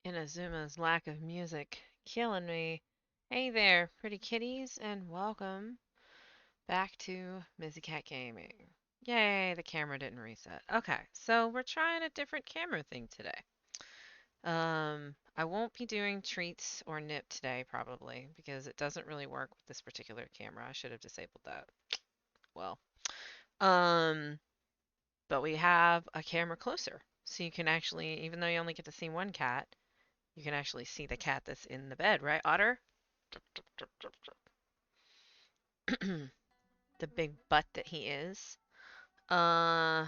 Inazuma's lack of music killing me. Hey there, pretty kitties, and welcome back to Mizzy Cat Gaming. Yay, the camera didn't reset. Okay, so we're trying a different camera thing today. I won't be doing treats or nip today probably because it doesn't really work with this particular camera. I should have disabled that. Well, um, but we have a camera closer, so you can actually, even though you only get to see one cat, you can actually see the cat that's in the bed, right, Otter? The big butt that he is. I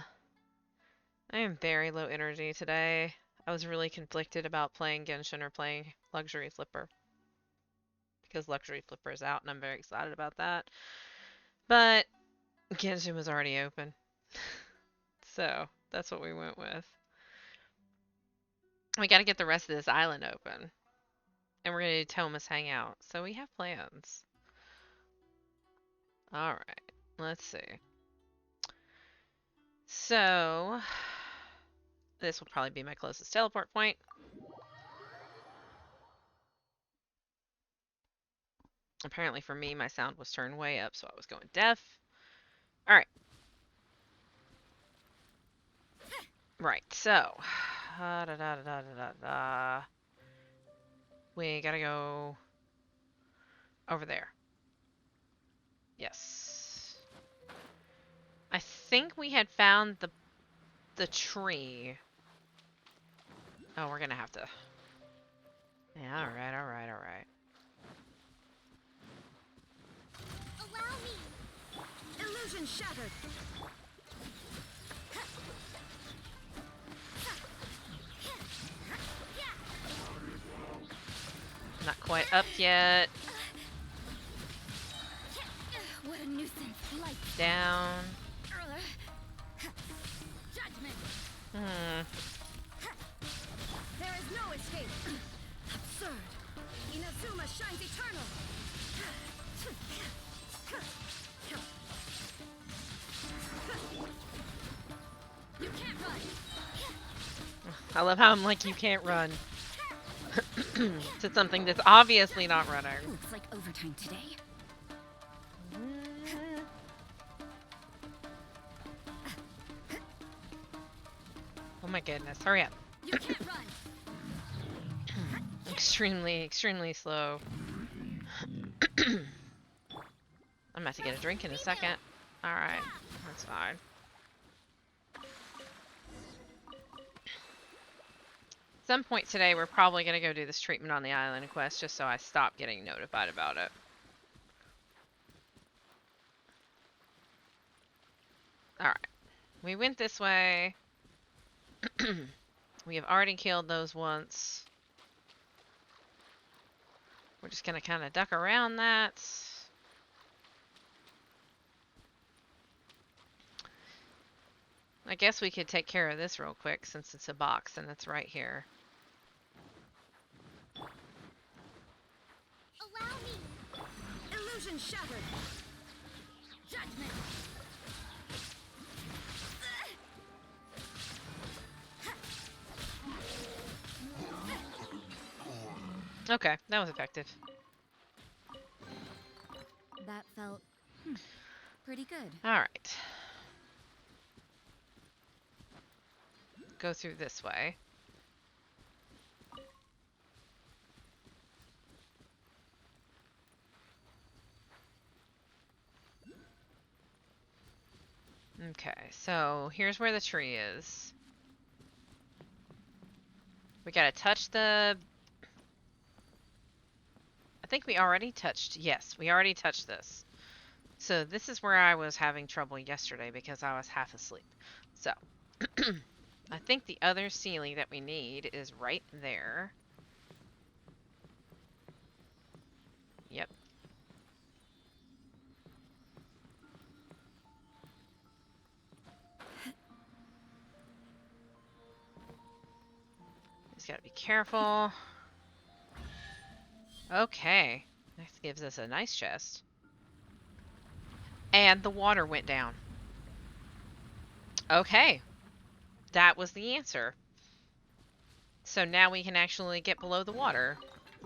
am very low energy today. I was really conflicted about playing Genshin or playing Luxury Flipper because Luxury Flipper is out and I'm very excited about that. But Genshin was already open. So that's what we went with. We got to get the rest of this island open. And we're going to do Thomas Hangout. So we have plans. Alright, let's see. So, this will probably be my closest teleport point. Apparently for me, my sound was turned way up, so I was going deaf. Alright. Right, so. We gotta go over there. Yes. I think we had found the tree. Oh, we're gonna have to. Yeah, alright, alright, alright. Allow me! Illusion shattered! Not quite up yet. What a nuisance! Light Down. judgment! There is no escape! Absurd! Inazuma shines eternal! You can't run! I love how I'm like, you can't run. To something that's obviously not running. Looks like overtime today. Oh my goodness, hurry up. You can't run! Extremely slow. I'm about to get a drink in a second. Alright, that's fine. Some point today, we're probably going to go do this treatment on the island quest just so I stop getting notified about it. Alright. We went this way. We have already killed those once. We're just going to kind of duck around that. I guess we could take care of this real quick since it's a box and it's right here. Allow me! Illusion shattered! Judgment! Okay, that was effective. That felt pretty good. Alright. Go through this way. Okay, so here's where the tree is. We gotta touch the... I think we already touched... Yes, we already touched this. So this is where I was having trouble yesterday because I was half asleep. So, I think the other ceiling that we need is right there. Yep. Just gotta be careful. Okay. This gives us a nice chest. And the water went down. Okay. That was the answer. So now we can actually get below the water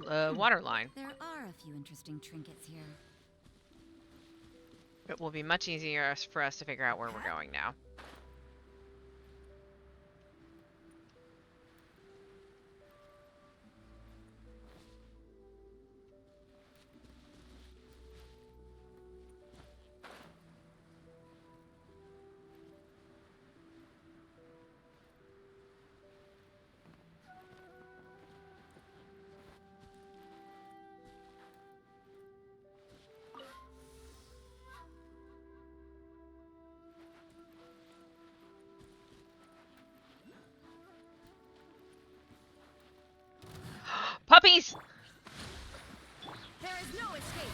line. There are a few interesting trinkets here. It will be much easier for us to figure out where we're going now. Puppies! There is no escape.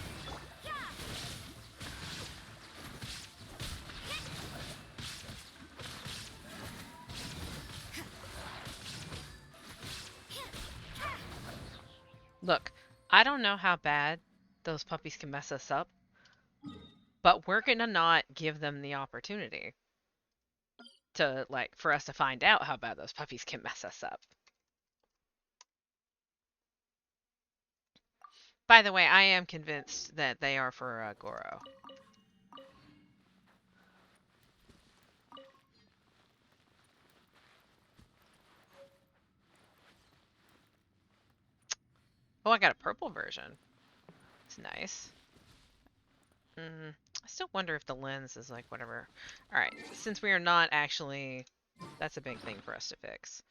Look, I don't know how bad those puppies can mess us up, but we're gonna not give them the opportunity to, like, for us to find out how bad those puppies can mess us up. By the way, I am convinced that they are for Goro. Oh, I got a purple version. It's nice. I still wonder if the lens is like whatever. Alright, since we are not actually... That's a big thing for us to fix.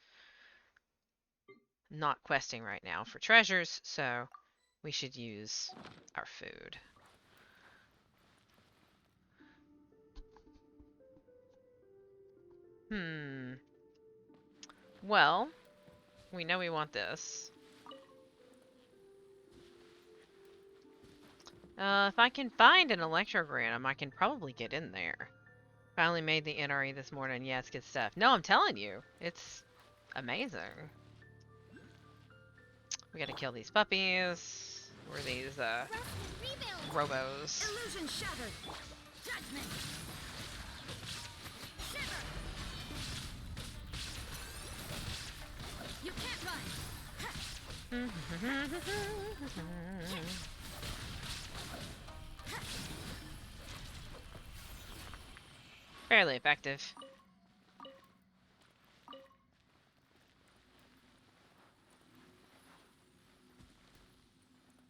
Not questing right now for treasures, so we should use our food. Well, we know we want this. If I can find an electrogranum, I can probably get in there. Finally made the NRE this morning. Yeah, it's good stuff. No, I'm telling you. It's amazing. We gotta kill these puppies. Or these, robos. Illusion shattered. Judgment. Shiver. You can't run. Fairly effective.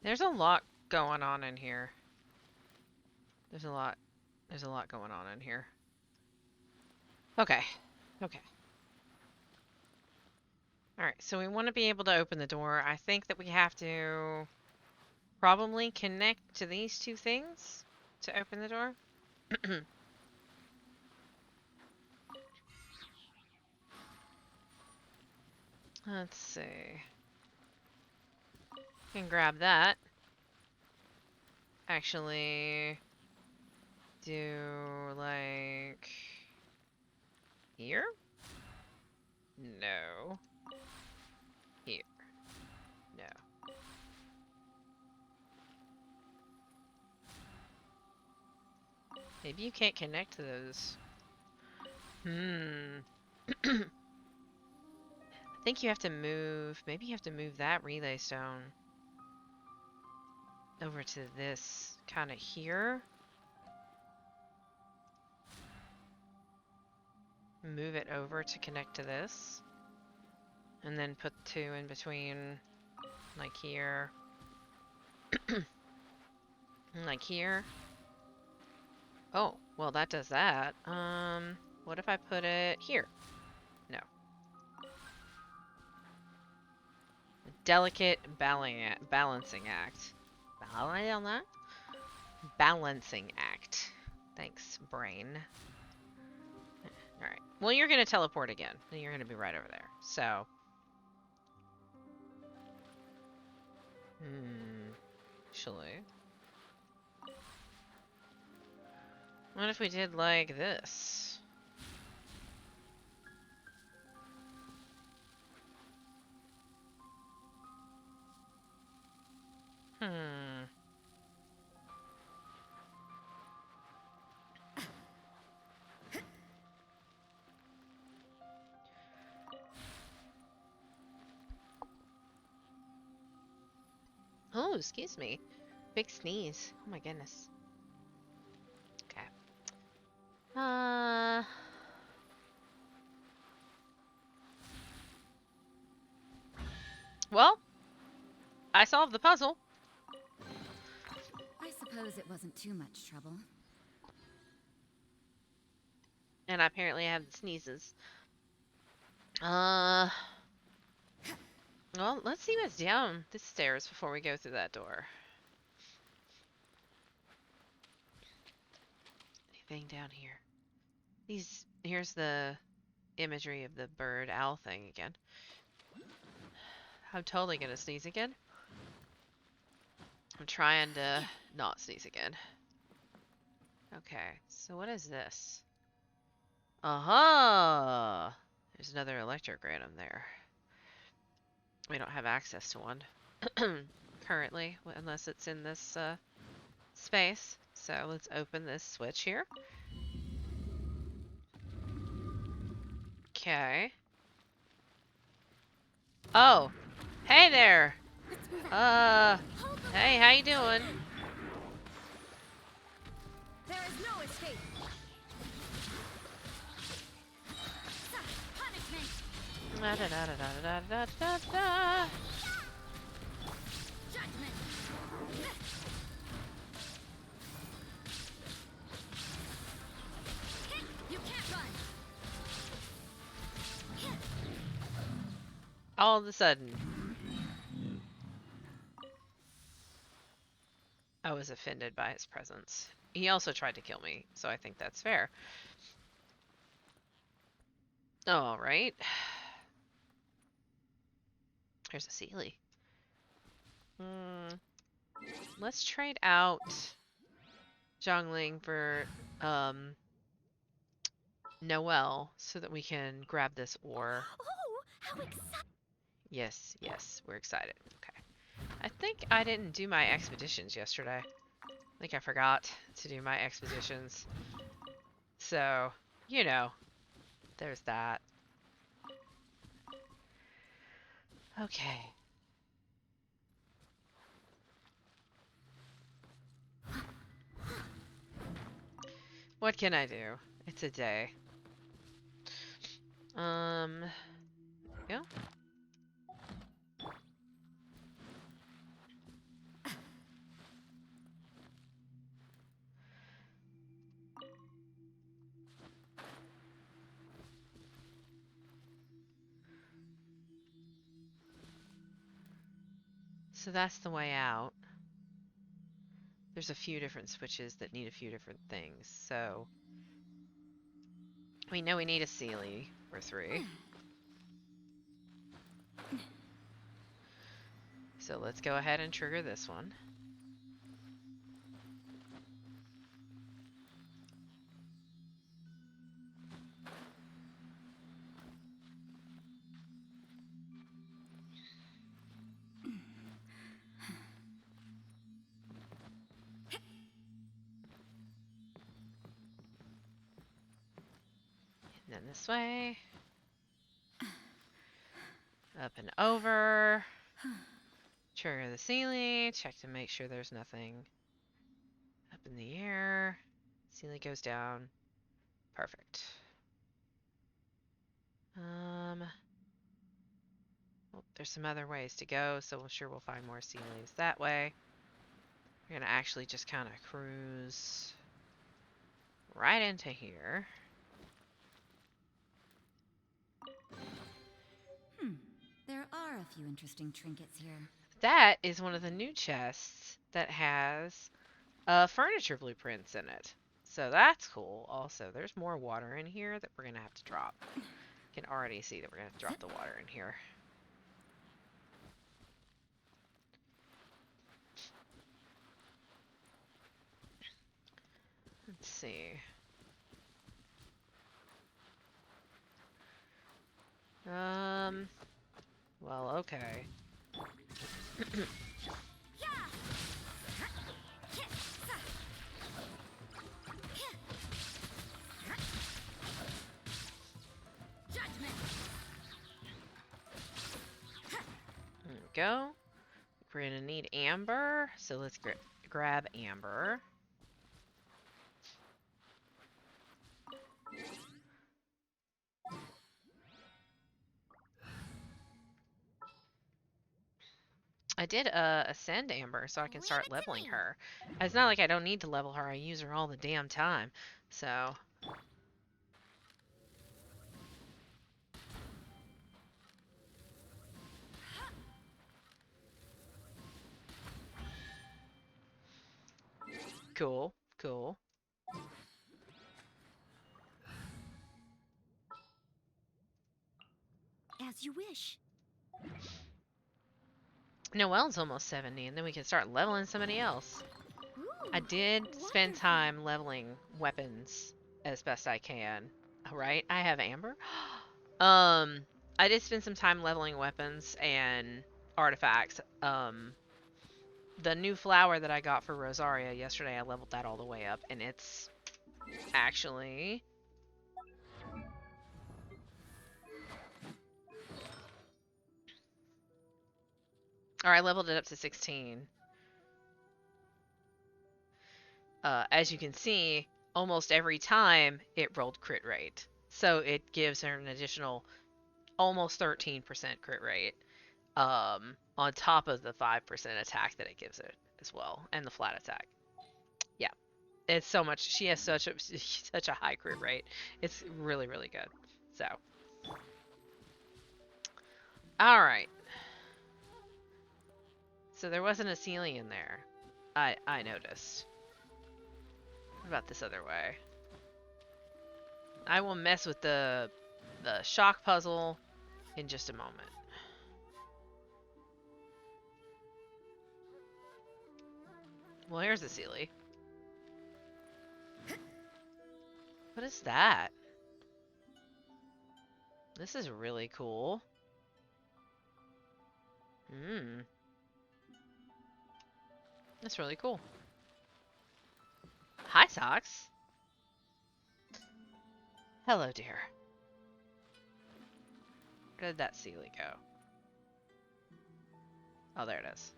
There's a lot going on in here. There's a lot going on in here. Okay. Okay. Alright, so we want to be able to open the door. I think that we have to probably connect to these two things to open the door. Let's see. Can grab that. Actually, do like here? No. Here. No. Maybe you can't connect to those. I think you have to move. Maybe you have to move that relay stone over to this kind of here. Move it over to connect to this. And then put two in between, like here. Like here. Oh, well that does that. What if I put it here? No. Delicate balancing act. Balancing act. Thanks, brain. Alright. Well, you're gonna teleport again. And you're gonna be right over there. So. Actually. What if we did like this? Oh, excuse me. Big sneeze. Oh my goodness. Okay. Uh, well, I solved the puzzle. I suppose it wasn't too much trouble. And I apparently have the sneezes. Uh, well, let's see what's down the stairs before we go through that door. Anything down here? Here's the imagery of the bird owl thing again. I'm totally gonna sneeze again. I'm trying to not sneeze again. Okay, so what is this? Aha! There's another electrogram there. We don't have access to one currently, unless it's in this space. So let's open this switch here. Okay. Oh, hey there. Let's move out. Uh, Hold the hey, line. how you doing? There is no escape. Punishment. Da da da da da da da da. Judgment. You can't run. All of a sudden, I was offended by his presence. He also tried to kill me, so I think that's fair. All right. Here's a Sealy. Let's trade out Zhongling for Noelle so that we can grab this ore. Oh, how exciting! Yes, yes, we're excited. Okay. I think I didn't do my expeditions yesterday. I think I forgot to do my expeditions. So, you know, there's that. Okay. What can I do? It's a day. Yeah. So that's the way out. There's a few different switches that need a few different things. So we know we need a Sealy or 3. So let's go ahead and trigger this one. And then this way. Up and over. Trigger the Sealy. Check to make sure there's nothing up in the air. Sealy goes down. Perfect. Well, there's some other ways to go, so we're sure we'll find more Sealies that way. We're gonna actually just kind of cruise right into here. There are a few interesting trinkets here. That is one of the new chests that has furniture blueprints in it. So that's cool. Also, there's more water in here that we're gonna have to drop. You can already see that we're gonna have to drop the water in here. Let's see. Well, okay. There we go. We're gonna need amber, so let's grab amber. I did ascend Amber so I can Leave start it to leveling me. her. It's not like I don't need to level her. I use her all the damn time. So, cool, cool. As you wish. Noelle's almost 70, and then we can start leveling somebody else. I Ooh, did spend wonderful. time leveling weapons as best I can. Right? I have Amber. um, I did spend some time leveling weapons and artifacts. The new flower that I got for Rosaria yesterday, I leveled that all the way up, and it's actually or I leveled it up to 16. As you can see, almost every time it rolled crit rate. So it gives her an additional almost 13% crit rate on top of the 5% attack that it gives it as well, and the flat attack. Yeah, it's so much. She has such a high crit rate. It's really, really good. So, all right. So there wasn't a ceiling in there. I noticed. What about this other way? I will mess with the shock puzzle in just a moment. Well, here's the Sealy. What is that? This is really cool. Mmm. That's really cool. Hi, Socks. Hello, dear. Where did that Sealy go? Oh, there it is.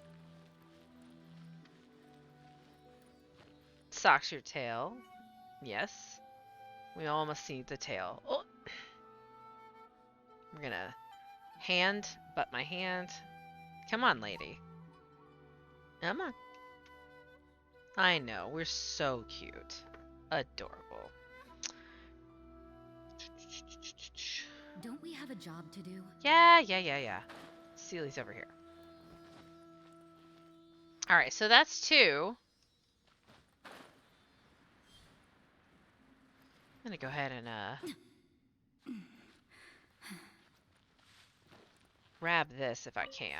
Socks your tail. Yes. We almost see the tail. Oh. We're gonna butt my hand. Come on, lady. Come on. I know, we're so cute. Adorable. Don't we have a job to do? Yeah. Sealy's over here. Alright, so that's 2. I'm gonna go ahead and grab this if I can.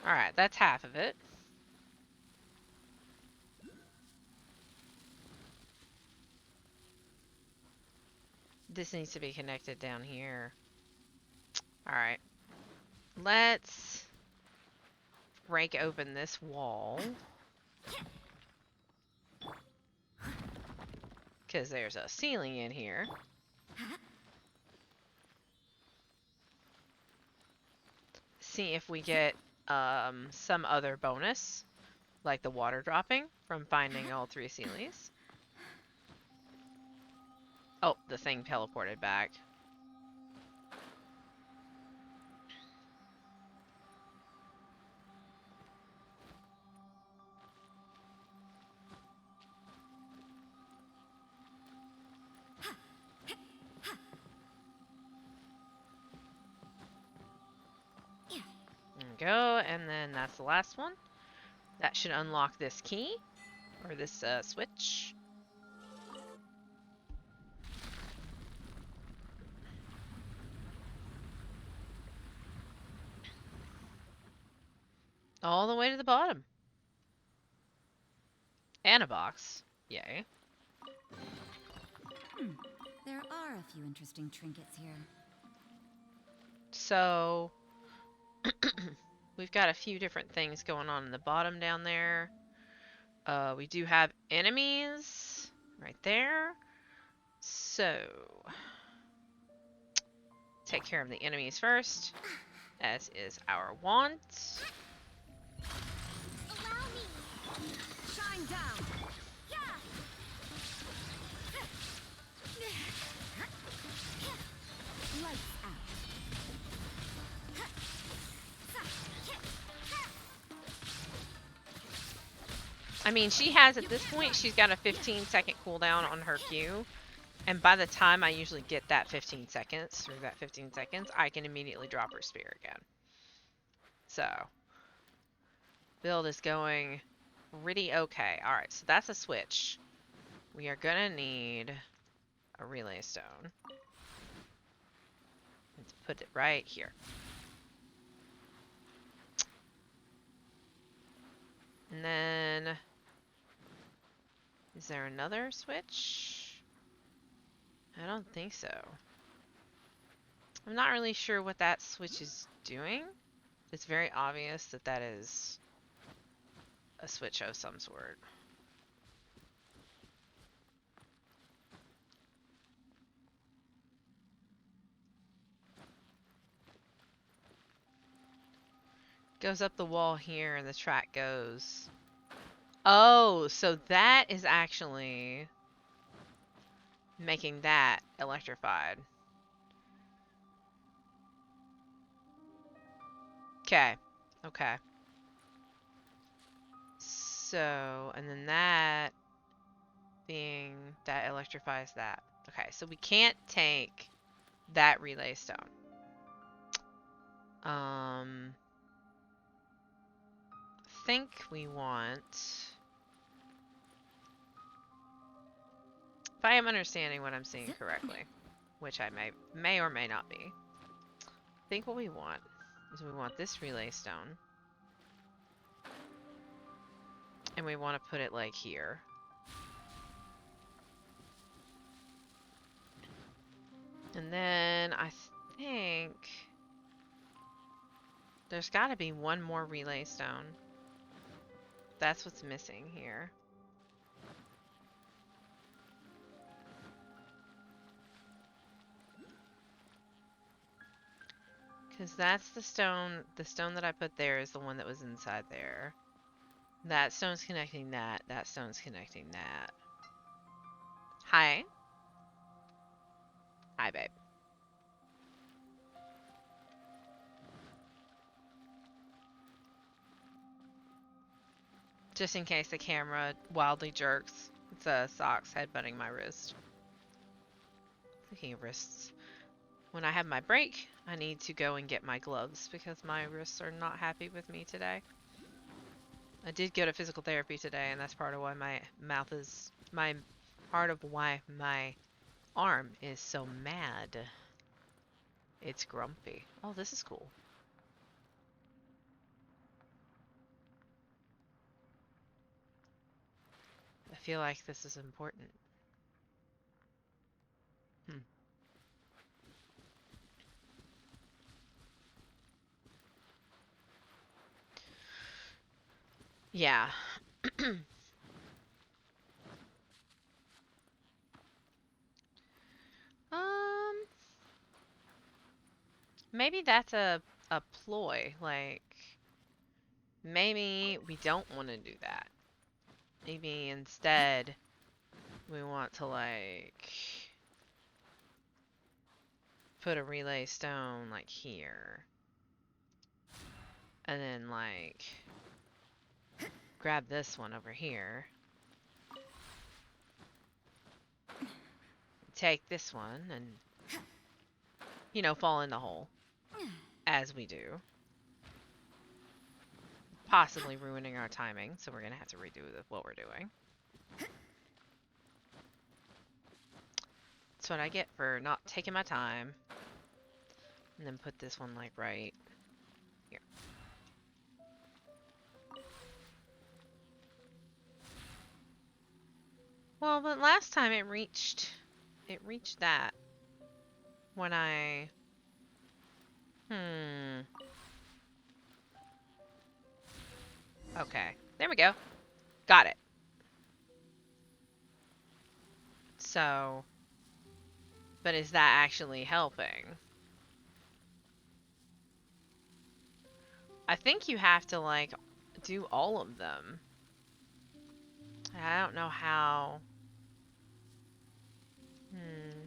Alright, that's half of it. This needs to be connected down here. Alright. Let's break open this wall. Because there's a ceiling in here. See if we get some other bonus, like the water dropping from finding all 3 Sealies. Oh, the thing teleported back. There we go, and then that's the last one. That should unlock this key, or this switch. All the way to the bottom. And a box. Yay. There are a few interesting trinkets here. So, we've got a few different things going on in the bottom down there. We do have enemies right there. So, take care of the enemies first, as is our want. Allow me. Shine down. Yeah. Lights out. I mean, she has, at this point, she's got a 15-second cooldown on her Q. And by the time I usually get that 15 seconds, through that 15 seconds, I can immediately drop her spear again. So, build is going pretty okay. Alright, so that's a switch. We are gonna need a relay stone. Let's put it right here. And then, is there another switch? I don't think so. I'm not really sure what that switch is doing. It's very obvious that that is a switch of some sort. Goes up the wall here and the track goes. Oh, so that is actually making that electrified. Okay. Okay. So, and then that being, that electrifies that. Okay, so we can't take that relay stone. Think we want, if I am understanding what I'm seeing correctly, which I may or may not be, I think what we want is we want this relay stone, and we want to put it like here. And then I think there's got to be one more relay stone. That's what's missing here. Because that's the stone that I put there is the one that was inside there. That stone's connecting that. That stone's connecting that. Hi. Hi, babe. Just in case the camera wildly jerks. It's a socks headbutting my wrist. Speaking of wrists, when I have my break, I need to go and get my gloves because my wrists are not happy with me today. I did go to physical therapy today, and that's part of why part of why my arm is so mad. It's grumpy. Oh, this is cool. I feel like this is important. Yeah. Um, maybe that's a ploy. Like, maybe we don't want to do that. Maybe instead we want to, like, put a relay stone, like, here. And then, like, grab this one over here. Take this one and, you know, fall in the hole. As we do. Possibly ruining our timing, so we're gonna have to redo what we're doing. That's what I get for not taking my time. And then put this one, like, right here. Well, but last time it reached that when I, hmm, okay. There we go. Got it. So, but is that actually helping? I think you have to, like, do all of them. I don't know how. Hmm.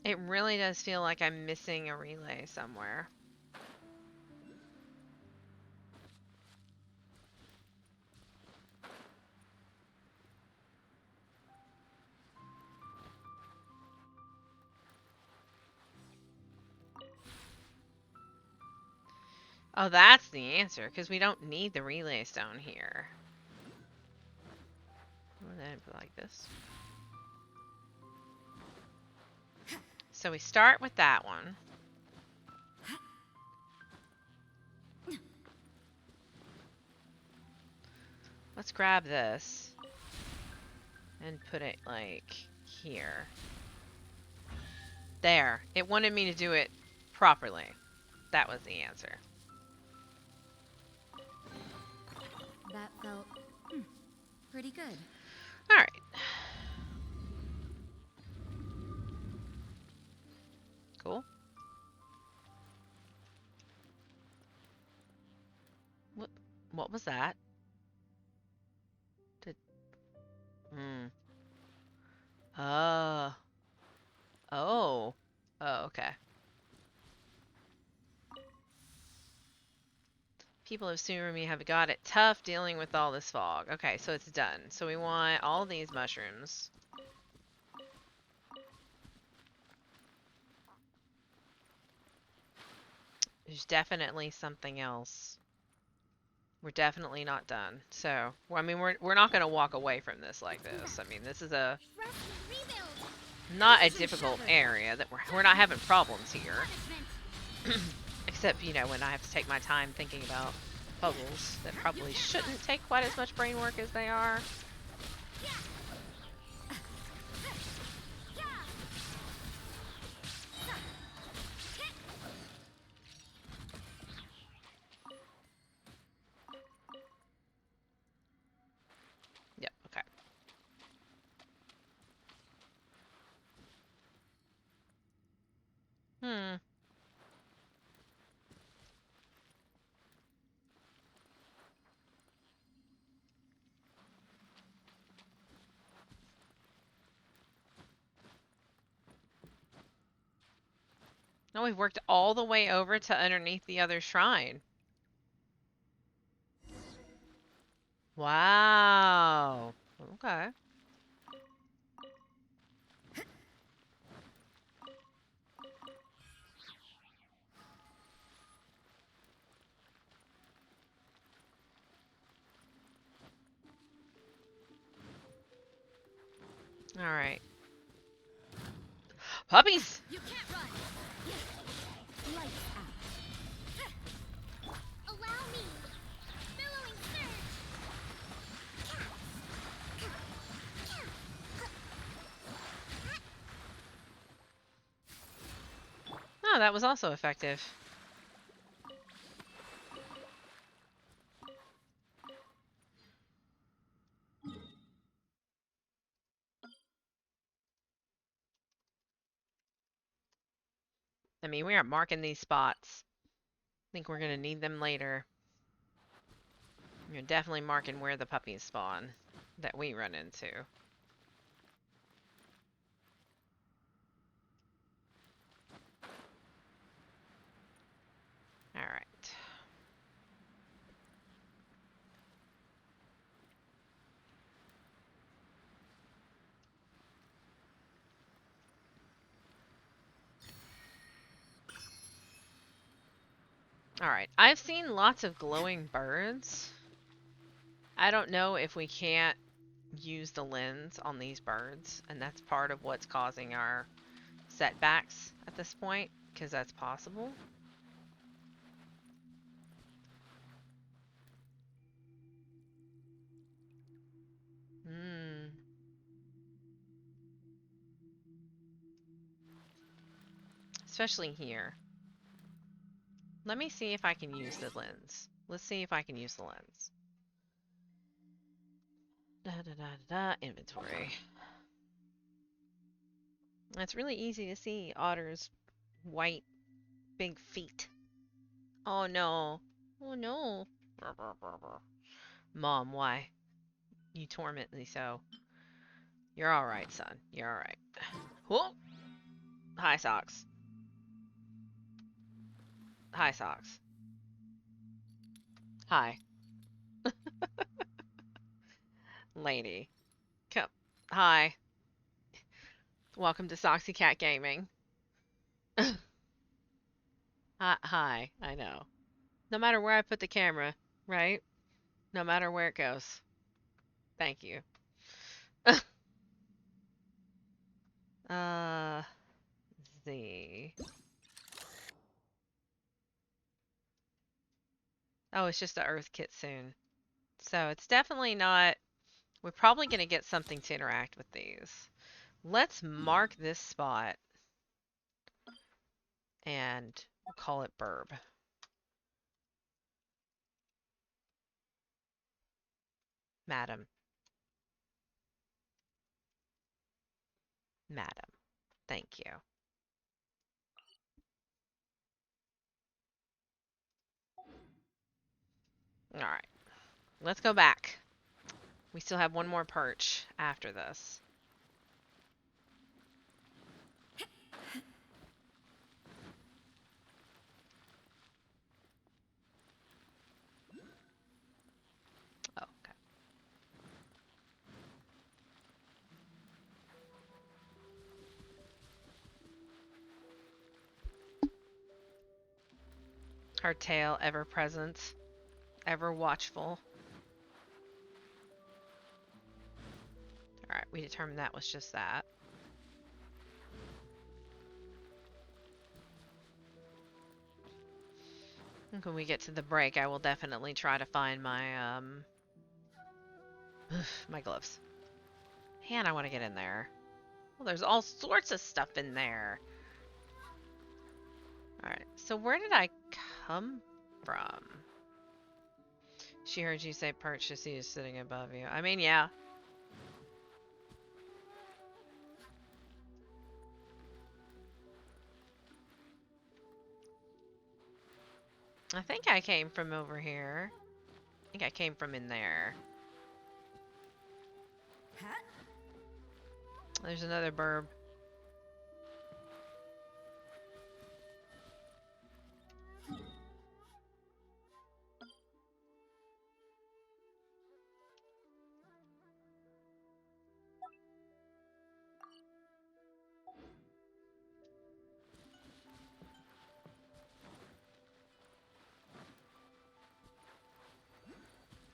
It really does feel like I'm missing a relay somewhere. Oh, that's the answer, because we don't need the relay stone here. Well, then put like this. So we start with that one. Let's grab this and put it, like, here. There. It wanted me to do it properly. That was the answer. That felt pretty good. All right. Cool. What was that? Did hmm. Uh. Oh. Oh, okay. People of Surumi have got it tough dealing with all this fog. Okay, so it's done. So we want all these mushrooms. There's definitely something else. We're definitely not done. So, I mean, we're not going to walk away from this like this. I mean, this is a not a difficult area that we're not having problems here. Except, you know, when I have to take my time thinking about puzzles that probably shouldn't take quite as much brain work as they are. Yep, okay. Hmm. No, we've worked all the way over to underneath the other shrine. Wow. Okay. All right. Puppies! You can't run. Lights out. Allow me. Billowing surge. Oh, that was also effective. I mean, we are marking these spots. I think we're going to need them later. You're definitely marking where the puppies spawn that we run into. All right. All right. I've seen lots of glowing birds. I don't know if we can't use the lens on these birds, and that's part of what's causing our setbacks at this point, because that's possible. Hmm. especially here. Let me see if I can use the lens. Let's see if I can use the lens. Da da da da da. Inventory. It's really easy to see Otter's white big feet. Oh no. Oh no. Mom, why? You torment me so. You're alright, son. You're alright. Whoa! High socks. High socks. Hi. Lady. Come. Hi. Welcome to Soxy Cat Gaming. Hi. I know. No matter where I put the camera, right? No matter where it goes. Thank you. uh, Z. Oh, it's just the Earth Kitsune. So it's definitely not. We're probably going to get something to interact with these. Let's mark this spot and we'll call it Burb. Madam. Madam. Thank you. All right. Let's go back. We still have one more perch after this. Oh, okay. Her tail ever present, ever watchful. All right, we determined that was just that. When we get to the break, I will definitely try to find my my gloves. Man, I want to get in there. Well, there's all sorts of stuff in there. All right, so where did I come from? She heard you say perch to see you sitting above you. I mean, yeah. I think I came from over here. I think I came from in there. There's another burb.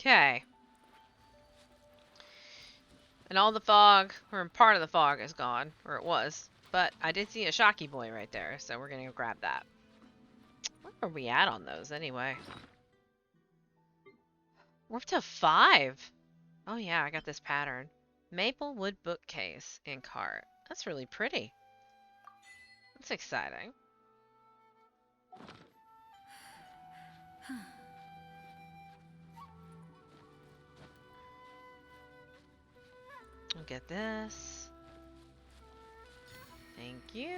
Okay. And all the fog, or part of the fog is gone, or it was. But I did see a Shocky Boy right there, so we're gonna go grab that. Where are we at on those anyway? We're up to 5. Oh yeah, I got this pattern. Maple wood bookcase in cart. That's really pretty. That's exciting. I'll get this. Thank you.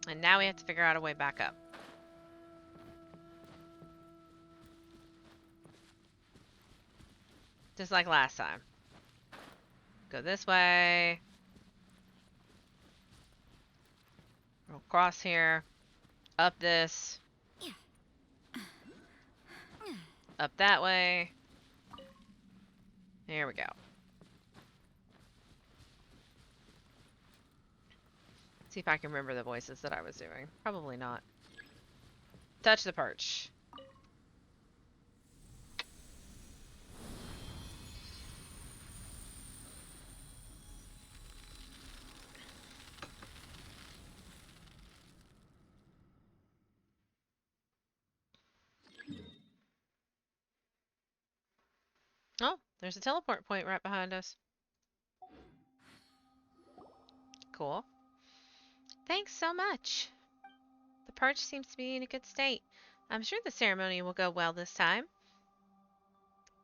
And now we have to figure out a way back up. Just like last time. Go this way. We'll cross here. Up this. Up that way. Here we go. See if I can remember the voices that I was doing. Probably not. Touch the perch. Oh, there's a teleport point right behind us. Cool. Thanks so much. The perch seems to be in a good state. I'm sure the ceremony will go well this time.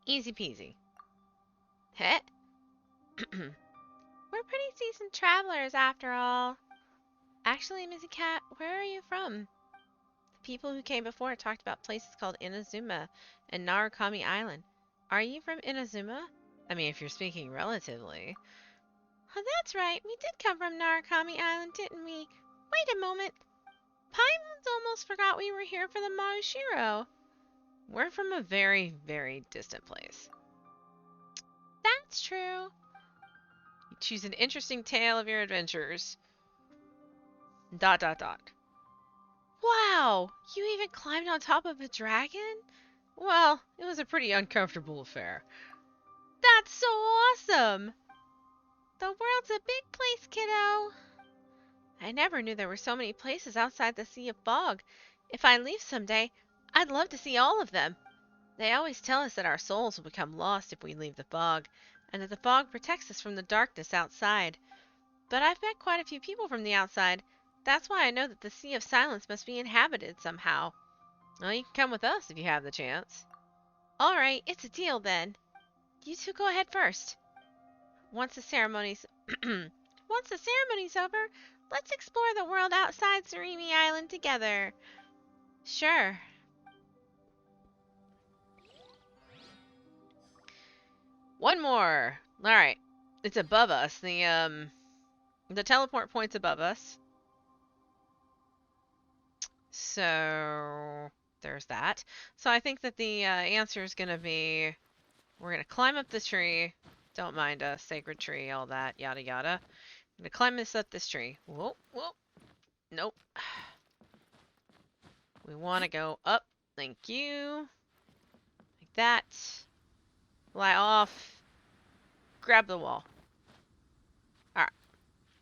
Easy peasy. Heh. We're pretty seasoned travelers after all. Actually, Missy Cat, where are you from? The people who came before talked about places called Inazuma and Narukami Island. Are you from Inazuma? I mean, if you're speaking relatively. Oh, that's right. We did come from Narukami Island, didn't we? Wait a moment. Paimons almost forgot we were here for the Marushiro. We're from a very, very distant place. That's true. You choose an interesting tale of your adventures. Dot dot dot. Wow! You even climbed on top of a dragon? Well, it was a pretty uncomfortable affair. That's so awesome! The world's a big place, kiddo. I never knew there were so many places outside the Sea of Fog. If I leave someday, I'd love to see all of them. They always tell us that our souls will become lost if we leave the fog, and that the fog protects us from the darkness outside. But I've met quite a few people from the outside. That's why I know that the Sea of Silence must be inhabited somehow. Well, you can come with us if you have the chance. All right, it's a deal then. You two go ahead first. Once the ceremony's Once the ceremony's over, let's explore the world outside Surimi Island together. Sure. One more. All right. It's above us. The teleport point's above us. So there's that. So I think that the answer is going to be we're going to climb up the tree. Don't mind us, sacred tree, all that, yada yada. I'm going to climb this tree. Whoa, whoa. Nope. We want to go up. Thank you. Like that. Fly off. Grab the wall. Alright.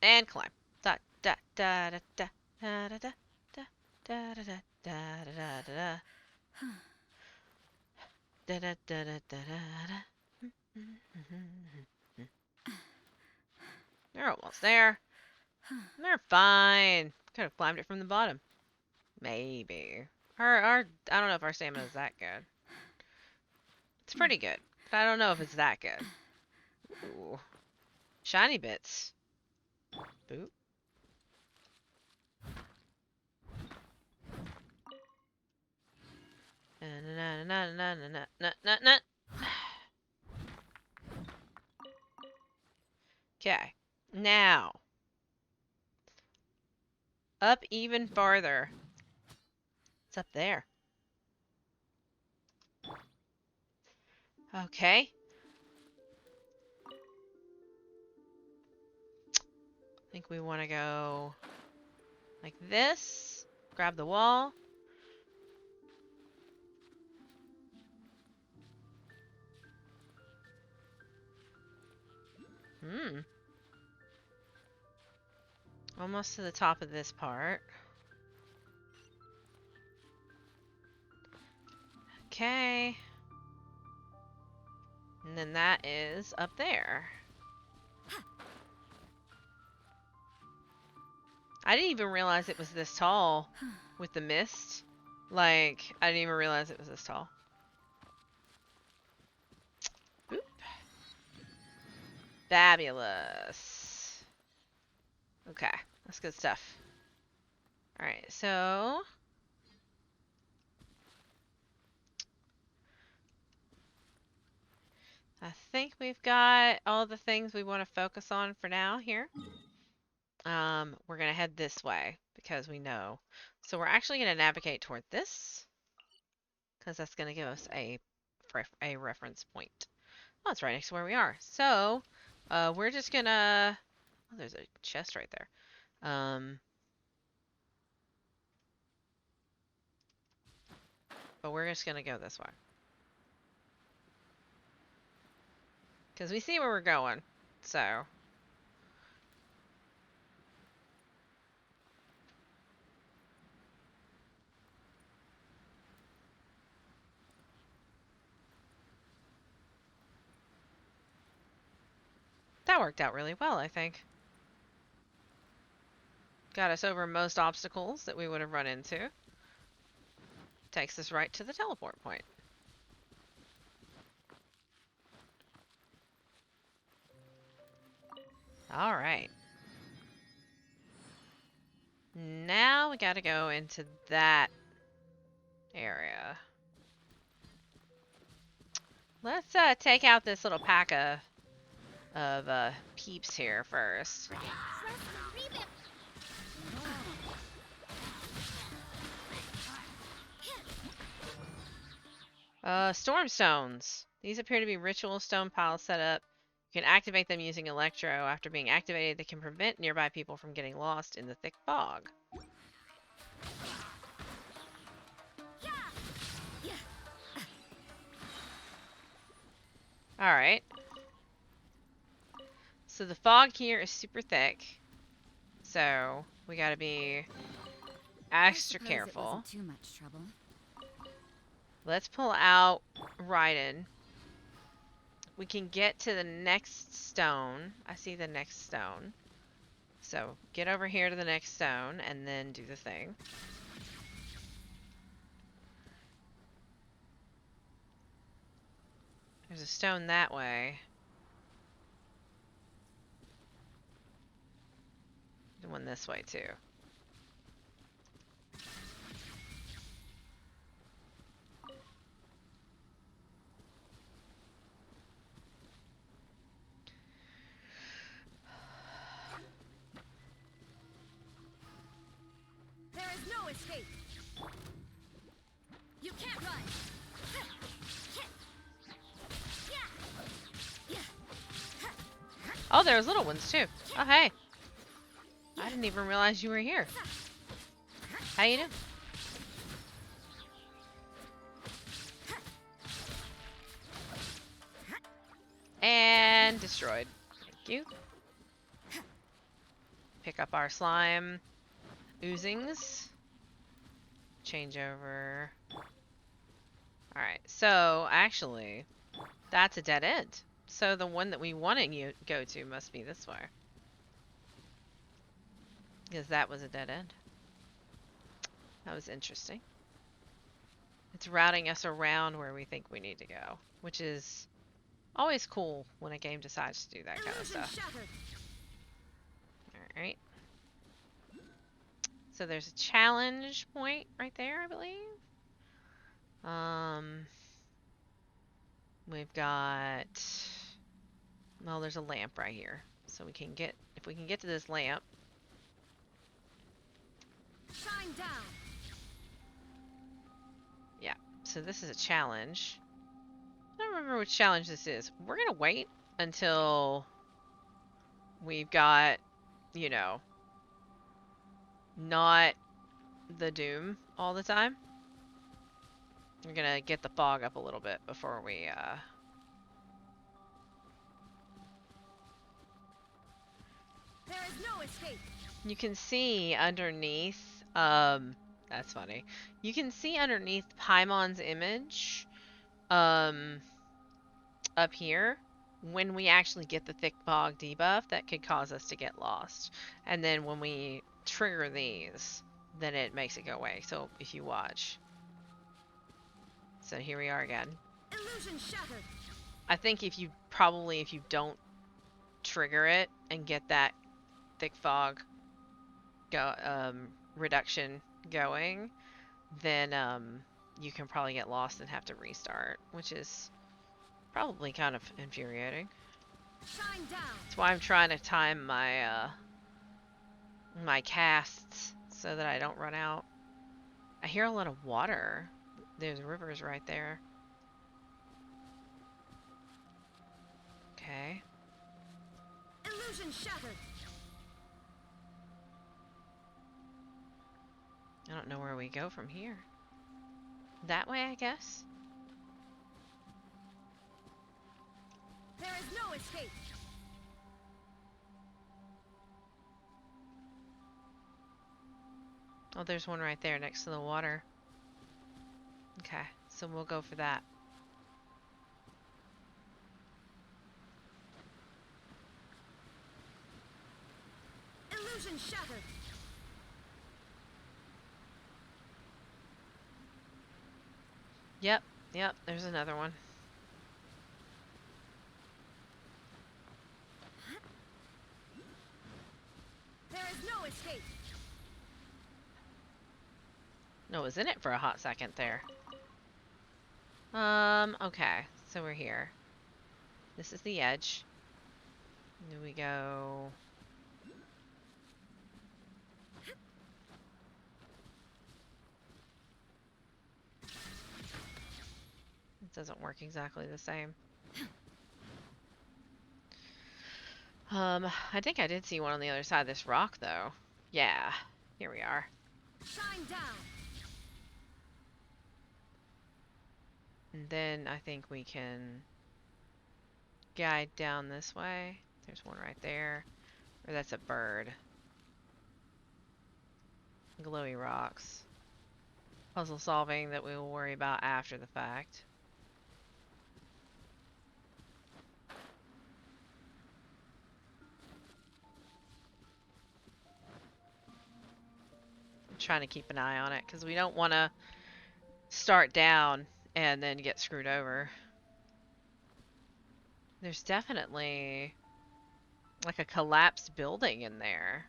And climb. Da da da da da da da da da da da da da da da. Da da da da da da. They're almost there. They're fine. Could have climbed it from the bottom. Maybe. I don't know if our stamina is that good. It's pretty good, but I don't know if it's that good. Ooh. Shiny bits. Boop. Okay. Now. Up even farther. It's up there. Okay. I think we want to go like this. Grab the wall. Almost to the top of this part. Okay. And then that is up there. I didn't even realize it was this tall with the mist. Like, I didn't even realize it was this tall. Boop. Fabulous. Okay, that's good stuff. Alright, so I think we've got all the things we want to focus on for now here. We're going to head this way because we know. So we're actually going to navigate toward this because that's going to give us a reference point. Oh, it's right next to where we are. So we're just going to... Oh, there's a chest right there. But we're just going to go this way. Because we see where we're going. So... That worked out really well, I think. Got us over most obstacles that we would have run into. Takes us right to the teleport point. Alright. Now we gotta go into that area. Let's take out this little pack of peeps here first. Storm stones. These appear to be ritual stone piles set up. You can activate them using Electro. After being activated, they can prevent nearby people from getting lost in the thick fog. Alright. So the fog here is super thick. So we gotta be extra careful. It wasn't too much trouble. Let's pull out Raiden. We can get to the next stone. I see the next stone. So get over here to the next stone and then do the thing. There's a stone that way. There's one this way too. There is no escape. You can't run. Oh, there's little ones too. Oh, hey. I didn't even realize you were here. How you doing? And destroyed. Thank you. Pick up our slime oozings. Change over. Alright, so actually, that's a dead end. So the one that we want to go to must be this way. Because that was a dead end. That was interesting. It's routing us around where we think we need to go, which is always cool when a game decides to do that kind of stuff. Alright. So there's a challenge point right there, I believe. We've got... Well, there's a lamp right here. So we can get... If we can get to this lamp... Shine down. Yeah. So this is a challenge. I don't remember which challenge this is. We're gonna wait until... We've got... You know... Not the doom all the time. We're gonna get the fog up a little bit before we, There is no escape. You can see underneath, that's funny. You can see underneath Paimon's image, up here, when we actually get the thick fog debuff, that could cause us to get lost. And then when we trigger these, then it makes it go away. So if you watch. So here we are again. Illusion shattered. I think if you don't trigger it and get that thick fog reduction going, then you can probably get lost and have to restart, which is probably kind of infuriating. Shine down. That's why I'm trying to time my my casts so that I don't run out. I hear a lot of water. There's rivers right there. Okay. Illusion shattered. I don't know where we go from here. That way, I guess? There is no escape. Oh, there's one right there next to the water. Okay, so we'll go for that. Illusion shattered. Yep, yep, there's another one. There is no escape. No, it was in it for a hot second there. Okay, so we're here. This is the edge. Then we go... It doesn't work exactly the same. I think I did see one on the other side of this rock, though. Yeah, here we are. Shine down. And then I think we can guide down this way. There's one right there. Or that's a bird. Glowy rocks. Puzzle solving that we will worry about after the fact. I'm trying to keep an eye on it because we don't want to start down and then get screwed over. There's definitely like a collapsed building in there.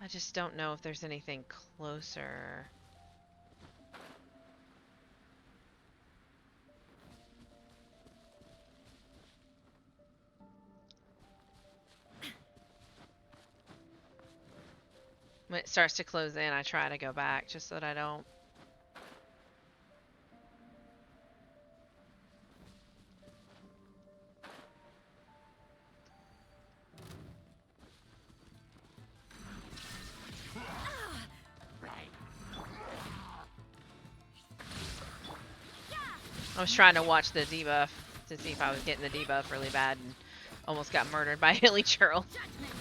I just don't know if there's anything closer. When it starts to close in, I try to go back just so that I don't. I was trying to watch the debuff to see if I was getting the debuff really bad and almost got murdered by Hilly Churl. Judgment.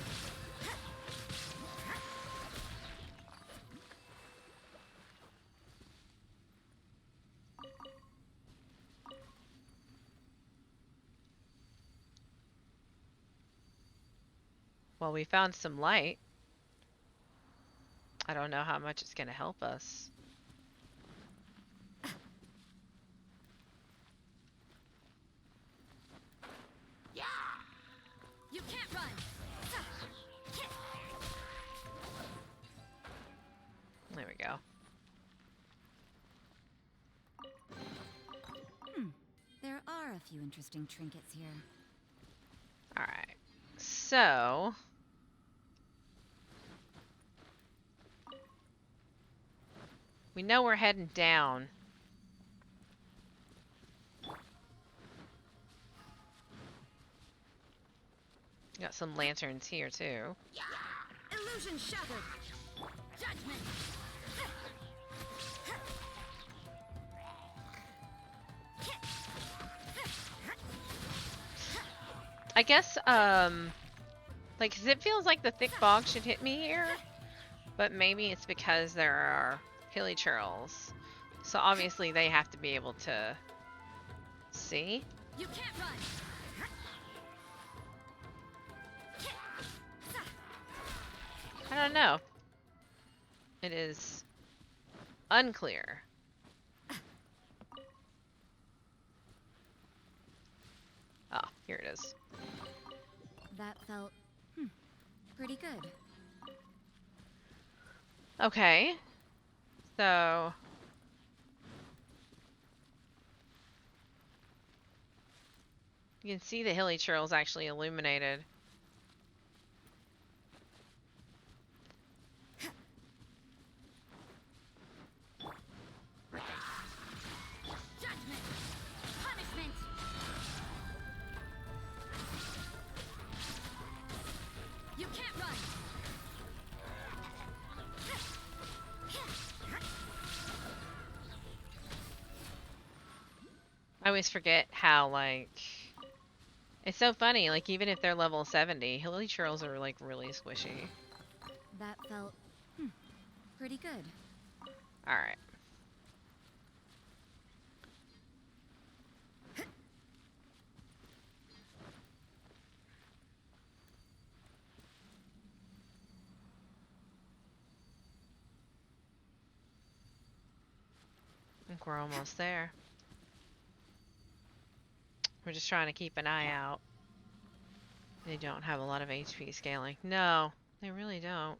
Well, we found some light. I don't know how much it's going to help us. You can't run. There we go. There are a few interesting trinkets here. Alright. So... we know we're heading down. Got some lanterns here, too. Illusion shattered. Judgment. I guess, like, 'cause it feels like the thick fog should hit me here. But maybe it's because there are hilly churls. So obviously they have to be able to see. You can't run. I don't know. It is unclear. Oh, here it is. That felt pretty good. Okay. So you can see the hilly churls actually illuminated. Judgment. Punishment. You can't run. I always forget how, like, it's so funny, like, even if they're level 70, hilly churls are, like, really squishy. That felt pretty good. Alright. think we're almost there. We're just trying to keep an eye out. They don't have a lot of HP scaling. No, they really don't.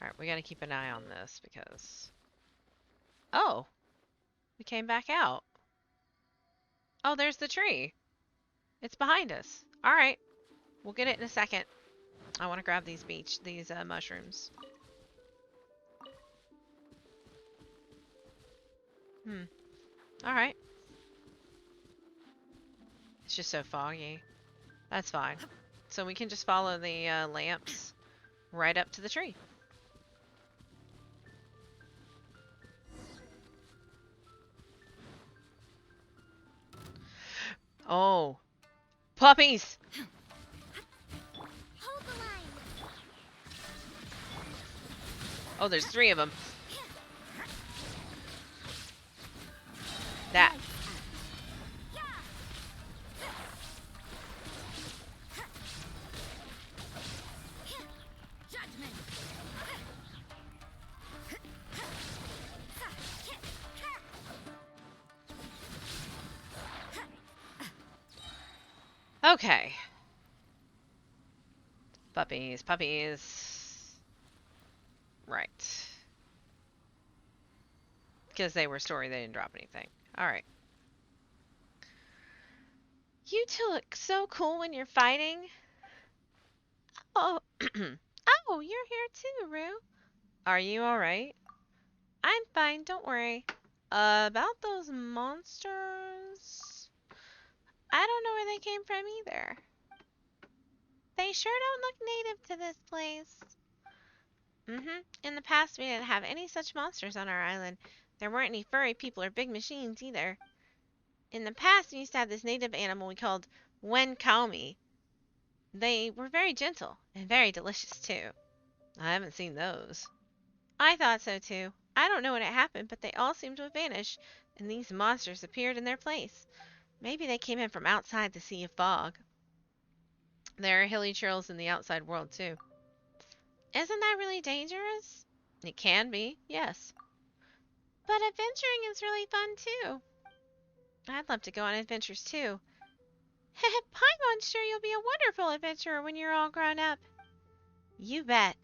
Alright, we gotta keep an eye on this because... Oh! We came back out. Oh, there's the tree. It's behind us. Alright. We'll get it in a second. I want to grab these mushrooms. Alright. It's just so foggy. That's fine. So we can just follow the lamps right up to the tree. Oh. Puppies! Hold the line. Oh, there's 3 of them. That. Judgment. Okay. Puppies, puppies. Right. Because they were story, they didn't drop anything. Alright. You two look so cool when you're fighting. Oh, oh, you're here too, Rue. Are you alright? I'm fine, don't worry. About those monsters? I don't know where they came from either. They sure don't look native to this place. In the past, we didn't have any such monsters on our island. There weren't any furry people or big machines either. In the past, we used to have this native animal we called Wen Kaomi. They were very gentle and very delicious too. I haven't seen those. I thought so too. I don't know what happened, but they all seemed to have vanished, and these monsters appeared in their place. Maybe they came in from outside the Sea of Fog. There are hilly trails in the outside world too. Isn't that really dangerous? It can be, yes. But adventuring is really fun too. I'd love to go on adventures too. I'm sure you'll be a wonderful adventurer when you're all grown up. You bet.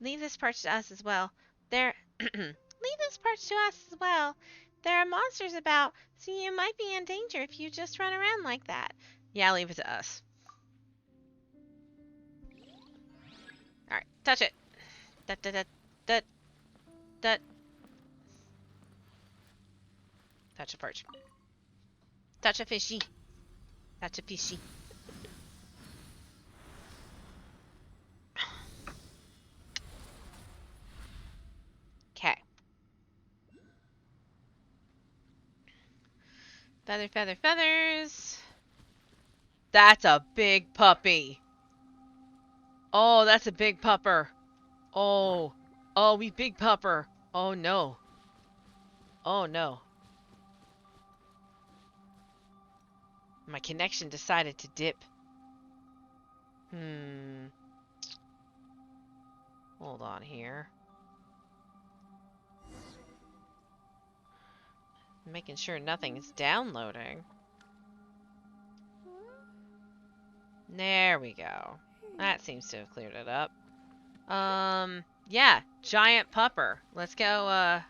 Leave this part to us as well. Leave this part to us as well. There are monsters about, so you might be in danger if you just run around like that. Yeah, leave it to us. Alright, touch it. Dut, dut, dut, dut, dut. Touch a perch. Touch a fishy. Touch a fishy. Okay. Feather, feather, feathers. That's a big puppy. Oh, that's a big pupper. Oh. Oh, we big pupper. Oh, no. Oh, no. My connection decided to dip. Hold on here. Making sure nothing is downloading. There we go. That seems to have cleared it up. Yeah, giant pupper. Let's go,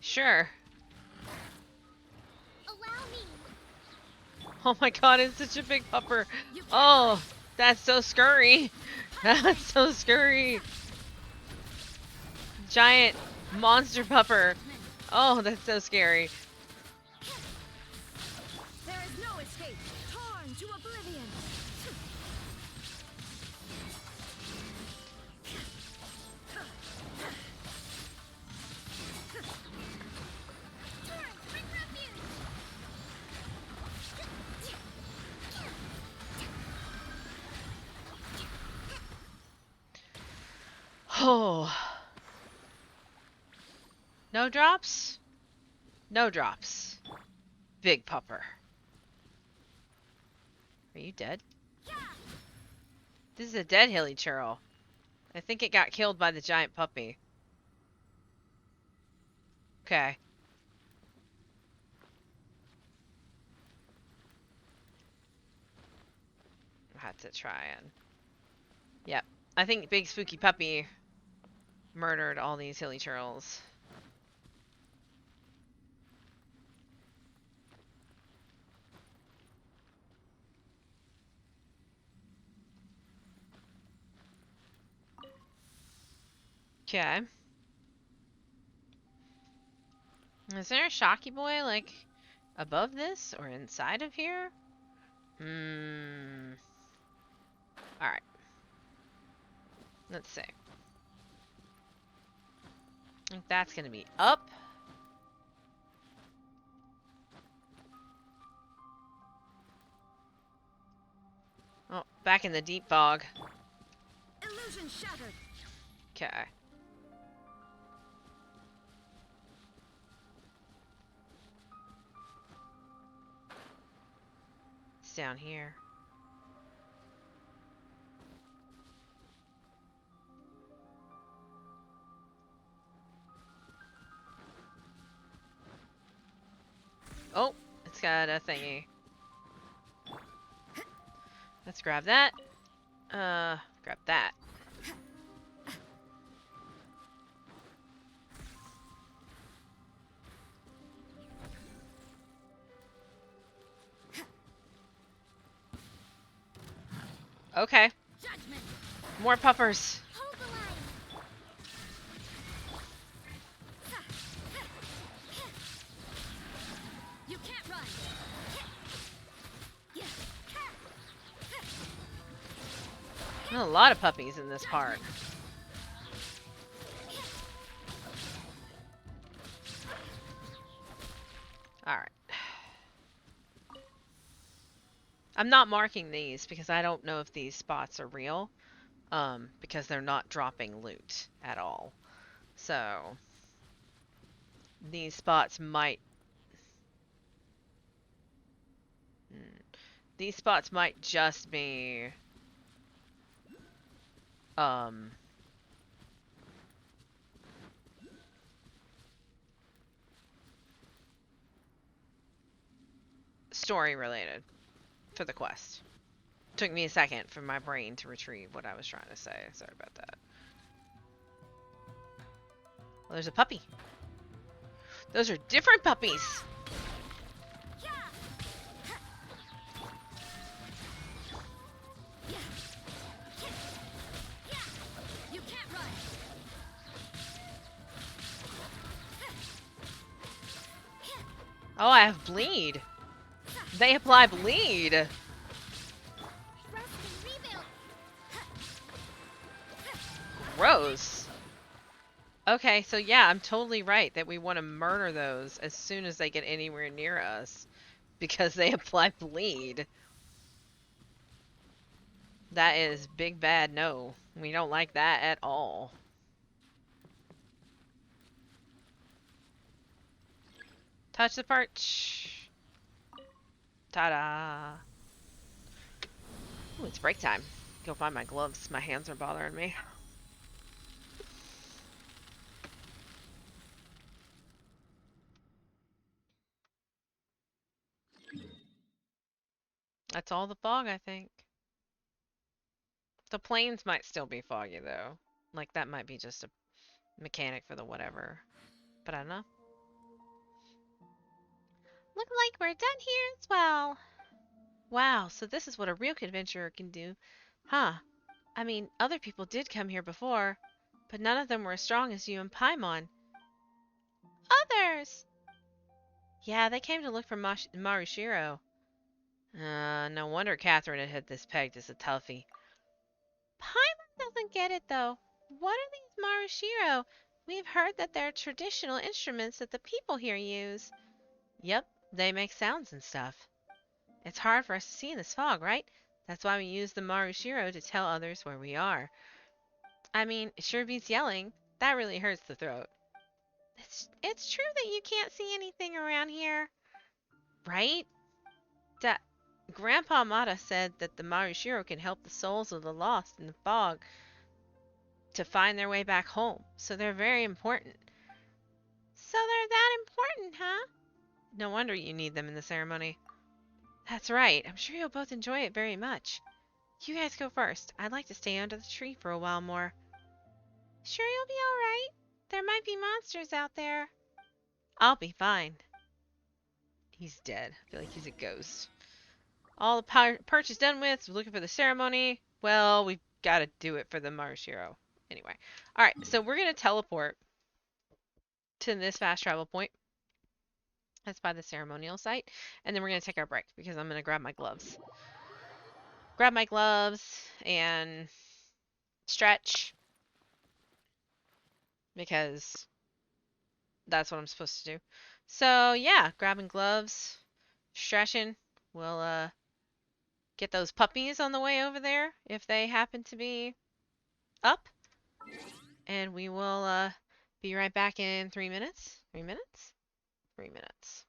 sure. Allow me. Oh my god, it's such a big pupper. Oh, that's so scurry. That's so scurry. Giant monster pupper. Oh, that's so scary. There is no escape. Torn to oblivion. Bring refuge. Oh. No drops? No drops. Big pupper. Are you dead? This is a dead hilly churl. I think it got killed by the giant puppy. Okay. I had to try and. Yep. I think Big Spooky Puppy murdered all these hilly churls. Okay. Is there a Shocky Boy, like, above this or inside of here? Hmm. Alright. Let's see. I think that's gonna be up. Oh, back in the deep fog. Illusion shattered. Okay. It's down here. Oh, it's got a thingy. Let's grab that. Grab that. Okay. Judgment. More puffers. Hold the line. You can't run. There's a lot of puppies in this part. Alright. I'm not marking these because I don't know if these spots are real. Because they're not dropping loot at all. So, these spots might... These spots might just be... story related for the quest. Took me a second for my brain to retrieve what I was trying to say. Sorry about that. Well, there's a puppy. Those are different puppies. You can't run. Oh, I have bleed. They apply bleed. Rest and rebuild. Gross. Okay, so yeah, I'm totally right that we want to murder those as soon as they get anywhere near us because they apply bleed. That is big bad no. We don't like that at all. Touch the perch. Ta-da. Ooh, it's break time. Go find my gloves. My hands are bothering me. That's all the fog, I think. The plains might still be foggy, though. Like, that might be just a mechanic for the whatever. But I don't know. Look like we're done here as well. Wow, so this is what a real adventurer can do. Huh. I mean, other people did come here before, but none of them were as strong as you and Paimon. Others! Yeah, they came to look for Marushiro. No wonder Catherine had hit this pegged as a toughie. Paimon doesn't get it, though. What are these Marushiro? We've heard that they're traditional instruments that the people here use. Yep, they make sounds and stuff. It's hard for us to see in this fog, right? That's why we use the Marushiro to tell others where we are. I mean, it sure beats yelling. That really hurts the throat. It's true that you can't see anything around here, right? Da- Grandpa Mata said that the Marushiro can help the souls of the lost in the fog to find their way back home, so they're very important. So they're that important, huh? No wonder you need them in the ceremony. That's right. I'm sure you'll both enjoy it very much. You guys go first. I'd like to stay under the tree for a while more. Sure you'll be alright? There might be monsters out there. I'll be fine. He's dead. I feel like he's a ghost. All the perch is done with. So we're looking for the ceremony. Well, we've got to do it for the Marshiro. Anyway. Alright, so we're going to teleport to this fast travel point. That's by the ceremonial site. And then we're going to take our break because I'm going to grab my gloves. Grab my gloves and stretch because that's what I'm supposed to do. So, yeah, grabbing gloves, stretching. We'll get those puppies on the way over there if they happen to be up. And we will be right back in 3 minutes. 3 minutes? 3 minutes.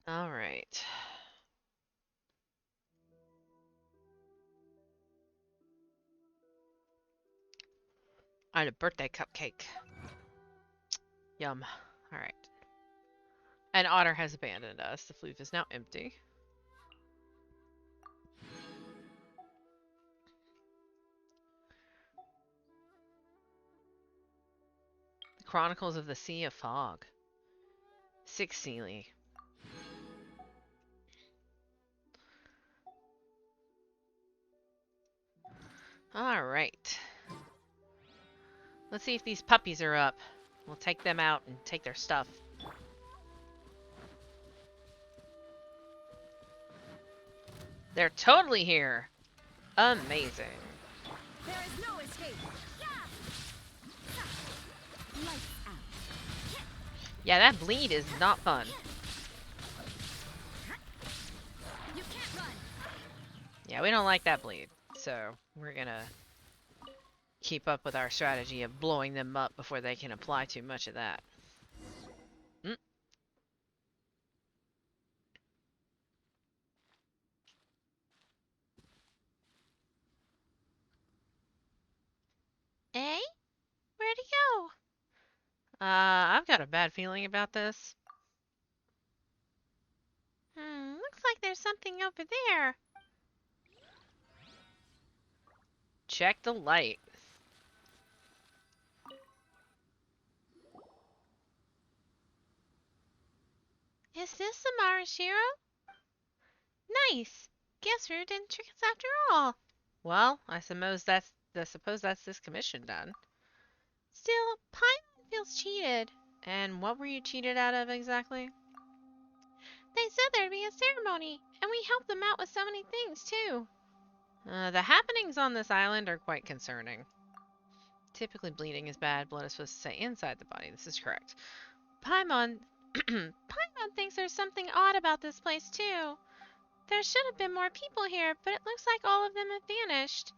All right. I had a birthday cupcake. Yum. All right. And Otter has abandoned us. The floof is now empty. The Chronicles of the Sea of Fog. 6 Sealy. All right. Let's see if these puppies are up. We'll take them out and take their stuff. They're totally here. Amazing. There is no escape. Lights out. Yeah, that bleed is not fun. You can't run. Yeah, we don't like that bleed. So we're gonna keep up with our strategy of blowing them up before they can apply too much of that. Mm. Eh? Where'd he go? I've got a bad feeling about this. Looks like there's something over there. Check the light. Is this the Marashiro? Nice. Guess Rue didn't trick us after all. Well, I suppose that's this commission done. Still, Paimon feels cheated. And what were you cheated out of exactly? They said there'd be a ceremony, and we helped them out with so many things, too. The happenings on this island are quite concerning. Typically, bleeding is bad. Blood is supposed to stay inside the body. This is correct. Paimon... Paimon thinks there's something odd about this place, too. There should have been more people here, but it looks like all of them have vanished.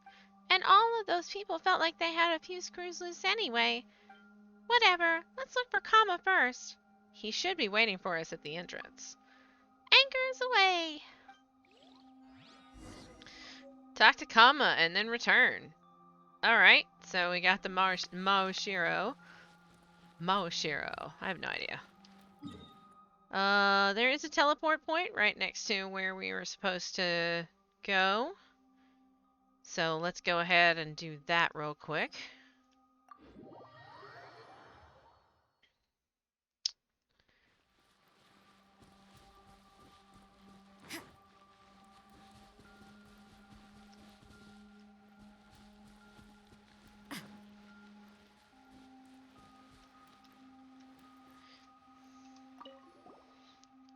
And all of those people felt like they had a few screws loose anyway. Whatever, let's look for Kama first. He should be waiting for us at the entrance. Anchors away! Talk to Kama and then return. Alright, so we got the Maoshiro. Maoshiro, I have no idea. There is a teleport point right next to where we were supposed to go. So let's go ahead and do that real quick.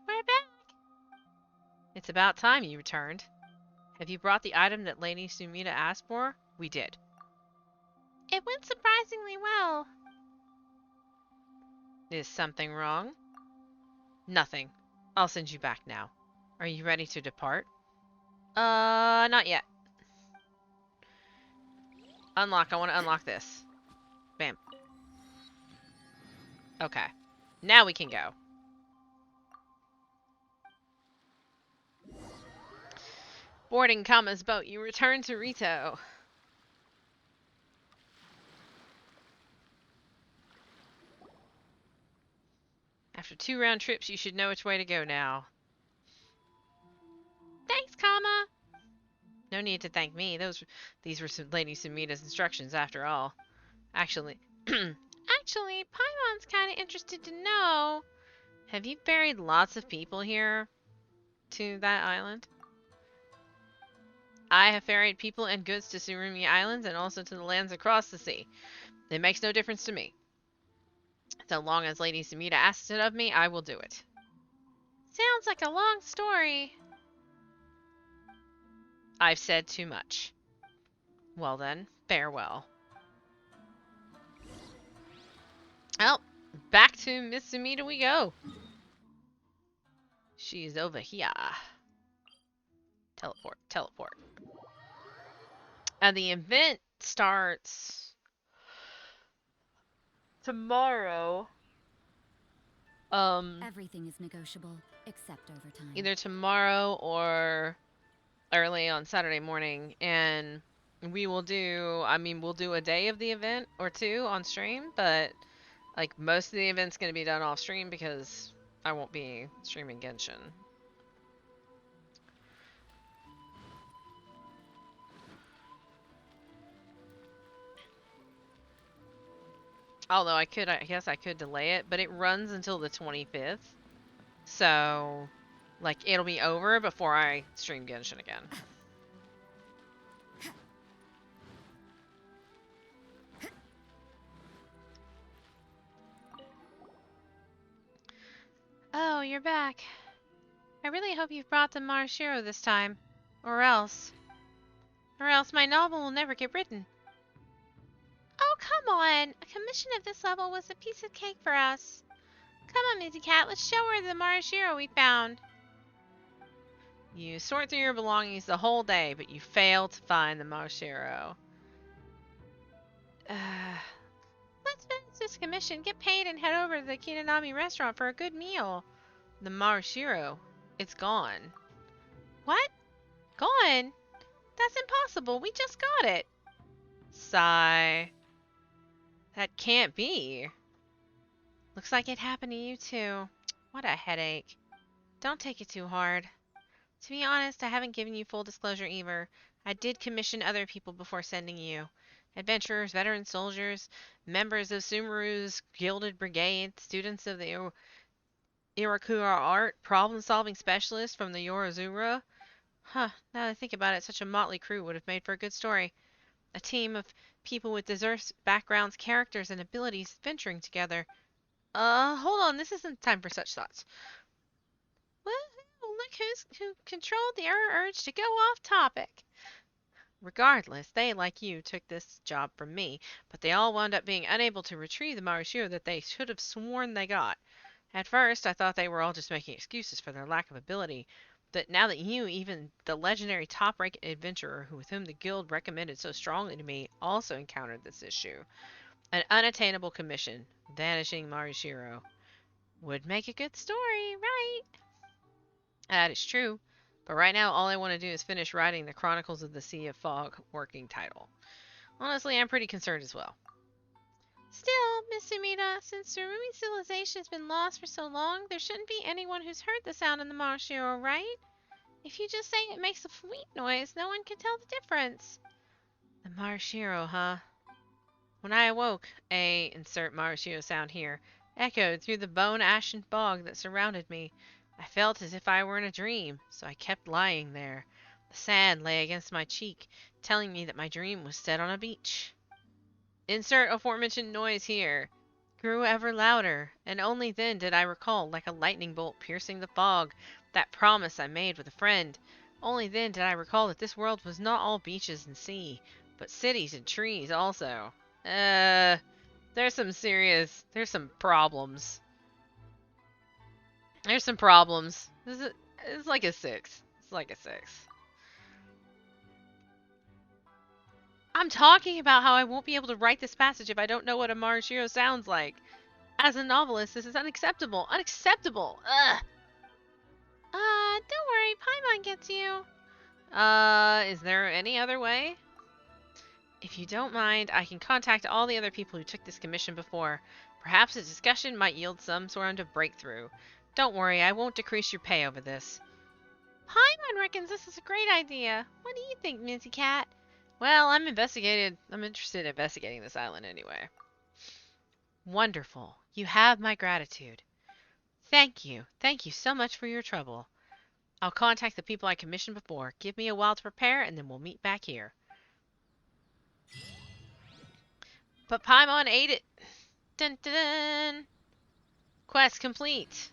We're back! It's about time you returned. Have you brought the item that Lady Sumida asked for? We did. It went surprisingly well. Is something wrong? Nothing. I'll send you back now. Are you ready to depart? Not yet. Unlock. I want to unlock this. Bam. Okay. Now we can go. Boarding Kama's boat, you return to Rito. After 2 round trips, you should know which way to go now. Thanks, Kama! No need to thank me. These were Lady Sumida's instructions after all. Actually, Paimon's kind of interested to know. Have you ferried lots of people here to that island? I have ferried people and goods to Surumi Islands and also to the lands across the sea. It makes no difference to me. So long as Lady Sumida asks it of me, I will do it. Sounds like a long story. I've said too much. Well then, farewell. Well, back to Miss Sumida we go. She's over here. Teleport, teleport. And the event starts tomorrow. Everything is negotiable, except overtime. Either tomorrow or early on Saturday morning, and we'll do a day of the event or two on stream, but like most of the event's going to be done off stream because I won't be streaming Genshin. Although I guess I could delay it, but it runs until the 25th. So, like, it'll be over before I stream Genshin again. Oh, you're back. I really hope you've brought the Marashiro this time. Or else. Or else my novel will never get written. Oh, come on! A commission of this level was a piece of cake for us. Come on, Mizzy Cat, let's show her the Marashiro we found. You sort through your belongings the whole day, but you fail to find the Marashiro. Let's finish this commission, get paid, and head over to the Kinanami restaurant for a good meal. The Marashiro. It's gone. What? Gone? That's impossible. We just got it. Sigh. That can't be. Looks like it happened to you too. What a headache. Don't take it too hard. To be honest, I haven't given you full disclosure either. I did commission other people before sending you. Adventurers, veteran soldiers, members of Sumeru's Gilded Brigade, students of the Irakura art, problem-solving specialists from the Yorizura. Huh, now that I think about it, such a motley crew would have made for a good story. A team of people with diverse backgrounds, characters, and abilities venturing together. Hold on, this isn't time for such thoughts. Well, look who controlled the urge to go off topic. Regardless, they, like you, took this job from me, but they all wound up being unable to retrieve the Marashiro that they should have sworn they got. At first, I thought they were all just making excuses for their lack of ability, but now that you, even the legendary top-rank adventurer with whom the guild recommended so strongly to me, also encountered this issue, an unattainable commission, vanishing Marashiro, would make a good story, right? That is true. But right now, all I want to do is finish writing the Chronicles of the Sea of Fog working title. Honestly, I'm pretty concerned as well. Still, Miss Sumida, since Surumi civilization has been lost for so long, there shouldn't be anyone who's heard the sound in the Marashiro, right? If you just say it makes a sweet noise, no one can tell the difference. The Marashiro, huh? When I awoke, a insert Marashiro sound here echoed through the bone-ashen fog that surrounded me. I felt as if I were in a dream, so I kept lying there. The sand lay against my cheek, telling me that my dream was set on a beach. Insert aforementioned noise here. Grew ever louder, and only then did I recall, like a lightning bolt piercing the fog, that promise I made with a friend. Only then did I recall that this world was not all beaches and sea, but cities and trees also. There's some problems. There's some problems. It's like a 6. It's like a 6. I'm talking about how I won't be able to write this passage if I don't know what a Marashiro sounds like. As a novelist, this is unacceptable. Unacceptable! Ugh! Don't worry, Paimon gets you. Is there any other way? If you don't mind, I can contact all the other people who took this commission before. Perhaps a discussion might yield some sort of breakthrough. Don't worry, I won't decrease your pay over this. Paimon reckons this is a great idea. What do you think, Minty Cat? Well, I'm interested in investigating this island anyway. Wonderful. You have my gratitude. Thank you. Thank you so much for your trouble. I'll contact the people I commissioned before. Give me a while to prepare, and then we'll meet back here. But Paimon ate it. Dun dun dun. Quest complete.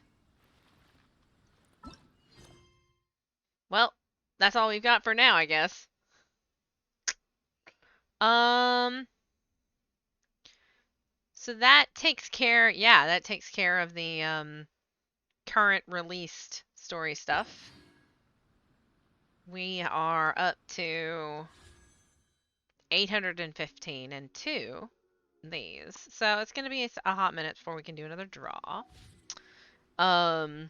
Well, that's all we've got for now, I guess. Um, so that takes care, yeah, that takes care of the current released story stuff. We are up to 815 and 2 these. So it's going to be a hot minute before we can do another draw. Um,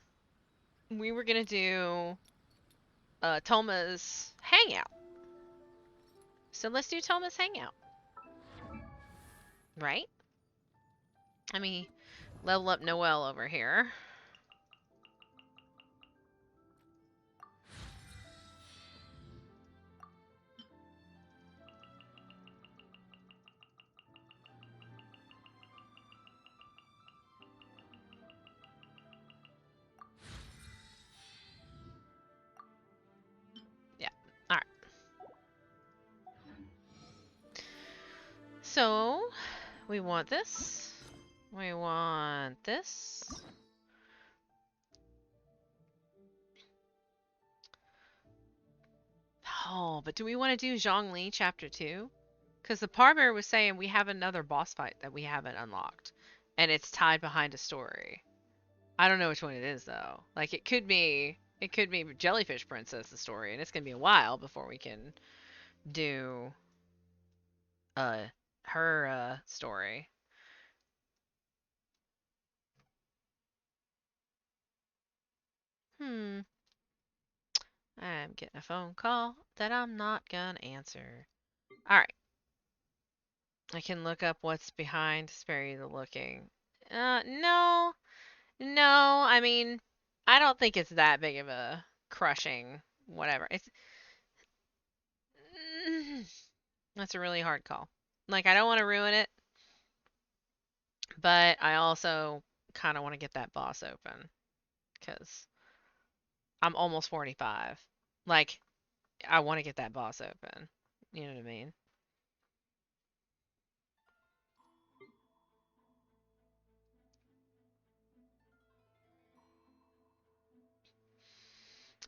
we were going to do Toma's Hangout. So let's do Toma's Hangout. Right? Let me level up Noelle over here. Yeah. All right. So we want this. We want this. Oh, but do we want to do Zhongli Chapter 2? Because the Parver was saying we have another boss fight that we haven't unlocked, and it's tied behind a story. I don't know which one it is though. Like it could be Jellyfish Princess the story, and it's gonna be a while before we can do uh her story. Hmm. I'm getting a phone call that I'm not gonna answer. All right. I can look up what's behind Spare You the Looking. No. No, I mean, I don't think it's that big of a crushing whatever. It's that's a really hard call. Like I don't want to ruin it, but I also kind of want to get that boss open cuz I'm almost 45. Like I want to get that boss open. You know what I mean?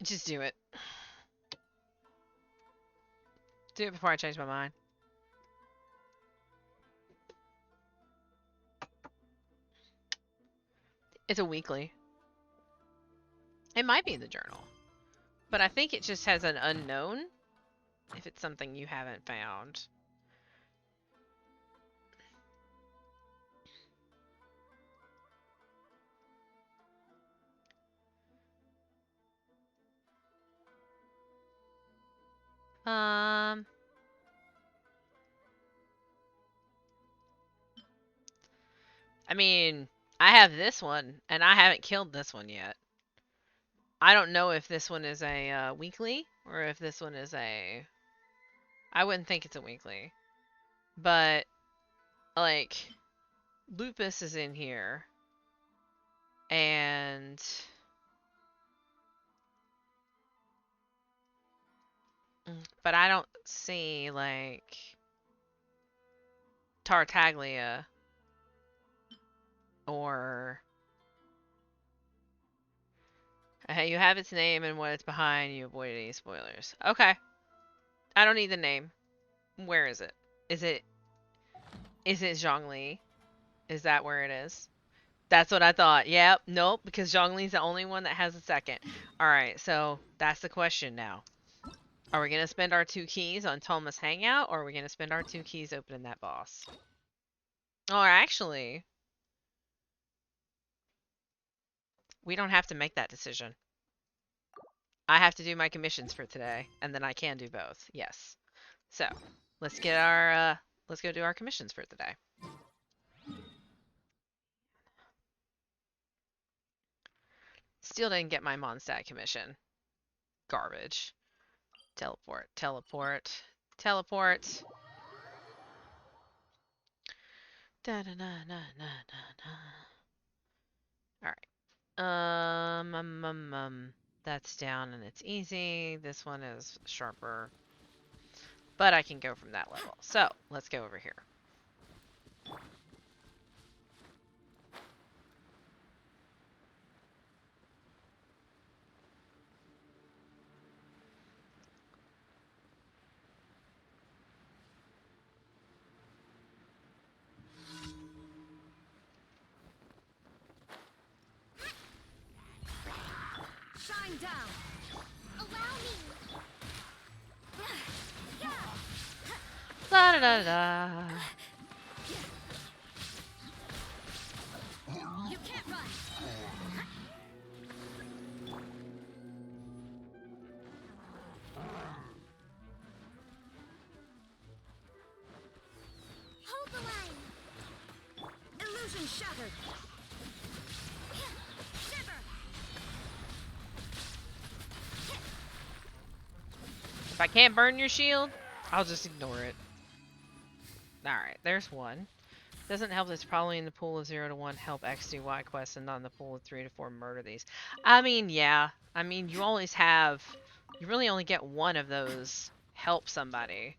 Just do it. Do it before I change my mind. It's a weekly. It might be in the journal, but I think it just has an unknown if it's something you haven't found. Um, I mean, I have this one, and I haven't killed this one yet. I don't know if this one is a weekly or if this one is a. I wouldn't think it's a weekly, but like Lupus is in here, and but I don't see like Tartaglia or you have its name and what it's behind. You avoid any spoilers. Okay, I don't need the name. Where is it? Is it Zhongli? Is that where it is? That's what I thought. Yep. Nope. Because Zhongli's the only one that has a second. All right. So that's the question now. Are we gonna spend our 2 keys on Thomas Hangout, or are we gonna spend our 2 keys opening that boss? Or actually, we don't have to make that decision. I have to do my commissions for today, and then I can do both. Yes. So let's get our let's go do our commissions for today. Still didn't get my Mondstadt commission. Garbage. Teleport. Teleport. Teleport. Da da da da da da. All right. That's down and it's easy. This one is sharper, but I can go from that level. So let's go over here. Shine down. Allow me. La da da da. You can't run. Hold the line. Illusion shattered. Shiver. If I can't burn your shield, I'll just ignore it. Alright, there's one. Doesn't help that it's probably in the pool of 0 to 1 help X do Y quests and not in the pool of 3 to 4 murder these. I mean, yeah. I mean, you always have. You really only get one of those help somebody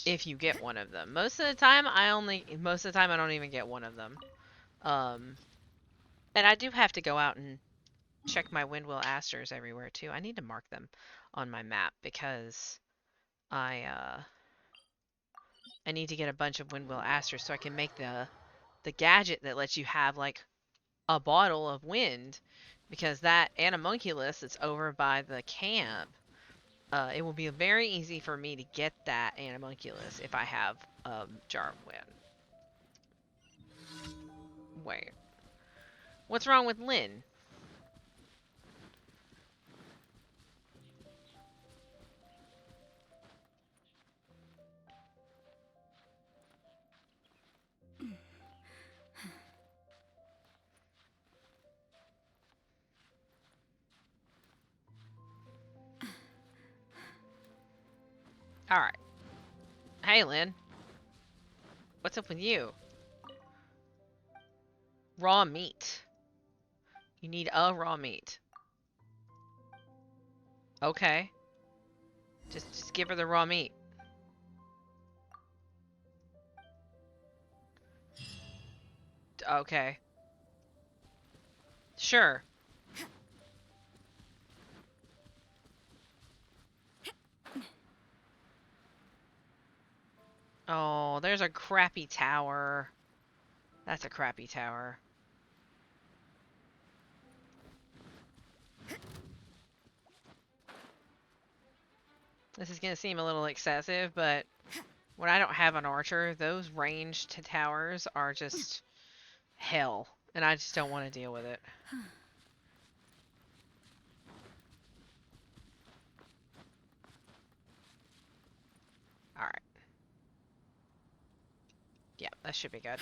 if you get one of them. Most of the time, I don't even get one of them. Um, and I do have to go out and check my Windwell Asters everywhere too. I need to mark them on my map because I I need to get a bunch of Windwheel Asters so I can make the gadget that lets you have like a bottle of wind, because that Animunculus that's over by the camp, it will be very easy for me to get that Animunculus if I have Jar of Wind. Wait, what's wrong with Lynn? All right, hey Lynn, what's up with you? Raw meat. You need a raw meat. Okay, just give her the raw meat. Okay, sure. Oh, there's a crappy tower. That's a crappy tower. This is gonna seem a little excessive, but when I don't have an archer, those ranged towers are just hell, and I just don't want to deal with it. Alright. Yeah, that should be good.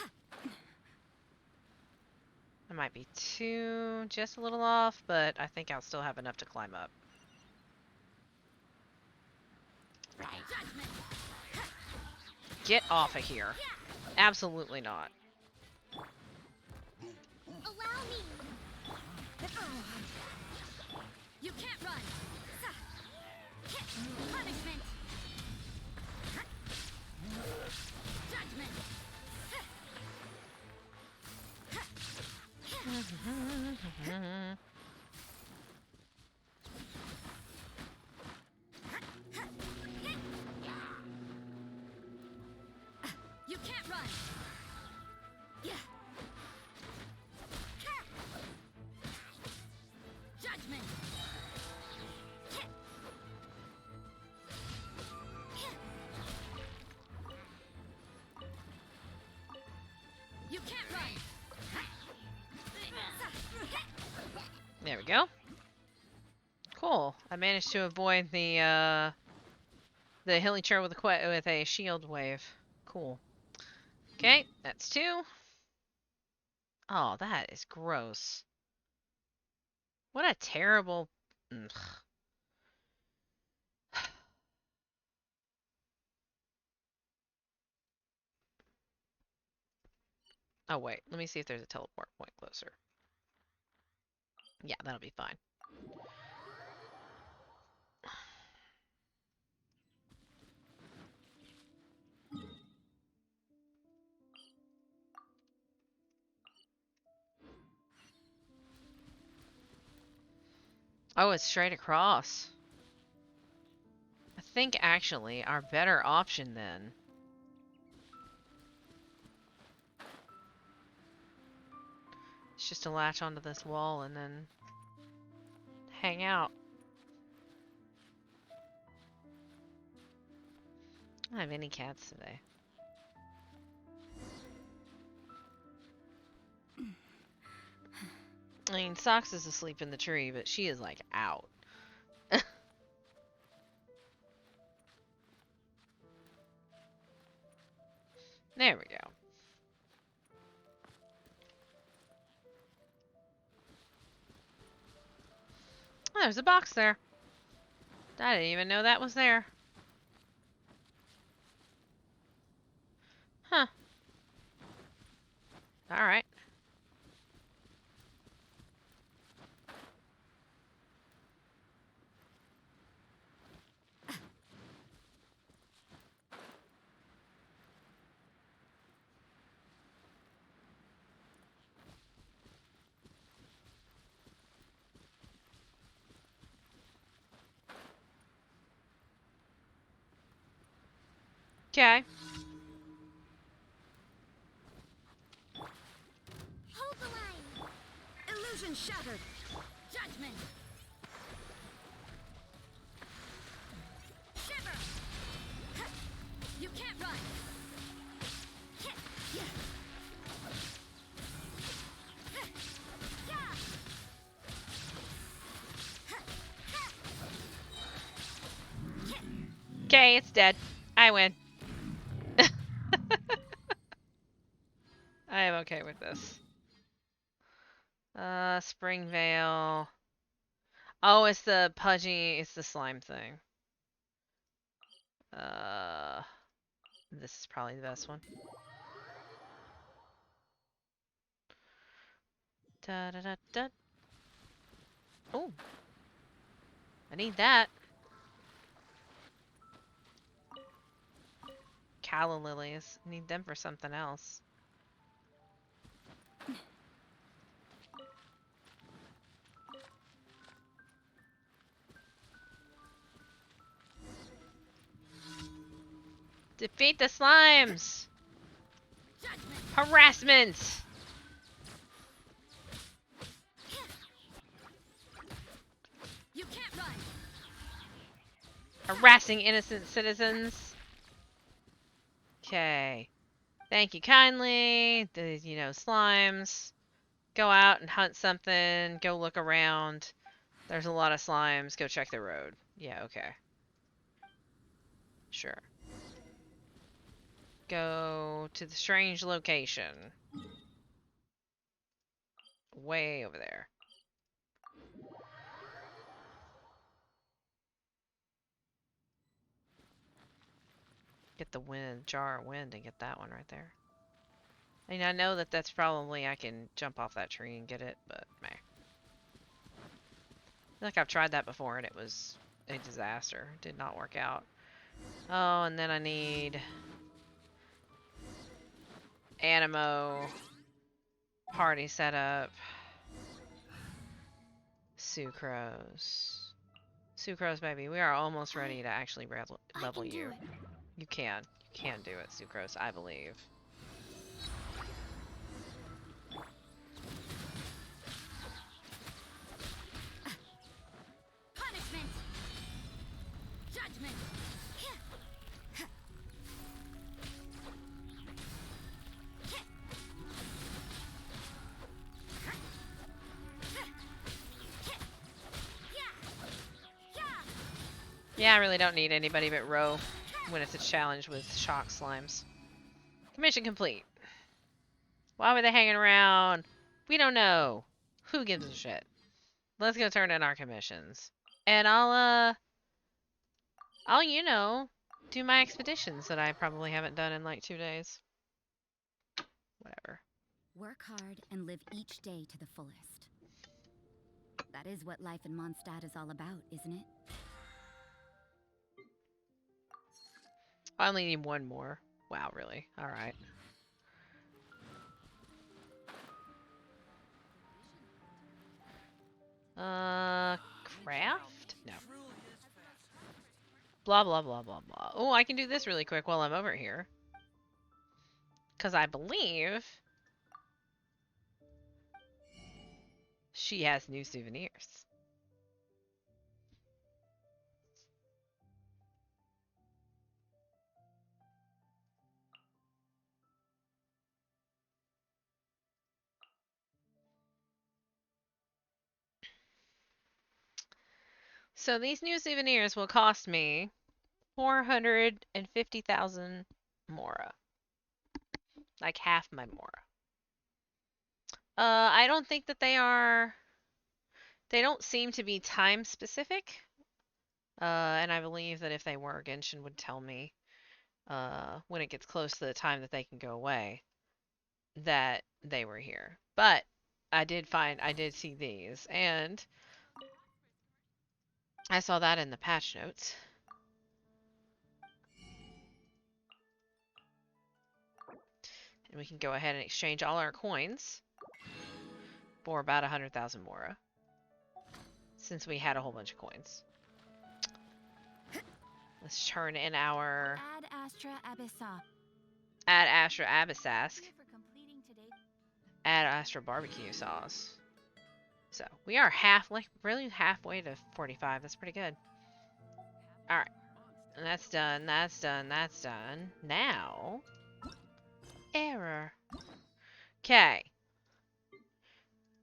I might be just a little off, but I think I'll still have enough to climb up. Get off of here. Absolutely not. Allow me. You can't run. Punishment. Judgment. You can't run. Yeah. Judgment. You can't run. There we go. Cool. I managed to avoid the hilly chair with a shield wave. Cool. Okay, that's 2. Oh, that is gross. What a terrible... Ugh. Oh, wait. Let me see if there's a teleport point closer. Yeah, that'll be fine. Oh, it's straight across. I think, actually, our better option, then, is just to latch onto this wall and then hang out. I don't have any cats today. I mean, Socks is asleep in the tree, but she is, like, out. There we go. Oh, there's a box there. I didn't even know that was there. Huh. Alright. Okay. Hold the line. Illusion shattered. Judgment. Shiver. You can't run. Okay, it's dead. I win. I am okay with this. Spring Veil. Oh, it's the pudgy, it's the slime thing. Uh, this is probably the best one. Da da da da. Oh, I need that. Calla lilies. Need them for something else. Defeat the slimes! Judgment. Harassment! You can't run. Harassing innocent citizens. Okay. Thank you kindly. The, slimes. Go out and hunt something. Go look around. There's a lot of slimes. Go check the road. Yeah, okay. Sure. Go to the strange location. Way over there. Get the wind, jar of wind, and get that one right there. I mean, I know that that's probably, I can jump off that tree and get it, but meh. I feel like I've tried that before and it was a disaster. Did not work out. Oh, and then I need Animo, party setup, sucrose. Sucrose, baby. We are almost ready to actually level you. You can. You can do it, Sucrose, I believe. Punishment. Judgment. Yeah, I really don't need anybody but Ro when it's a challenge with shock slimes. Commission complete. Why were they hanging around? We don't know. Who gives a shit? Let's go turn in our commissions. And I'll do my expeditions that I probably haven't done in like 2 days. Whatever. Work hard and live each day to the fullest. That is what life in Mondstadt is all about, isn't it? I only need one more. Wow, really? Alright. Craft? No. Blah, blah, blah, blah, blah. Oh, I can do this really quick while I'm over here. Because I believe she has new souvenirs. So these new souvenirs will cost me 450,000 Mora. Like half my Mora. I don't think that they are. They don't seem to be time specific. And I believe that if they were, Genshin would tell me when it gets close to the time that they can go away that they were here. But I did see these, and I saw that in the patch notes. And we can go ahead and exchange all our coins for about 100,000 Mora, since we had a whole bunch of coins. Let's turn in our Ad Astra Abyssa. Add Astra Abysask. Here for completing today. Add Astra barbecue sauce. So we are really halfway to 45. That's pretty good. All right, and that's done. That's done. That's done. Now, error. Okay.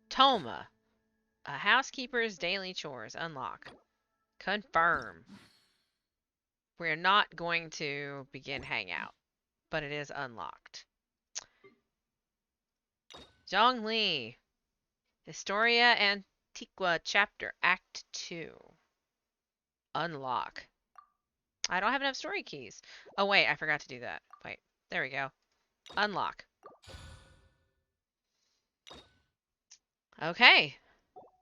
Toma. A housekeeper's daily chores. Unlock. Confirm. We're not going to begin hangout, but it is unlocked. Zhongli. Historia Antiqua Chapter Act 2. Unlock. I don't have enough story keys. Oh, wait, I forgot to do that. Wait, there we go. Unlock. Okay.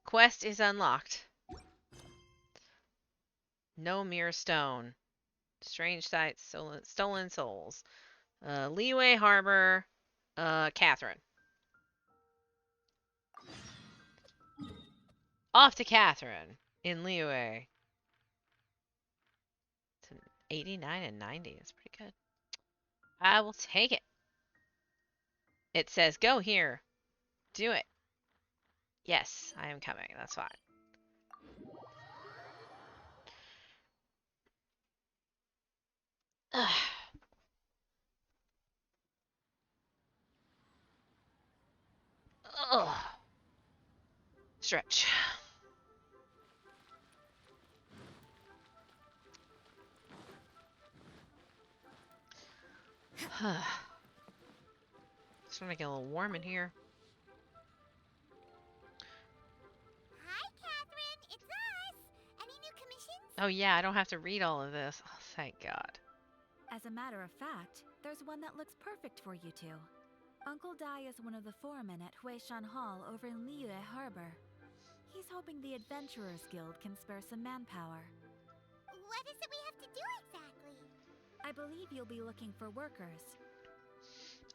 Quest is unlocked. No Mere Stone. Strange Sights, Stolen Souls. Leeway Harbor. Catherine. Off to Catherine in Leeway. It's an 89 and 90. That's pretty good. I will take it. It says go here. Do it. Yes, I am coming. That's fine. Ugh. Ugh. Stretch. It's gonna get a little warm in here. Hi, Catherine. It's us. Any new commissions? Oh yeah, I don't have to read all of this. Oh, thank God. As a matter of fact, there's one that looks perfect for you two. Uncle Dai is one of the foremen at Huishan Hall over in Liyue Harbor. He's hoping the Adventurers Guild can spare some manpower. What is it we have to do exactly? I believe you'll be looking for workers.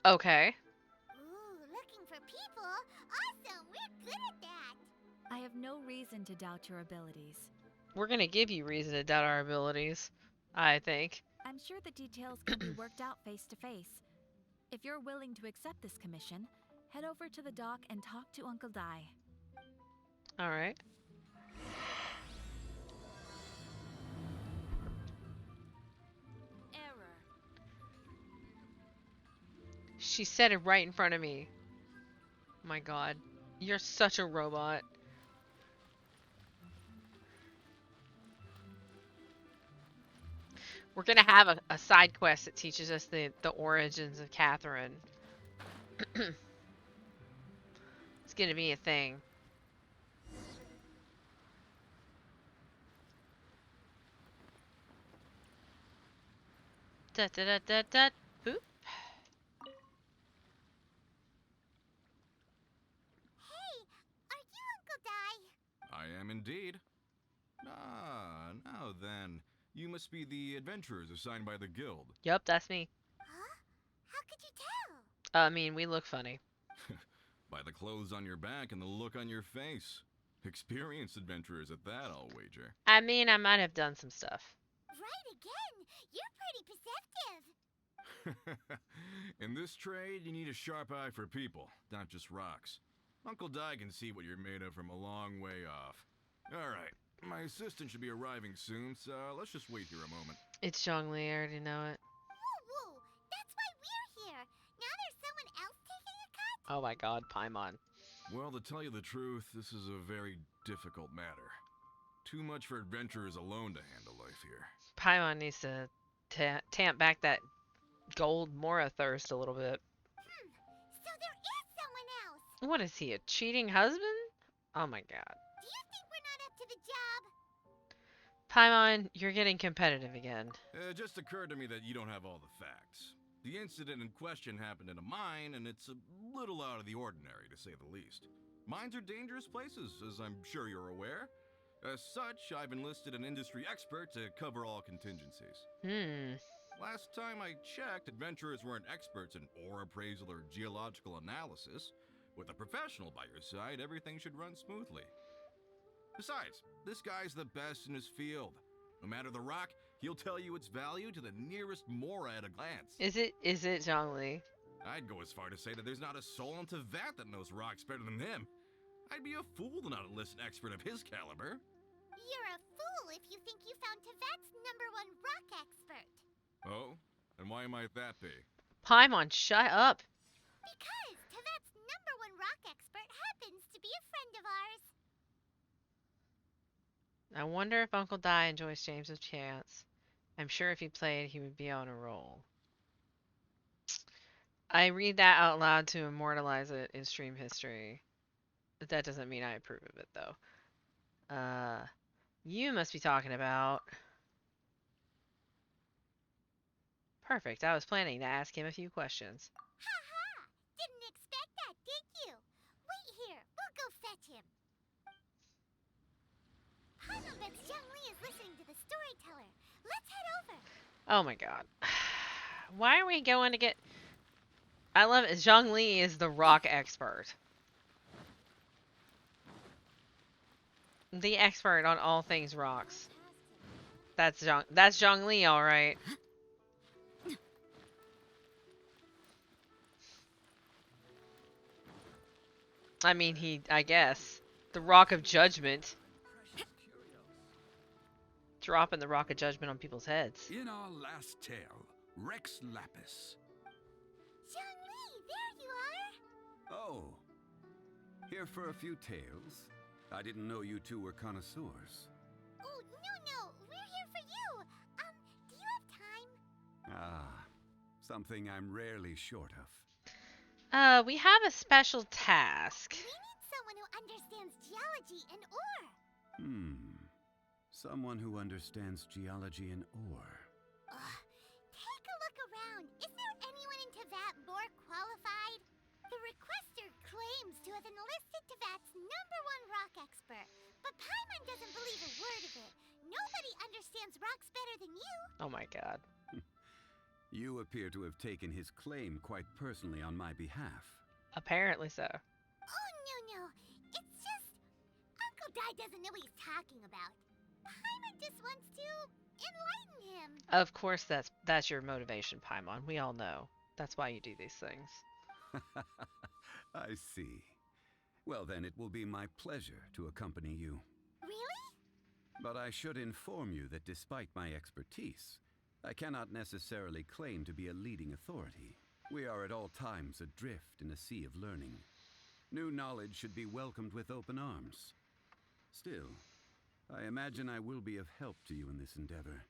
Okay. Ooh, looking for people? Awesome! We're good at that! I have no reason to doubt your abilities. We're gonna give you reason to doubt our abilities, I think. I'm sure the details can be worked out face to face. If you're willing to accept this commission, head over to the dock and talk to Uncle Dai. Alright. Error. She said it right in front of me. My God. You're such a robot. We're gonna have a side quest that teaches us the origins of Catherine. It's gonna be a thing. Da da da da da. Boop. Hey, are you Uncle Dai? I am indeed. Ah, now then. You must be the adventurers assigned by the guild. Yup, that's me. Huh? How could you tell? I mean, we look funny. By the clothes on your back and the look on your face. Experienced adventurers at that, I'll wager. I mean, I might have done some stuff. Right again. You're pretty perceptive. In this trade, you need a sharp eye for people, not just rocks. Uncle Dai can see what you're made of from a long way off. Alright, my assistant should be arriving soon, so let's just wait here a moment. It's Zhongli, I already know it. Woo! That's why we're here. Now there's someone else taking a cut? Oh my God, Paimon. Well, to tell you the truth, this is a very difficult matter. Too much for adventurers alone to handle life here. Paimon needs to tamp back that gold Mora thirst a little bit. So there is someone else. What is he, a cheating husband? Oh my God. Do you think we're not up to the job? Paimon, you're getting competitive again. It just occurred to me that you don't have all the facts. The incident in question happened in a mine, and it's a little out of the ordinary, to say the least. Mines are dangerous places, as I'm sure you're aware. As such, I've enlisted an industry expert to cover all contingencies. Last time I checked, adventurers weren't experts in ore appraisal or geological analysis. With a professional by your side, everything should run smoothly. Besides, this guy's the best in his field. No matter the rock, He'll tell you its value to the nearest mora at a glance. Is it Zhongli? I'd go as far to say that there's not a soul on Teyvat that knows rocks better than him. I'd be a fool to not enlist an expert of his caliber. You're a fool if you think you found Teyvat's #1 rock expert. Oh? And why might that be? Paimon, shut up. Because Teyvat's #1 rock expert happens to be a friend of ours. I wonder if Uncle Dai enjoys James's chance. I'm sure if he played, he would be on a roll. I read that out loud to immortalize it in stream history. But that doesn't mean I approve of it, though. You must be talking about... Perfect. I was planning to ask him a few questions. Ha! Didn't expect that, did you? Wait here. We'll go fetch him. Paimon bets Zhongli is listening to the storyteller. Let's head over. Oh my god. Why are we going to get... I love it. Zhongli is the rock expert. The expert on all things rocks. That's Zhongli, alright. I mean, I guess. The Rock of Judgment. Dropping the Rock of Judgment on people's heads. In our last tale, Rex Lapis. Zhongli, there you are. Oh, here for a few tales. I didn't know you two were connoisseurs. Oh, no. We're here for you. Do you have time? Ah, something I'm rarely short of. We have a special task. We need someone who understands geology and ore. Someone who understands geology and ore. Take a look around. Is there anyone in Teyvat more qualified? The requester claims to have enlisted Teyvat's #1 rock expert, but Paimon doesn't believe a word of it. Nobody understands rocks better than you. Oh my god. You appear to have taken his claim quite personally on my behalf. Apparently so. Oh, no. It's just... Uncle Dai doesn't know what he's talking about. Paimon just wants to enlighten him. Of course that's your motivation, Paimon. We all know. That's why you do these things. I see. Well, then it will be my pleasure to accompany you. Really? But I should inform you that despite my expertise, I cannot necessarily claim to be a leading authority. We are at all times adrift in a sea of learning. New knowledge should be welcomed with open arms. Still, I imagine I will be of help to you in this endeavor.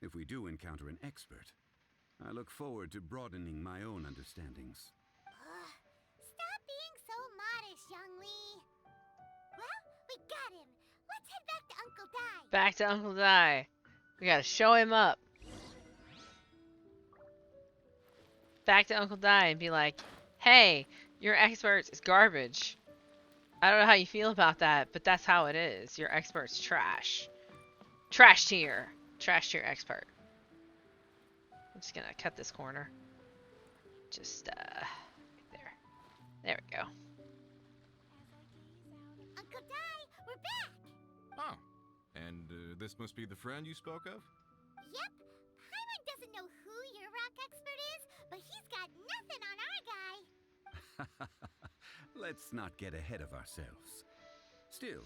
If we do encounter an expert, I look forward to broadening my own understandings. Stop being so modest, Zhongli. Well, we got him. Let's head back to Uncle Dai. Back to Uncle Dai. We gotta show him up. Back to Uncle Dai and be like, hey, your expert is garbage. I don't know how you feel about that, but that's how it is. Your expert's trash. Trash tier. Trash tier expert. I'm just gonna cut this corner. Just, right there. There we go. Uncle Dai, we're back. Oh. And this must be the friend you spoke of? Yep. Paimon doesn't know who your rock expert is, but he's got nothing on our guy. Let's not get ahead of ourselves. Still,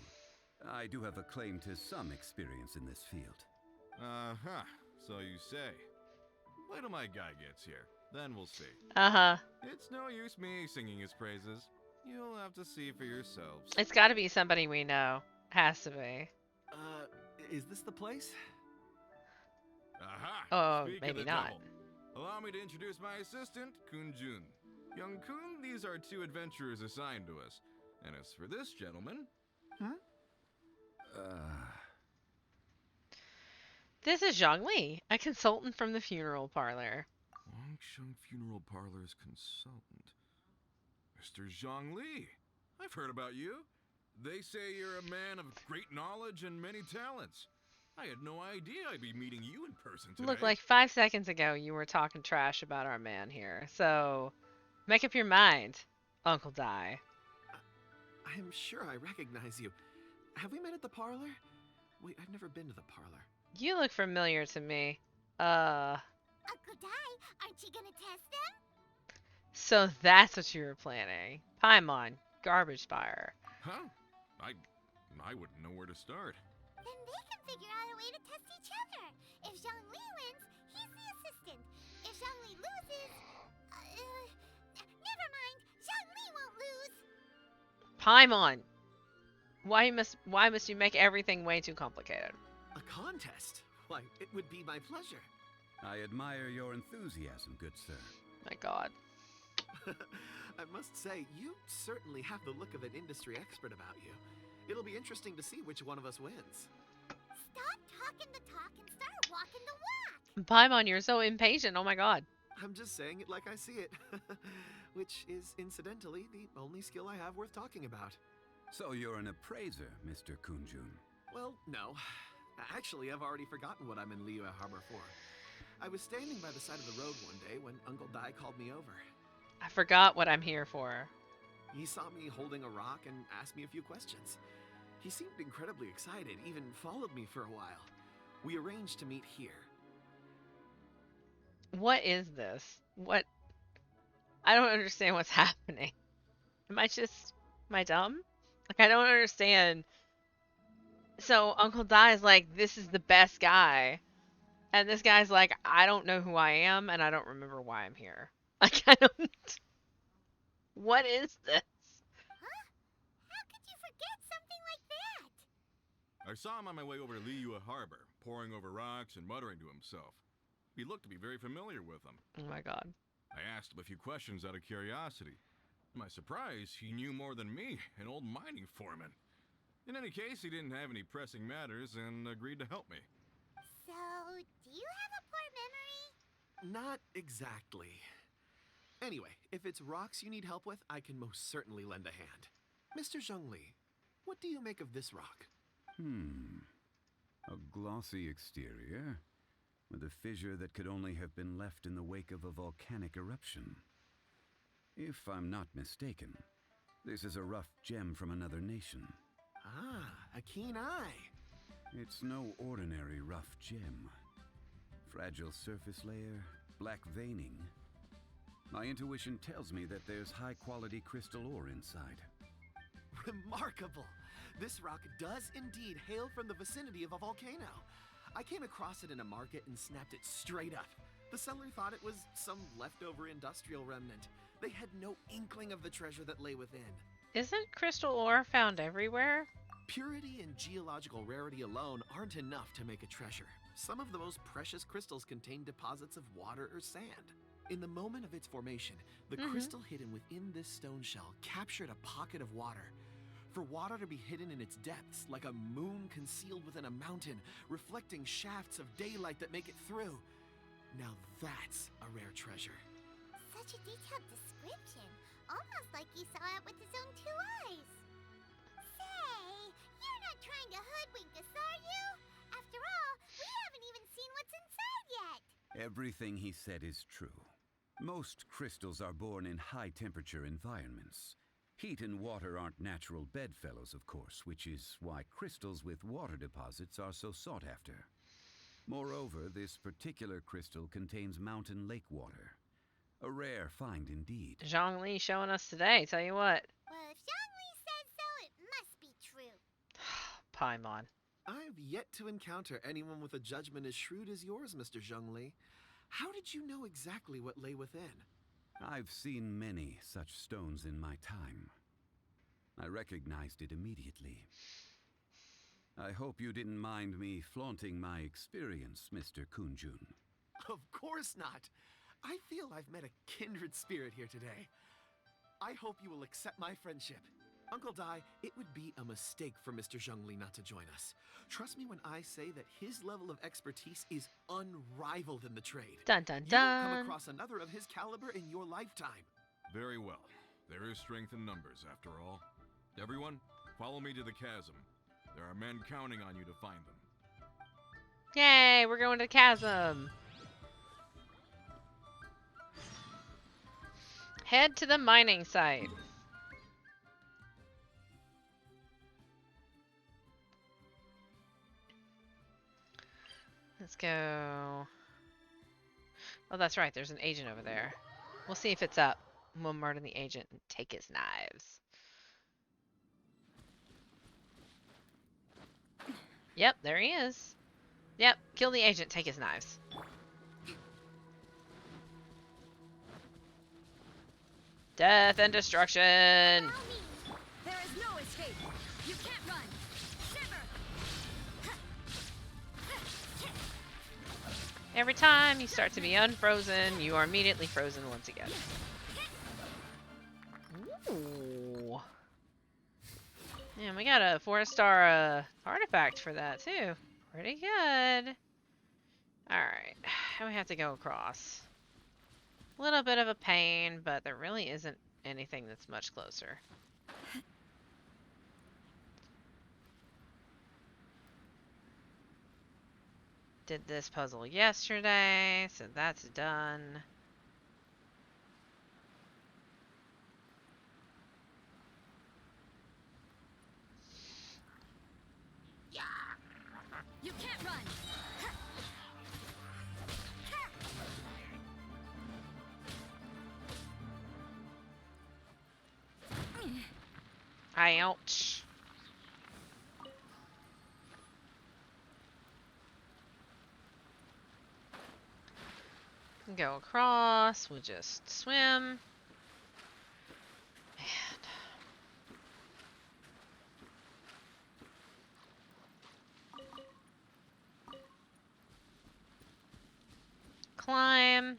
I do have a claim to some experience in this field. Uh-huh. So you say. Wait till my guy gets here. Then we'll see. Uh-huh. It's no use me singing his praises. You'll have to see for yourselves. It's gotta be somebody we know. Has to be. Is this the place? Aha! Oh, Speak of maybe the not. devil. Allow me to introduce my assistant, Kun Jun. Young Kun, these are 2 adventurers assigned to us. And as for this gentleman... This is Zhongli, a consultant from the funeral parlor. Longsheng Funeral Parlor's consultant. Mr. Zhongli. I've heard about you. They say you're a man of great knowledge and many talents. I had no idea I'd be meeting you in person today. Look, like 5 seconds ago, you were talking trash about our man here. So, make up your mind, Uncle Dai. I'm sure I recognize you. Have we met at the parlor? Wait, I've never been to the parlor. You look familiar to me. Uh, Uncle Dai, aren't you gonna test them? so that's what you were planning. Paimon, garbage fire. Huh? I I wouldn't know where to start. Then they can figure out a way to test each other. If Zhongli wins, he's the assistant. If Zhongli loses, never mind. Zhongli won't lose. Paimon, why must you make everything way too complicated? A contest? Why, it would be my pleasure. I admire your enthusiasm, good sir. My God. I must say, you certainly have the look of an industry expert about you. It'll be interesting to see which one of us wins. Stop talking the talk and start walking the walk. Paimon, you're so impatient. Oh my God. I'm just saying it like I see it. Which is, incidentally, the only skill I have worth talking about. So you're an appraiser, Mr. Kunjun. Well, no. Actually, I've already forgotten what I'm in Liyue Harbor for. I was standing by the side of the road one day when Uncle Dai called me over. I forgot what I'm here for. He saw me holding a rock and asked me a few questions. He seemed incredibly excited, even followed me for a while. We arranged to meet here. What is this? What? I don't understand what's happening. Am I dumb? Like, I don't understand. So Uncle Dai is like, this is the best guy. And this guy's like, I don't know who I am, and I don't remember why I'm here. Like, I don't. What is this? Huh? How could you forget something like that? I saw him on my way over to Liyue Harbor, poring over rocks and muttering to himself. He looked to be very familiar with them. Oh my God. I asked him a few questions out of curiosity. To my surprise, he knew more than me, an old mining foreman. In any case, he didn't have any pressing matters and agreed to help me. So, do you have a poor memory? Not exactly. Anyway, if it's rocks you need help with, I can most certainly lend a hand. Mr. Zhongli, what do you make of this rock? A glossy exterior, with a fissure that could only have been left in the wake of a volcanic eruption. If I'm not mistaken, this is a rough gem from another nation. Ah, a keen eye. It's no ordinary rough gem. Fragile surface layer, black veining. My intuition tells me that there's high-quality crystal ore inside. Remarkable! This rock does indeed hail from the vicinity of a volcano. I came across it in a market and snapped it straight up. The seller thought it was some leftover industrial remnant. They had no inkling of the treasure that lay within. Isn't crystal ore found everywhere? Purity and geological rarity alone aren't enough to make a treasure. Some of the most precious crystals contain deposits of water or sand. In the moment of its formation, the crystal hidden within this stone shell captured a pocket of water. For water to be hidden in its depths, like a moon concealed within a mountain, reflecting shafts of daylight that make it through. Now that's a rare treasure. Such a detailed description. Almost like he saw it with his own two eyes. Say, you're not trying to hoodwink us, are you? After all, we haven't even seen what's inside yet. Everything he said is true. Most crystals are born in high-temperature environments. Heat and water aren't natural bedfellows, of course, which is why crystals with water deposits are so sought after. Moreover, this particular crystal contains mountain lake water. A rare find indeed. Zhongli showing us today, tell you what. Well, if Zhongli says so, it must be true. Paimon. I've yet to encounter anyone with a judgment as shrewd as yours, Mr. Zhongli. How did you know exactly what lay within? I've seen many such stones in my time. I recognized it immediately. I hope you didn't mind me flaunting my experience, Mr. Kunjun. Of course not. I feel I've met a kindred spirit here today. I hope you will accept my friendship. Uncle Dai, it would be a mistake for Mr. Zhongli not to join us. Trust me when I say that his level of expertise is unrivaled in the trade. Dun dun You won't come dun. across another of his caliber in your lifetime. Very well. There is strength in numbers, after all. Everyone, follow me to the chasm. There are men counting on you to find them. Yay, we're going to the chasm. Head to the mining site. Let's go. Oh, that's right. There's an agent over there. We'll see if it's up. We'll murder the agent and take his knives. Yep, there he is. Yep, kill the agent, take his knives. Death and destruction! There is no escape. You can't run. Shiver. Every time you start to be unfrozen, you are immediately frozen once again. Ooh. And we got a 4-star artifact for that too. Pretty good. Alright, and we have to go across. A little bit of a pain, but there really isn't anything that's much closer. Did this puzzle yesterday, so that's done. You can't run. Ouch. Go across, we'll just swim. And climb.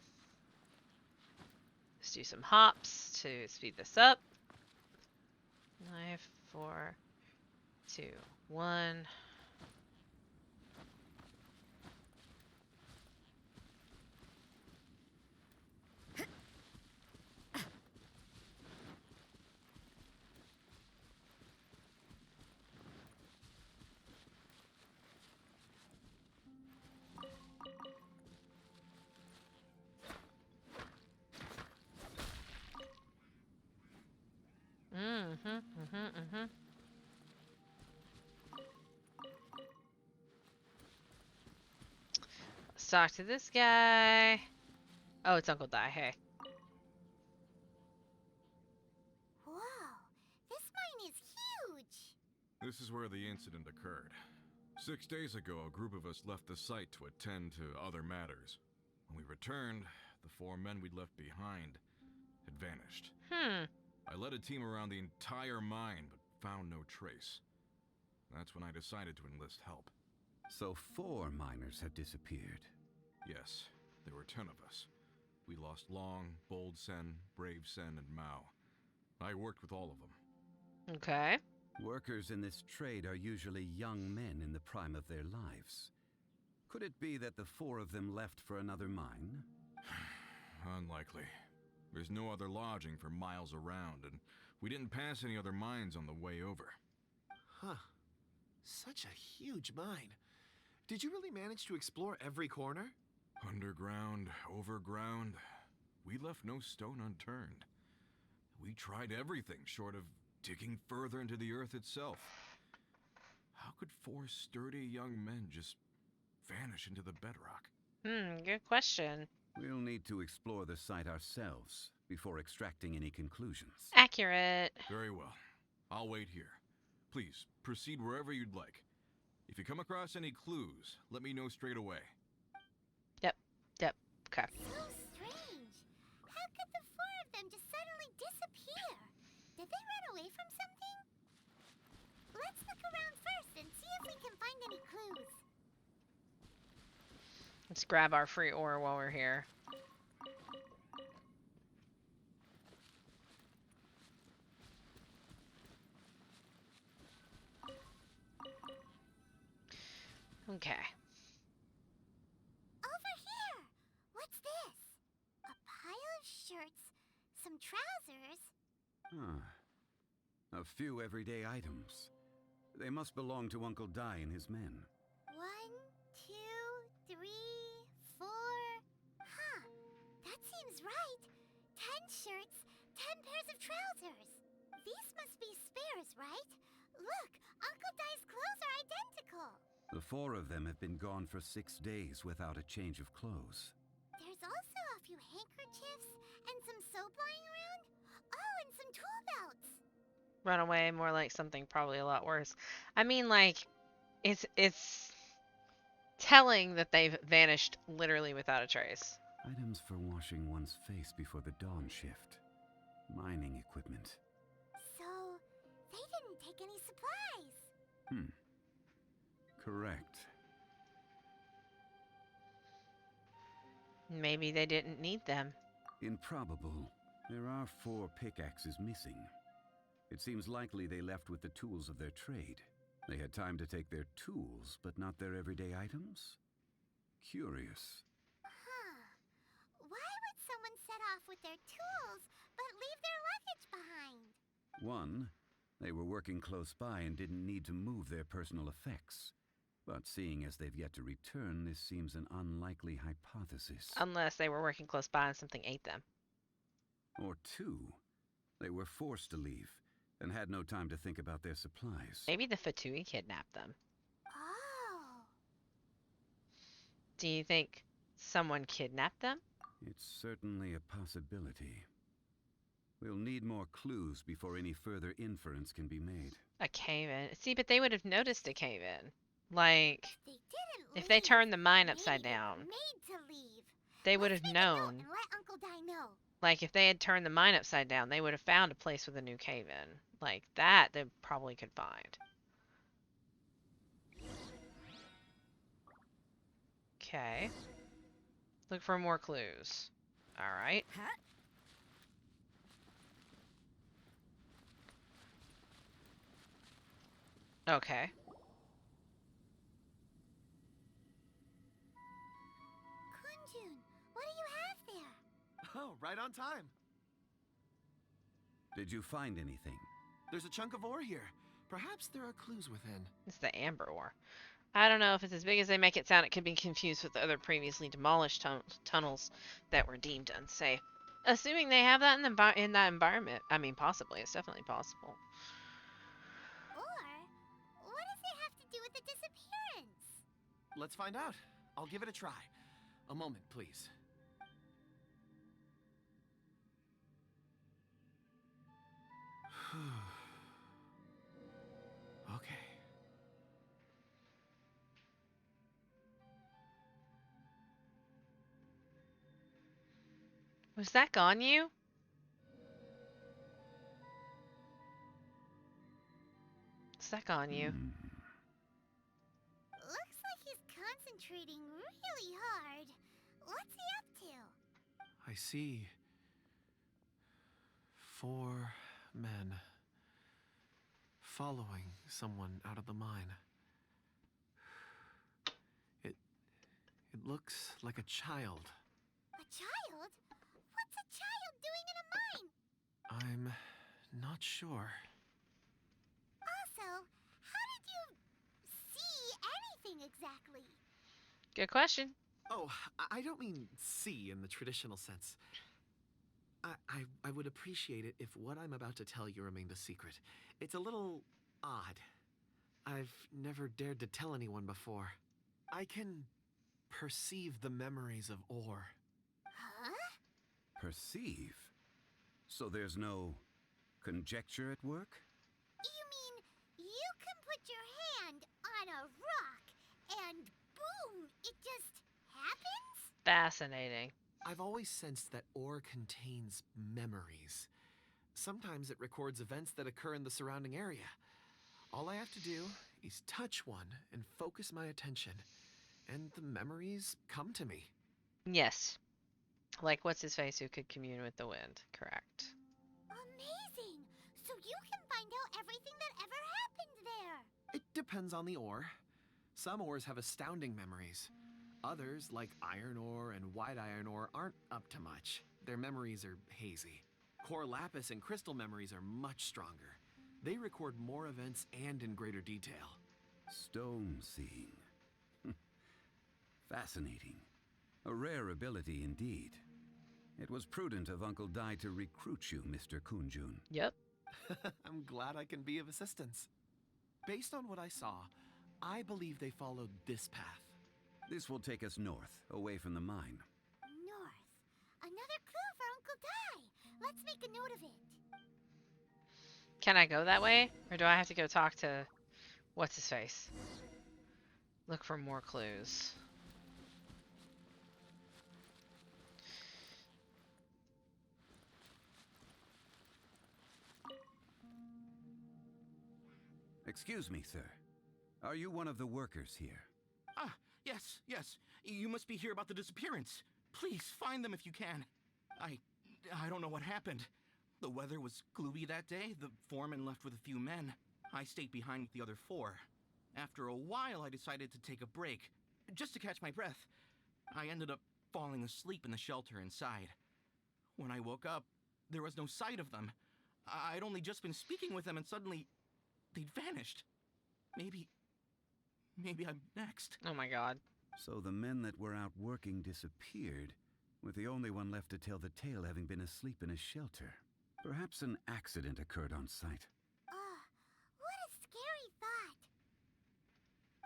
Let's do some hops to speed this up. 5, 4, 2, 1. Let's talk to this guy. Oh, it's Uncle Di. Hey. Whoa, this mine is huge. This is where the incident occurred. 6 days ago, a group of us left the site to attend to other matters. When we returned, the 4 men we'd left behind had vanished. I led a team around the entire mine, but found no trace. That's when I decided to enlist help. So 4 miners have disappeared. Yes, there were 10 of us. We lost Long, Bold Sen, Brave Sen, and Mao. I worked with all of them. Okay. Workers in this trade are usually young men in the prime of their lives. Could it be that the 4 of them left for another mine? Unlikely. There's no other lodging for miles around, and we didn't pass any other mines on the way over. Huh. Such a huge mine. Did you really manage to explore every corner? Underground, overground, we left no stone unturned. We tried everything short of digging further into the earth itself. How could 4 sturdy young men just vanish into the bedrock? Good question. We'll need to explore the site ourselves before extracting any conclusions. Accurate. Very well. I'll wait here. Please, proceed wherever you'd like. If you come across any clues, let me know straight away. Yep. Okay. So strange. How could the 4 of them just suddenly disappear? Did they run away from something? Let's look around first and see if we can find any clues. Let's grab our free ore while we're here. Okay. Over here! What's this? A pile of shirts, some trousers. A few everyday items. They must belong to Uncle Di and his men. 1, 2, 3, 4. Huh, that seems right. 10 shirts, 10 pairs of trousers. These must be spares, right? Look, Uncle Di's clothes are identical. The 4 of them have been gone for 6 days without a change of clothes. There's also a few handkerchiefs and some soap lying around. Oh, and some tool belts. Run away, more like something probably a lot worse. I mean, like, it's telling that they've vanished literally without a trace. Items for washing one's face before the dawn shift. Mining equipment. So, they didn't take any supplies. Hmm. Correct. Maybe they didn't need them. Improbable. There are 4 pickaxes missing. It seems likely they left with the tools of their trade. They had time to take their tools, but not their everyday items? Curious. Huh. Why would someone set off with their tools but leave their luggage behind? 1, they were working close by and didn't need to move their personal effects. But seeing as they've yet to return, this seems an unlikely hypothesis. Unless they were working close by and something ate them. Or 2, they were forced to leave and had no time to think about their supplies. Maybe the Fatui kidnapped them. Oh. Do you think someone kidnapped them? It's certainly a possibility. We'll need more clues before any further inference can be made. A cave-in. See, but they would have noticed a cave-in. Like, They didn't if they leave. turned the mine upside Maybe they were down, made to leave. they would Let's have make a note known. and let Uncle Di know. Like, if they had turned the mine upside down, they would have found a place with a new cave-in. Like, that they probably could find. Okay. Look for more clues. Alright. Huh? Okay. Kunjun, what do you have there? Oh, right on time. Did you find anything? There's a chunk of ore here. Perhaps there are clues within. It's the amber ore. I don't know if it's as big as they make it sound. It could be confused with other previously demolished tunnels that were deemed unsafe. Assuming they have that in that environment. I mean, possibly. It's definitely possible. Or, what does it have to do with the disappearance? Let's find out. I'll give it a try. A moment, please. Okay. Was that Ganyu? Is that Ganyu? Looks like he's concentrating really hard. What's he up to? I see 4 men following someone out of the mine. It looks like a child. A child? What's a child doing in a mine? I'm not sure. Also, how did you see anything exactly? Good question. Oh, I don't mean see in the traditional sense. I would appreciate it if what I'm about to tell you remained a secret. It's a little odd. I've never dared to tell anyone before. I can perceive the memories of ore. Huh? Perceive? So there's no conjecture at work? You mean you can put your hand on a rock and boom, it just happens? Fascinating. I've always sensed that ore contains memories. Sometimes it records events that occur in the surrounding area. All I have to do is touch one and focus my attention, and the memories come to me. Yes. Like, what's his face who could commune with the wind? Correct. Amazing! So you can find out everything that ever happened there. It depends on the ore. Some ores have astounding memories. Others, like iron ore and white iron ore, aren't up to much. Their memories are hazy. Core lapis and crystal memories are much stronger. They record more events and in greater detail. Stone seeing. Fascinating. A rare ability indeed. It was prudent of Uncle Dai to recruit you, Mr. Kunjun. Yep. I'm glad I can be of assistance. Based on what I saw, I believe they followed this path. This will take us north, away from the mine. North. Another clue for Uncle Di. Let's make a note of it. Can I go that way? Or do I have to go talk to what's his face? Look for more clues. Excuse me, sir. Are you one of the workers here? Ah, yes, yes. You must be here about the disappearance. Please find them if you can. I don't know what happened. The weather was gloomy that day. The foreman left with a few men. I stayed behind with the other 4. After a while, I decided to take a break, just to catch my breath. I ended up falling asleep in the shelter inside. When I woke up, there was no sight of them. I'd only just been speaking with them and suddenly they'd vanished. Maybe I'm next. Oh my god. So the men that were out working disappeared, with the only one left to tell the tale having been asleep in a shelter. Perhaps an accident occurred on site. What a scary thought.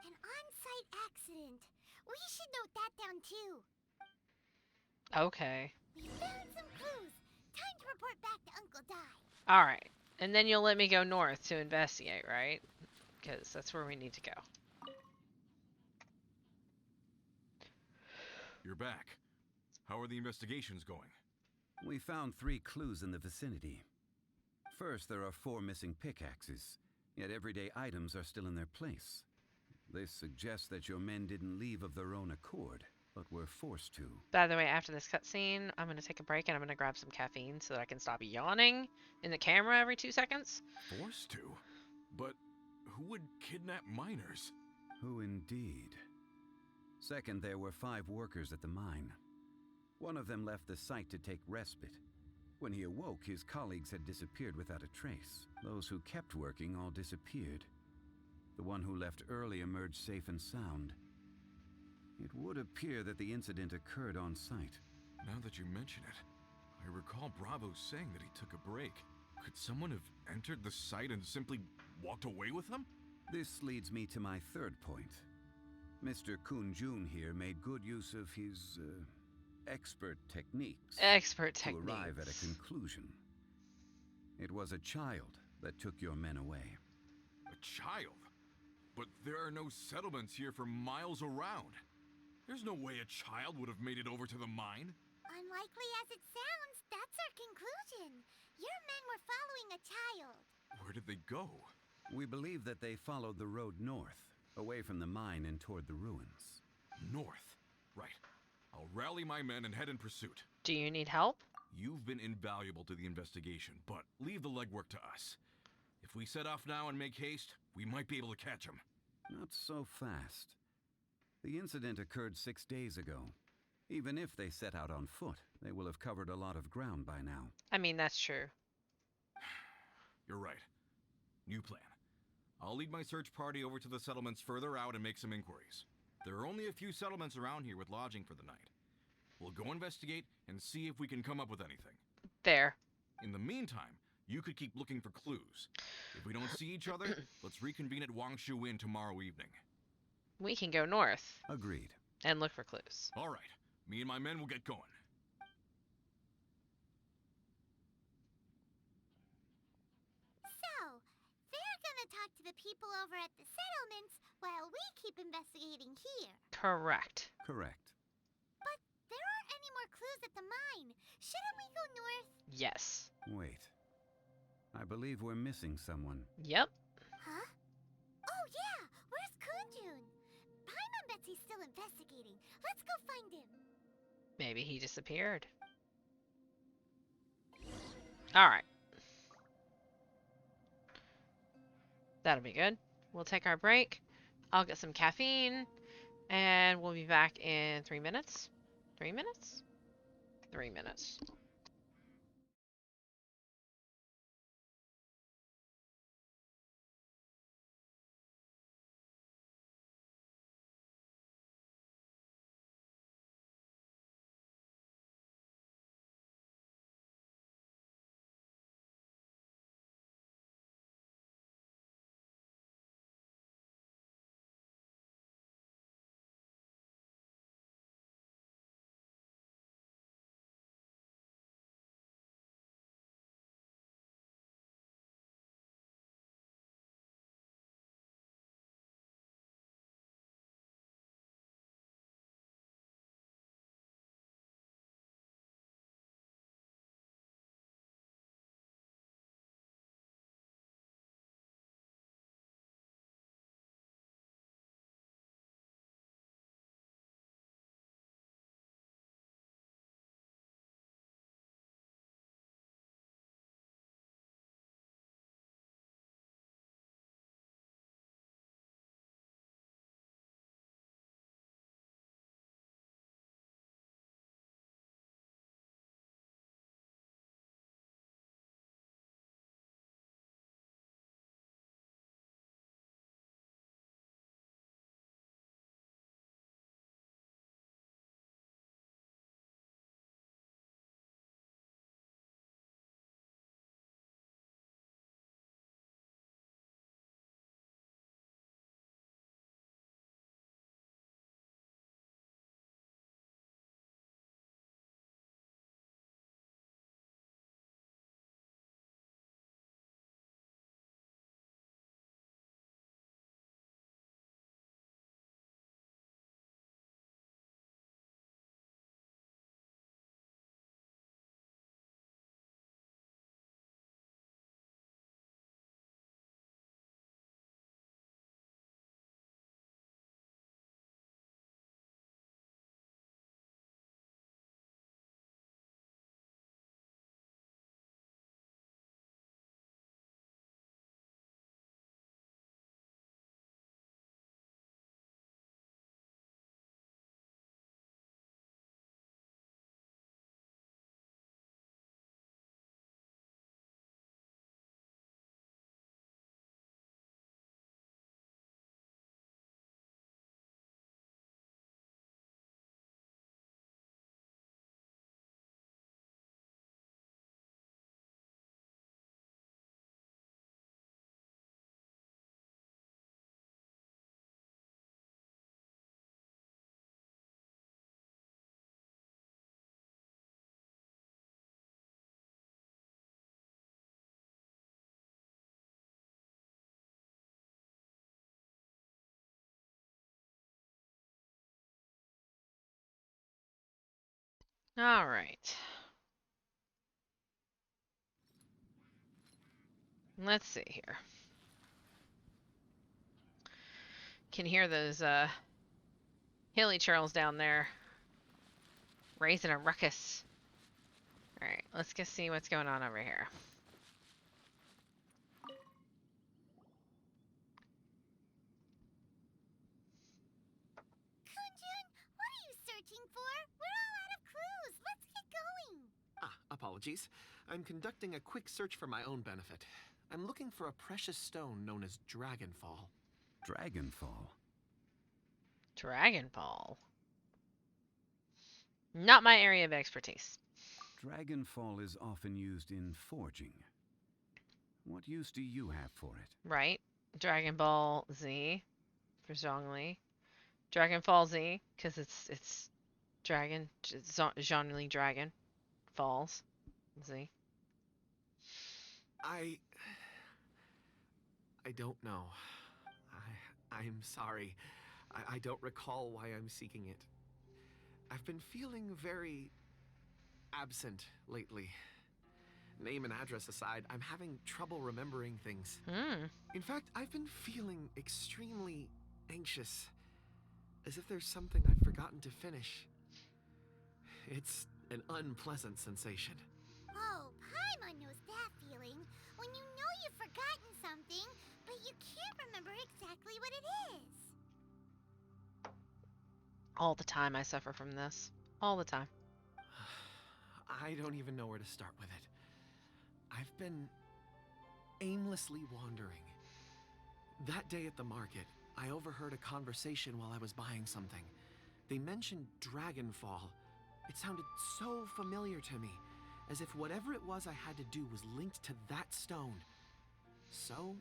An on-site accident. We should note that down too. Okay. We found some clues. Time to report back to Uncle Di. Alright. And then you'll let me go north to investigate, right? Because that's where we need to go. You're back. How are the investigations going? We found 3 clues in the vicinity. First, there are 4 missing pickaxes, yet everyday items are still in their place. This suggests that your men didn't leave of their own accord, but were forced to. By the way, after this cutscene, I'm going to take a break and I'm going to grab some caffeine so that I can stop yawning in the camera every 2 seconds. Forced to? But who would kidnap miners? Who indeed? Second, there were 5 workers at the mine. One of them left the site to take respite. When he awoke, his colleagues had disappeared without a trace. Those who kept working all disappeared. The one who left early emerged safe and sound. It would appear that the incident occurred on site. Now that you mention it, I recall Bravo saying that he took a break. Could someone have entered the site and simply walked away with them? This leads me to my third point. Mr. Kun-jun here made good use of his, expert techniques Expert to techniques. arrive at a conclusion. It was a child that took your men away. A child? But there are no settlements here for miles around. There's no way a child would have made it over to the mine. Unlikely as it sounds, that's our conclusion. Your men were following a child. Where did they go? We believe that they followed the road north, away from the mine and toward the ruins. North. Right. I'll rally my men and head in pursuit. Do you need help? You've been invaluable to the investigation, but leave the legwork to us. If we set off now and make haste, we might be able to catch them. Not so fast. The incident occurred 6 days ago. Even if they set out on foot, they will have covered a lot of ground by now. I mean, that's true. You're right. New plan. I'll lead my search party over to the settlements further out and make some inquiries. There are only a few settlements around here with lodging for the night. We'll go investigate and see if we can come up with anything. There. In the meantime, you could keep looking for clues. If we don't see each other, let's reconvene at Wangshu Inn tomorrow evening. We can go north Agreed. and look for clues. All right. Me and my men will get going. So, they're gonna talk to the people over at the settlements while we keep investigating here. Correct. Correct. But there aren't any more clues at the mine. Shouldn't we go north? Yes. Wait. I believe we're missing someone. Yep. Huh? Oh yeah, where's Kunjun? Paimon bets he's still investigating. Let's go find him. Maybe he disappeared. Alright. That'll be good. We'll take our break. I'll get some caffeine. And we'll be back in 3 minutes. 3 minutes? 3 minutes. All right. Let's see here. Can hear those hilly churls down there raising a ruckus. All right, let's go see what's going on over here. Kunjun, what are you searching for? We're all out of clues. Let's get going. Ah, apologies. I'm conducting a quick search for my own benefit. I'm looking for a precious stone known as Dragonfall. Dragonfall. Dragonfall. Not my area of expertise. Dragonfall is often used in forging. What use do you have for it? Right? Dragon Ball Z for Zhongli. Dragonfall Z because it's dragon, Zhongli dragon falls Z. I don't know. I'm sorry. I don't recall why I'm seeking it. I've been feeling very absent lately. Name and address aside, I'm having trouble remembering things. In fact, I've been feeling extremely anxious, as if there's something I've forgotten to finish. It's an unpleasant sensation. Oh, Paimon knows that feeling. When you know you've forgotten something, but you can't remember exactly what it is. All the time I suffer from this. All the time. I don't even know where to start with it. I've been aimlessly wandering. That day at the market, I overheard a conversation while I was buying something. They mentioned Dragonfall. It sounded so familiar to me, as if whatever it was I had to do was linked to that stone. So,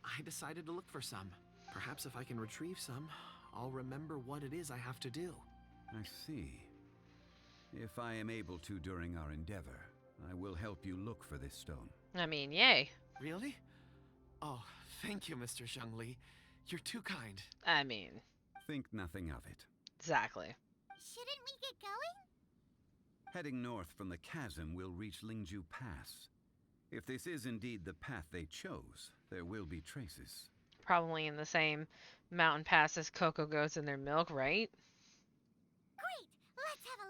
I decided to look for some. Perhaps if I can retrieve some, I'll remember what it is I have to do. I see. If I am able to during our endeavor, I will help you look for this stone. I mean, yay. Really? Oh, thank you, Mr. Zhongli. You're too kind. I mean, Think nothing of it. exactly. Shouldn't we get going? Heading north from the chasm, we'll reach Lingju Pass. If this is indeed the path they chose, there will be traces. Probably in the same mountain pass as Coco goes in their milk, right? Great, let's have a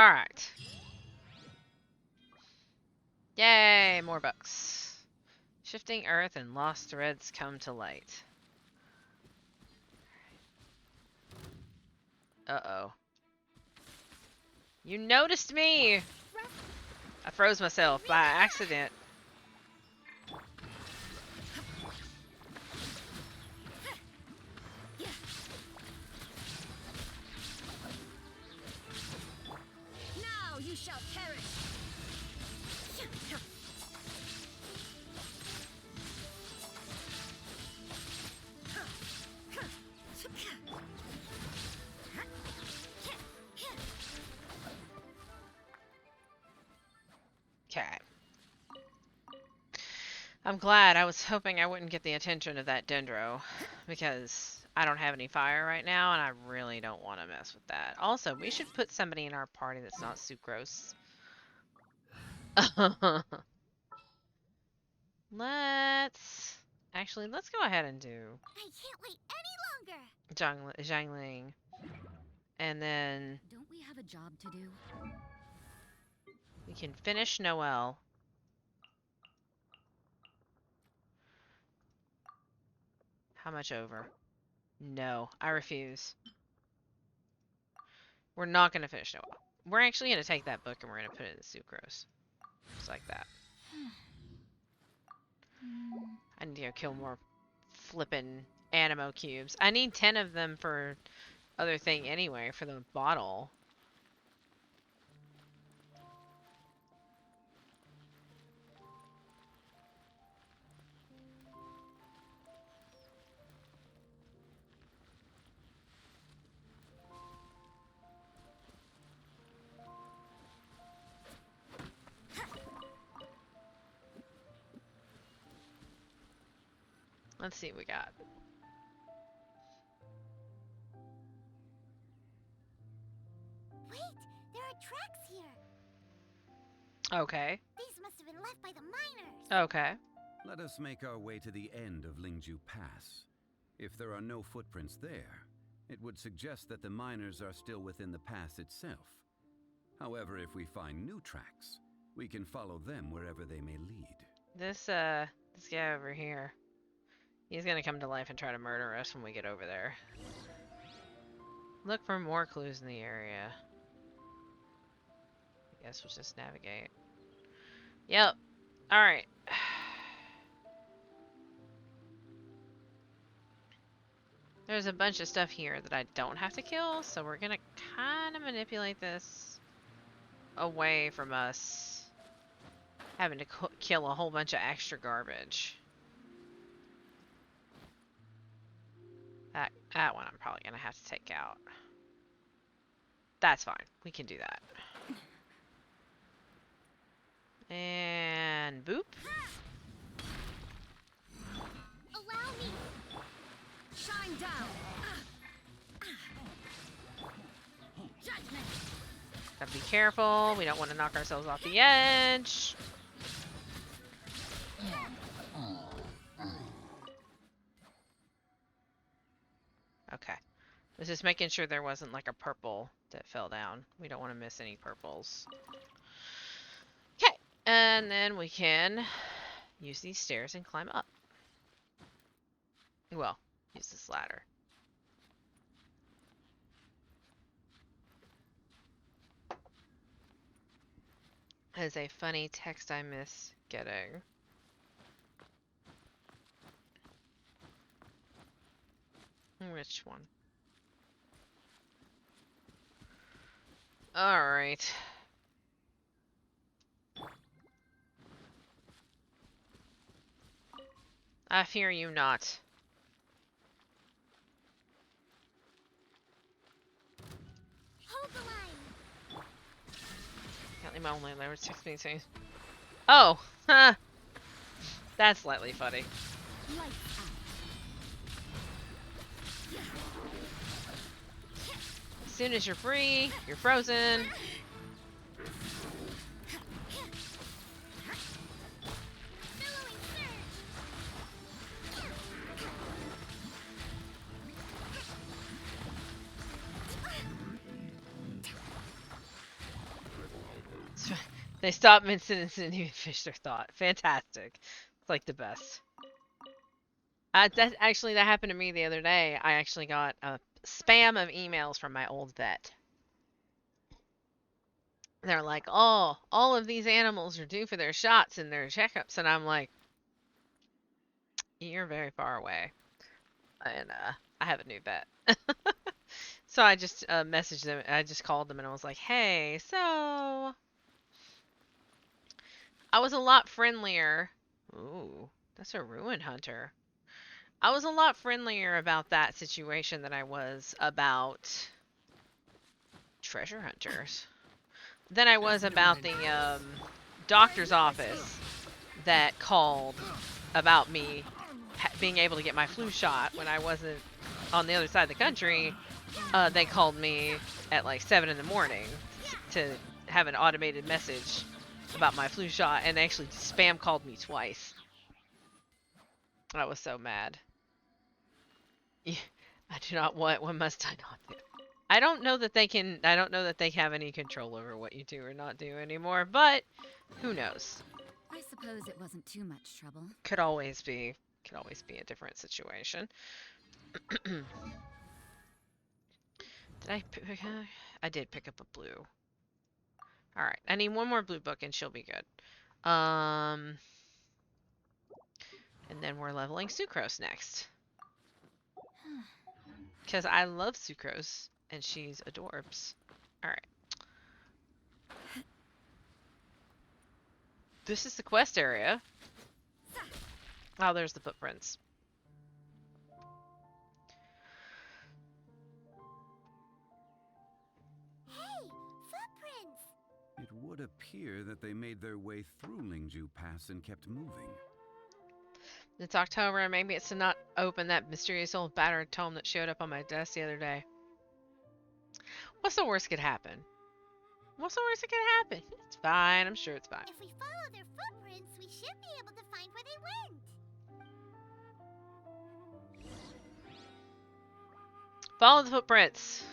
look. Alright. Yay, more books. Shifting earth and lost threads come to light. Uh-oh. You noticed me! I froze myself by accident. Now you shall perish! Okay. I'm glad. I was hoping I wouldn't get the attention of that Dendro, because I don't have any fire right now, and I really don't want to mess with that. Also, we should put somebody in our party that's not Sucrose. Let's go ahead and do I can't wait any longer. Zhangling. And then Don't we have a job to do? we can finish Noelle. How much over? No, I refuse. We're not going to finish Noelle. We're actually going to take that book and we're going to put it in Sucrose. Just like that. I need to go kill more flippin' Animo cubes. I need 10 of them for other thing anyway, for the bottle. Let's see what we got. Wait, Wait, there are tracks here. Okay. These must have been left by the miners. Okay. Let us make our way to the end of Lingju Pass. If there are no footprints there, it would suggest that the miners are still within the pass itself. However, if we find new tracks, we can follow them wherever they may lead. This guy over here. He's gonna come to life and try to murder us when we get over there. Look for more clues in the area. I guess we'll just navigate. Yep. Alright. There's a bunch of stuff here that I don't have to kill, so we're gonna kind of manipulate this away from us having to kill a whole bunch of extra garbage. That one I'm probably gonna have to take out. That's fine. We can do that. And boop. Allow me. Shine down. Judgment. Gotta be careful. We don't want to knock ourselves off the edge. Okay. Was just making sure there wasn't like a purple that fell down. We don't want to miss any purples. Okay. And then we can use these stairs and climb up. Well, use this ladder. That is a funny text I miss getting. Which one? Alright. I fear you not. Hold the line. Can't leave my only language 16 seconds. Oh! Huh! That's slightly funny. Lights out. As soon as you're free, you're frozen. Billowing They stop mid-sentence and didn't even finish their thought. Fantastic. It's like the best. That happened to me the other day. I actually got a spam of emails from my old vet. They're like, oh, all of these animals are due for their shots and their checkups. And I'm like, you're very far away. And I have a new vet. So I just messaged them. I just called them and I was like, hey, so I was a lot friendlier. Ooh, that's a ruin hunter. I was a lot friendlier about that situation than I was about treasure hunters. Than I was about the doctor's office that called about me being able to get my flu shot when I wasn't on the other side of the country. They called me at like 7 in the morning to have an automated message about my flu shot, and they actually spam called me twice. I was so mad. Yeah, I do not want. What must I not do? I don't know that they can. I don't know that they have any control over what you do or not do anymore. But who knows? I suppose it wasn't too much trouble. Could always be. Could always be a different situation. Did I pick? I did pick up a blue. All right. I need one more blue book and she'll be good. And then we're leveling Sucrose next. Because I love Sucrose, and she's adorbs. Alright. This is the quest area. Oh, there's the footprints. Hey, footprints! It would appear that they made their way through Lingju Pass and kept moving. It's October, and maybe it's to not open that mysterious old battered tome that showed up on my desk the other day. What's the worst could happen? What's the worst that could happen? It's fine. I'm sure it's fine. If we follow their footprints, we should be able to find where they went. Follow the footprints.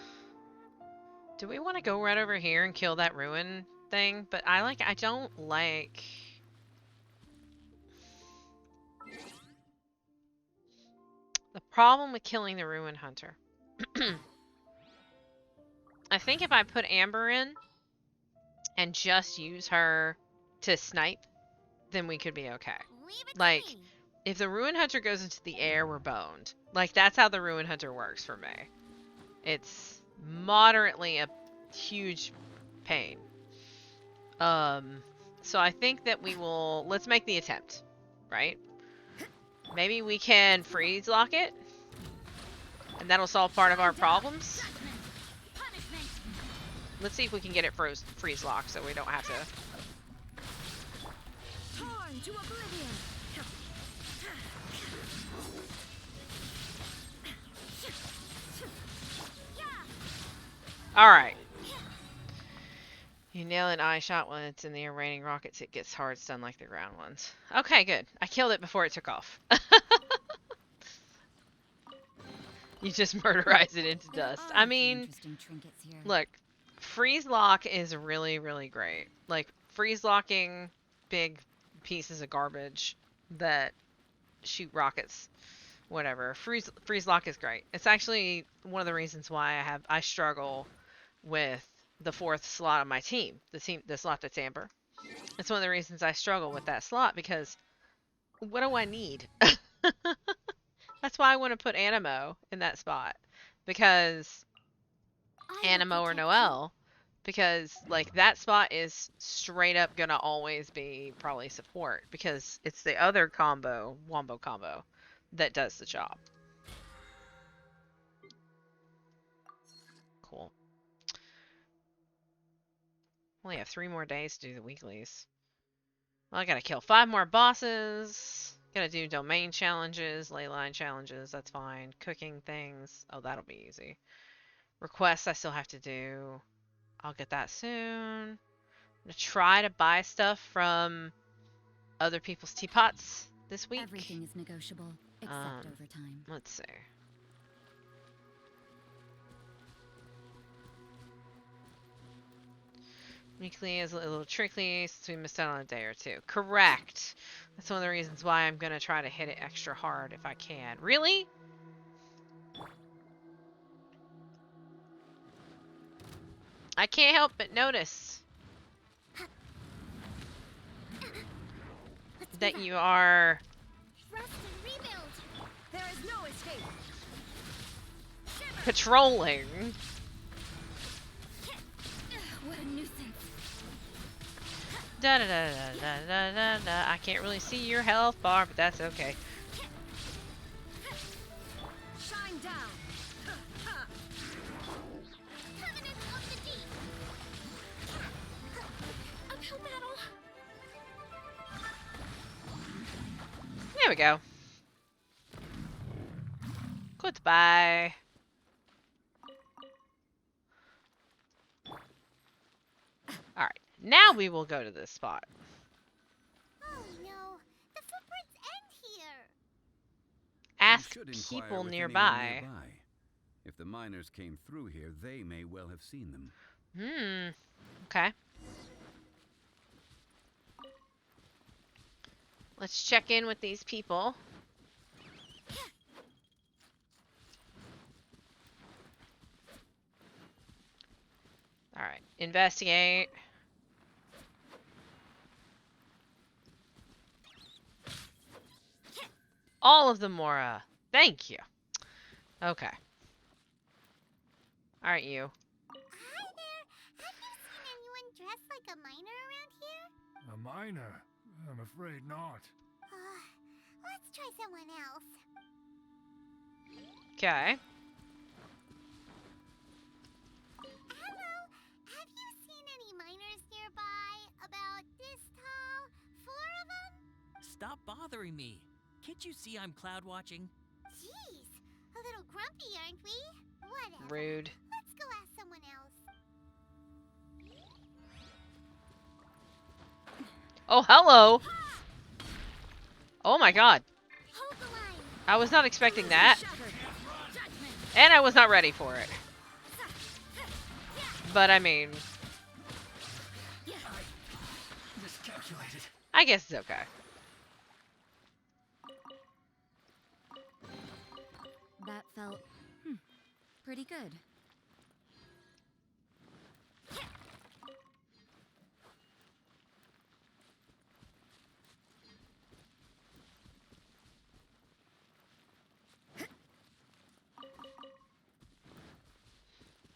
Do we want to go right over here and kill that ruin thing? But I don't like... The problem with killing the ruin hunter. I think if I put Amber in and just use her to snipe, then we could be okay. Leave it Like, to me. if the ruin hunter goes into the air, we're boned. Like, that's how the ruin hunter works for me. It's moderately a huge pain. So I think that let's make the attempt, right? Maybe we can freeze lock it, and that'll solve part of our problems. Let's see if we can get it freeze locked so we don't have to. Torn to oblivion. Alright. You nail an eye shot when it's in the air raining rockets, it gets hard stun like the ground ones. Okay, good. I killed it before it took off. You just murderize it into dust. I mean, look, freeze lock is really, really great. Like, freeze locking big pieces of garbage that shoot rockets, whatever. Freeze lock is great. It's actually one of the reasons why I struggle with the 4th slot on my team, the slot that's Amber. It's one of the reasons I struggle with that slot, because what do I need? That's why I want to put Animo in that spot, because Animo or Noelle, because like that spot is straight up gonna always be probably support, because it's the other wombo combo that does the job. Cool. Only have 3 more days to do the weeklies. Well, I gotta kill 5 more bosses. Gotta do domain challenges, ley line challenges, that's fine. Cooking things, oh, that'll be easy. Requests I still have to do. I'll get that soon. I'm gonna try to buy stuff from other people's teapots this week. Everything is negotiable, except overtime. Let's see. Weekly is a little tricky since we missed out on a day or 2. Correct. That's one of the reasons why I'm gonna try to hit it extra hard if I can. Really? I can't help but notice that you are Rust and rebuild. There is no escape. patrolling. What a nuisance. Da da da da da da da da. I can't really see your health bar, but that's okay. Shine down. Covenant of the Deep. Uphill battle. There we go. Goodbye. Alright, now we will go to this spot. Oh no, the footprints end here. Ask You should inquire people with anyone nearby. If the miners came through here, they may well have seen them. Okay. Let's check in with these people. Alright, investigate. All of them, Mora. Thank you. Okay. Alright, you. Hi there. Have you seen anyone dressed like a miner around here? A miner? I'm afraid not. Let's try someone else. Okay. Hello. Have you seen any miners nearby? About this tall? 4 of them? Stop bothering me. Can't you see I'm cloud watching? Jeez. A little grumpy, aren't we? Whatever. Rude. Let's go ask someone else. Oh, hello! Oh my god. Hold the line. I was not expecting that. Shattered. Judgment. And I was not ready for it. But I mean, Miscalculated. I guess it's okay. That felt pretty good.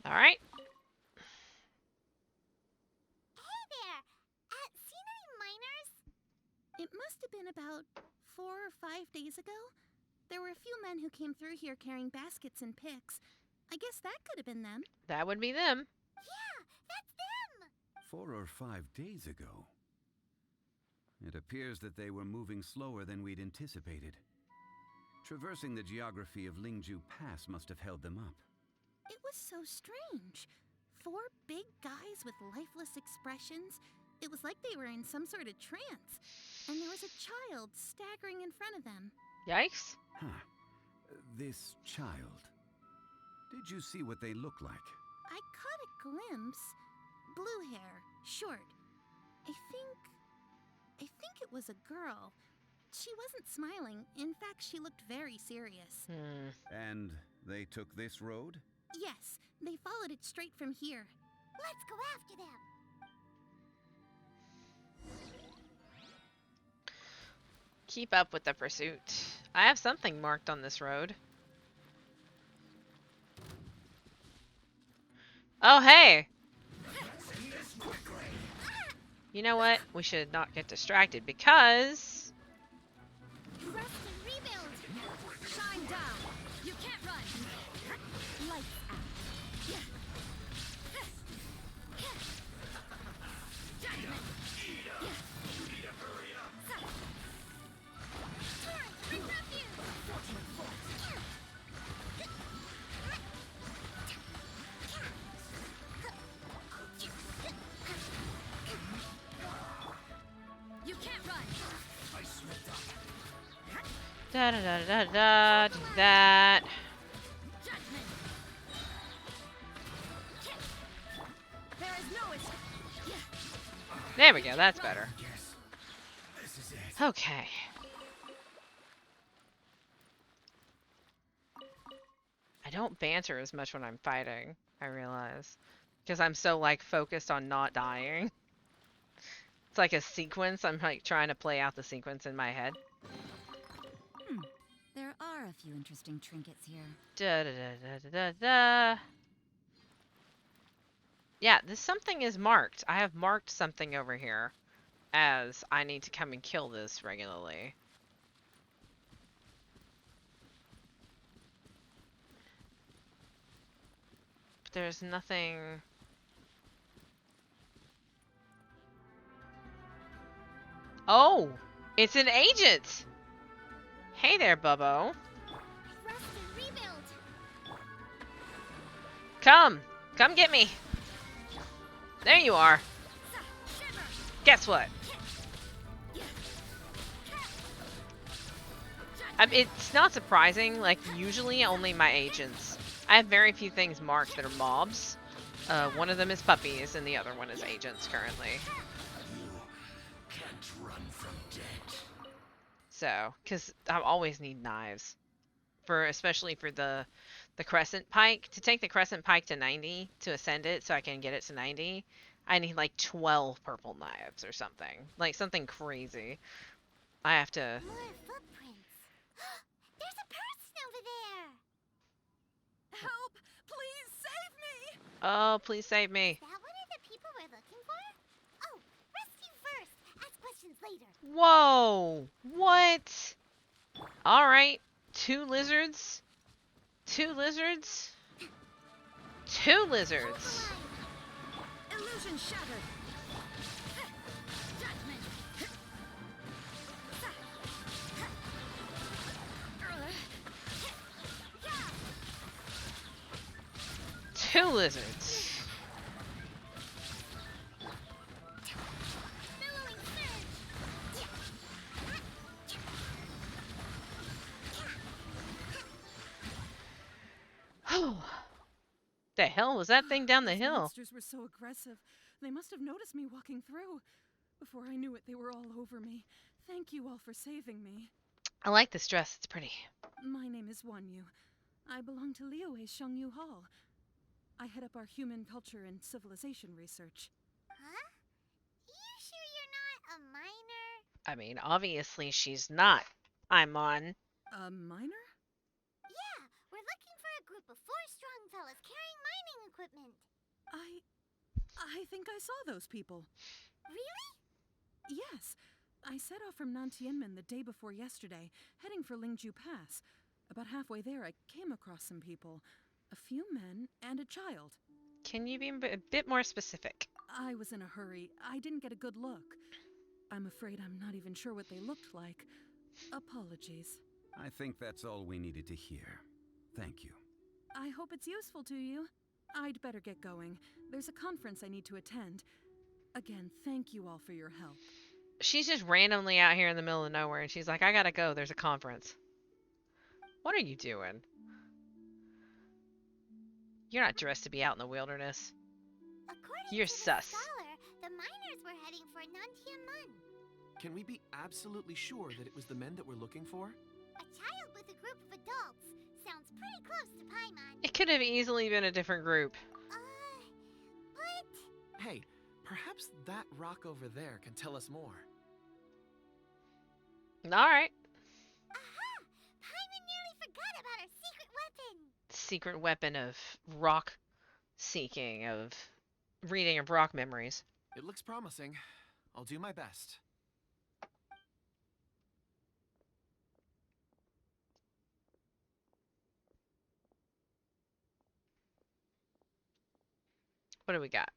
Alright. Hey there. Seen any miners? It must have been about 4 or 5 days ago. There were a few men who came through here carrying baskets and picks. I guess that could have been them. That would be them. Yeah, that's them. 4 or 5 days ago. It appears that they were moving slower than we'd anticipated. Traversing the geography of Lingju Pass must have held them up. It was so strange. 4 big guys with lifeless expressions. It was like they were in some sort of trance. And there was a child staggering in front of them. Yikes. Huh. This child. Did you see what they look like? I caught a glimpse. Blue hair, short. I think it was a girl. She wasn't smiling. In fact, she looked very serious. And they took this road? Yes, they followed it straight from here. Let's go after them. Keep up with the pursuit. I have something marked on this road. Oh, hey! You know what? We should not get distracted because... Rest and rebuild. Shine down. You can't run. Lights out. Bring refuse. You can't run. Da da da da da. Do that. Judgment. There is no escape. There we go. That's better. Yes. This is it. Okay. I don't banter as much when I'm fighting, I realize. Because I'm so, like, focused on not dying. It's like a sequence. I'm, like, trying to play out the sequence in my head. There are a few interesting trinkets here. Da da da da da da. Yeah, this something is marked. I have marked something over here as I need to come and kill this regularly. But there's nothing... Oh! It's an agent! Hey there, Bubbo. Rest and rebuild. Come! Come get me! There you are. Guess what? It's not surprising, like, usually only my agents. I have very few things marked that are mobs. One of them is puppies, and the other one is agents currently. Can't run from death. So, because I always need knives. Especially for the crescent pike. To take the crescent pike to 90, to ascend it so I can get it to 90, I need like 12 purple knives or something. Like something crazy. I have to... More footprints. There's a person over there. Help! Please save me! Oh, please save me. Is that one of the people we're looking for? Oh, rescue first. Ask questions later. Whoa! What? Alright. 2 lizards? 2 lizards? 2 lizards! Illusion shattered. Judgment. 2 lizards. Billowing surge. The hell was that thing down the Those hill? monsters were so aggressive. They must have noticed me walking through. Before I knew it, they were all over me. Thank you all for saving me. I like this dress. It's pretty. My name is Wanyu. I belong to Liyue Shengyu Hall. I head up our human culture and civilization research. Huh? You sure you're not a minor? I mean, obviously she's not. I'm on. A minor? Yeah, we're looking for a group of 4 strong fellas carrying mining equipment. I think I saw those people. Really? Yes. I set off from Nantianmen the day before yesterday, heading for Lingju Pass. About halfway there, I came across some people. A few men and a child. Can you be a bit more specific? I was in a hurry. I didn't get a good look. I'm afraid I'm not even sure what they looked like. Apologies. I think that's all we needed to hear. Thank you. I hope it's useful to you. I'd better get going. There's a conference I need to attend. Again, thank you all for your help. She's just randomly out here in the middle of nowhere and she's like, I gotta go. There's a conference. What are you doing? You're not dressed to be out in the wilderness. According You're to the sus. scholar, the miners were heading for Nantianmen. Can we be absolutely sure that it was the men that we're looking for? A child with a group of adults. Sounds pretty close to Paimon. It could have easily been a different group. But... Hey, perhaps that rock over there can tell us more. Alright. Aha! Paimon nearly forgot about our secret weapon. Secret weapon of rock seeking, of reading of rock memories. It looks promising. I'll do my best. What do we got?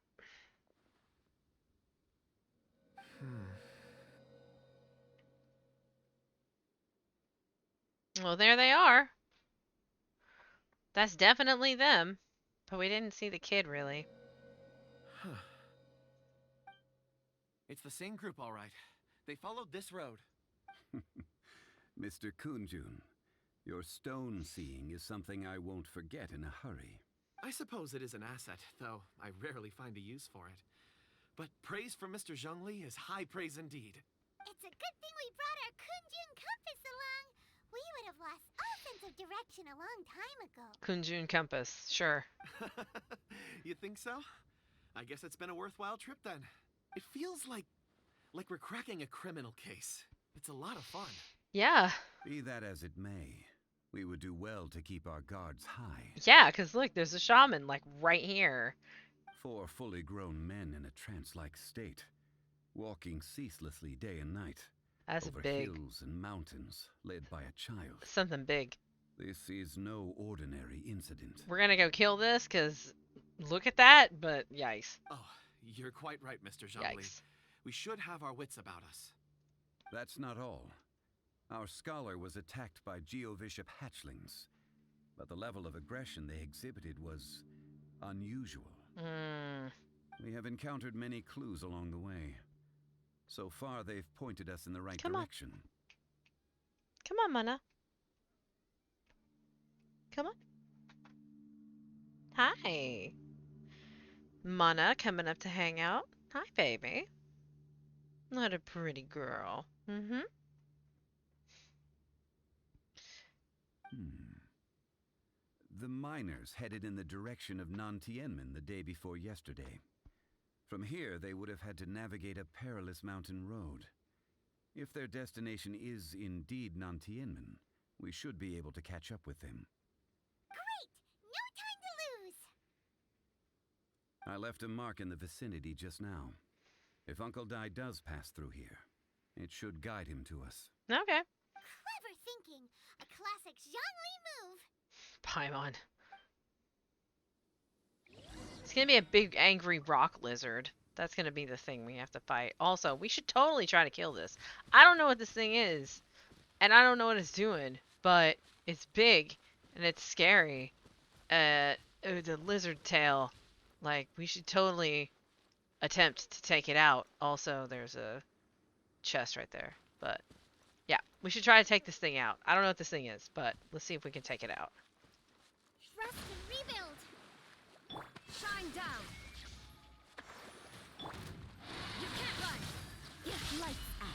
Well, there they are. That's definitely them. But we didn't see the kid, really. It's the same group, all right. They followed this road. Mr. Kunjun, your stone seeing is something I won't forget in a hurry. I suppose it is an asset, though I rarely find a use for it. But praise from Mr. Zhongli is high praise indeed. It's a good thing we brought our Kunjun compass along. We would have lost all sense of direction a long time ago. Kunjun compass, sure. You think so? I guess it's been a worthwhile trip then. It feels like we're cracking a criminal case. It's a lot of fun. Yeah. Be that as it may, we would do well to keep our guards high. Yeah, because look, there's a shaman, like, right here. 4 fully grown men in a trance-like state, walking ceaselessly day and night. That's over big. hills and mountains, led by a child. Something big. This is no ordinary incident. We're gonna go kill this, because look at that, but yikes. Oh, you're quite right, Mr. Zhongli. Yikes. We should have our wits about us. That's not all. Our scholar was attacked by Geovishap hatchlings, but the level of aggression they exhibited was unusual. We have encountered many clues along the way. So far, they've pointed us in the right direction. Come on, Mana. Come on. Hi. Mana coming up to hang out. Hi, baby. What a pretty girl. The miners headed in the direction of Nantianmen the day before yesterday. From here, they would have had to navigate a perilous mountain road. If their destination is indeed Nantianmen, we should be able to catch up with them. Great! No time to lose! I left a mark in the vicinity just now. If Uncle Dai does pass through here, it should guide him to us. Okay. Clever thinking. A classic Zhongli move. Paimon. It's gonna be a big angry rock lizard. That's gonna be the thing we have to fight. Also, we should totally try to kill this. I don't know what this thing is, and I don't know what it's doing, but it's big and it's scary. The lizard tail. Like, we should totally attempt to take it out. Also, there's a chest right there. But, yeah, we should try to take this thing out. I don't know what this thing is, but let's see if we can take it out. Trust and rebuild. Shine down. You can't run. Lights out.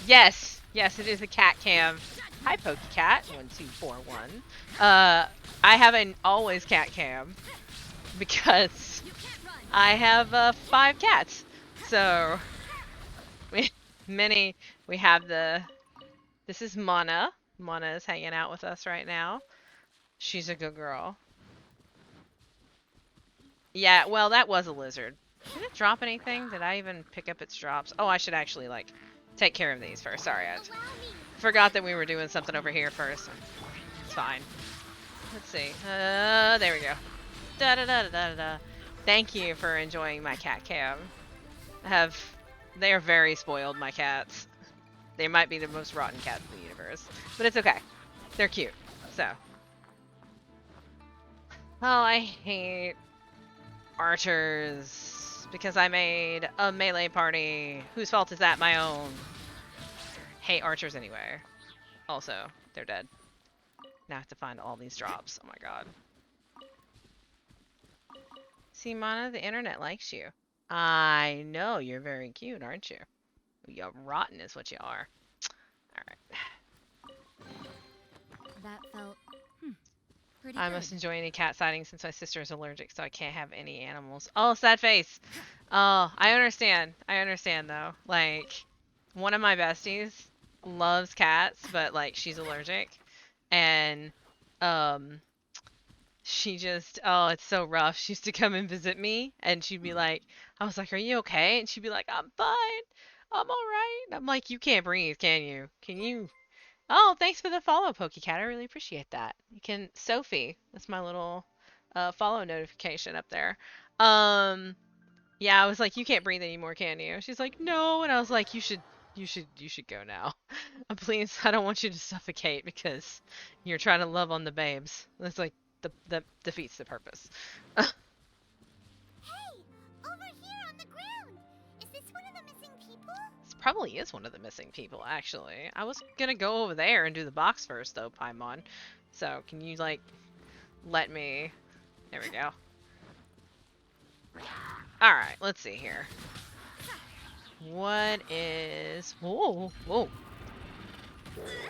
Yes, yes, it is a cat cam. Hi, PokeCat 1241. I have an always cat cam because I have 5 cats. So we have the. This is Mana. Mana is hanging out with us right now. She's a good girl. Yeah, well, that was a lizard. Did it drop anything? Did I even pick up its drops? Oh, I should actually, like, take care of these first. Sorry, I forgot that we were doing something over here first. It's fine. Let's see. There we go. Da da da da da da. Thank you for enjoying my cat cam. They are very spoiled, my cats. They might be the most rotten cats in the universe, but it's okay. They're cute. So. Oh, I hate archers because I made a melee party. Whose fault is that? My own. Hate archers anyway. Also, they're dead. Now I have to find all these drops. Oh my god. See, Mana, the internet likes you. I know, you're very cute, aren't you? You're rotten is what you are. Alright. That felt pretty I good. must enjoy any cat sightings since my sister is allergic, so I can't have any animals. Oh, sad face. Oh, I understand. I understand, though. Like, one of my besties loves cats, but, like, she's allergic. And, she just, oh, it's so rough. She used to come and visit me, and she'd be like, I was like, are you okay? And she'd be like, I'm fine. I'm alright. I'm like, you can't breathe, can you? Can you? Oh, thanks for the follow, PokeCat. I really appreciate that. You can, Sophie. That's my little follow notification up there. Yeah, I was like, you can't breathe anymore, can you? She's like, no, and I was like, you should go now. Please, I don't want you to suffocate because you're trying to love on the babes. That's like the defeats the purpose. Hey, over here on the ground. Is this one of the missing people? This probably is one of the missing people, actually. I was gonna go over there and do the box first, though, Paimon. So, can you, like, let me... There we go. Alright, let's see here. What is... Whoa, whoa.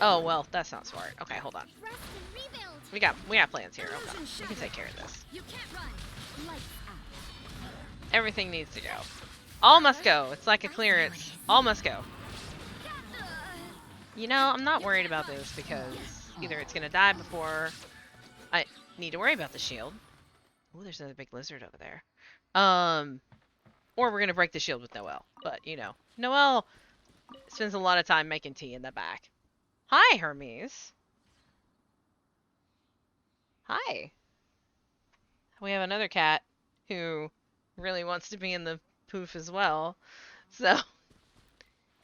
Oh, well, that's not smart. Okay, hold on. Rest and rebuild. We got plans here. Hold on. We can take care of this. You can't run. Lights out. Everything needs to go. All must go. It's like a clearance. All must go. You know, I'm not worried about this because either it's gonna die before I need to worry about the shield. Oh, there's another big lizard over there. Or we're gonna break the shield with Noelle. But, you know, Noelle spends a lot of time making tea in the back. Hi, Hermes. Hi. We have another cat who really wants to be in the poof as well. So,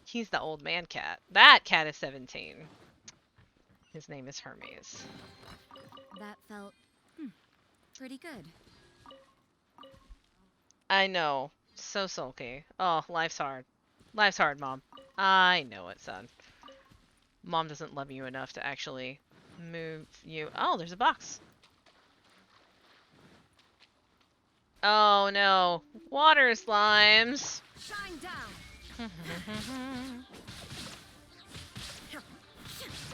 he's the old man cat. That cat is 17. His name is Hermes. That felt pretty good. I know. So sulky. Oh, life's hard. Life's hard, Mom. I know it, son. Mom doesn't love you enough to actually move you. Oh, there's a box. Oh, no. Water slimes. Shine down.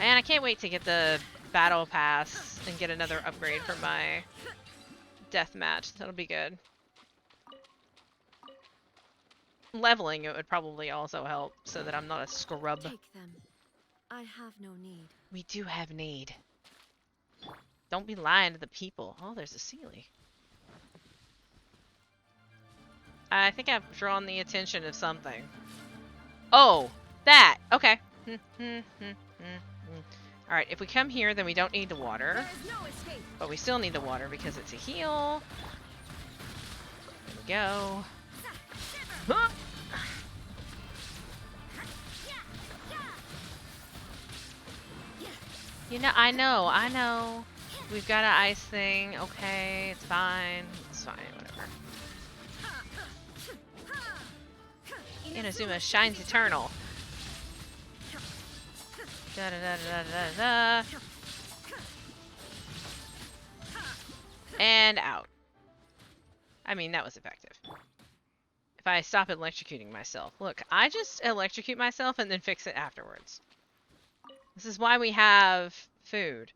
And I can't wait to get the battle pass and get another upgrade for my death match. That'll be good. Leveling it would probably also help so that I'm not a scrub. Take them. I have no need. We do have need. Don't be lying to the people. Oh, there's a Sealy. I think I've drawn the attention of something. Oh, that. Okay. Alright, if we come here, then we don't need the water. There is no escape. But we still need the water because it's a heal. There we go. Huh. You know, I know. We've got an ice thing. Okay, it's fine. It's fine, whatever. Inazuma shines eternal. Da da da da da da. And out. I mean, that was effective. If I stop electrocuting myself. Look, I just electrocute myself and then fix it afterwards. This is why we have food.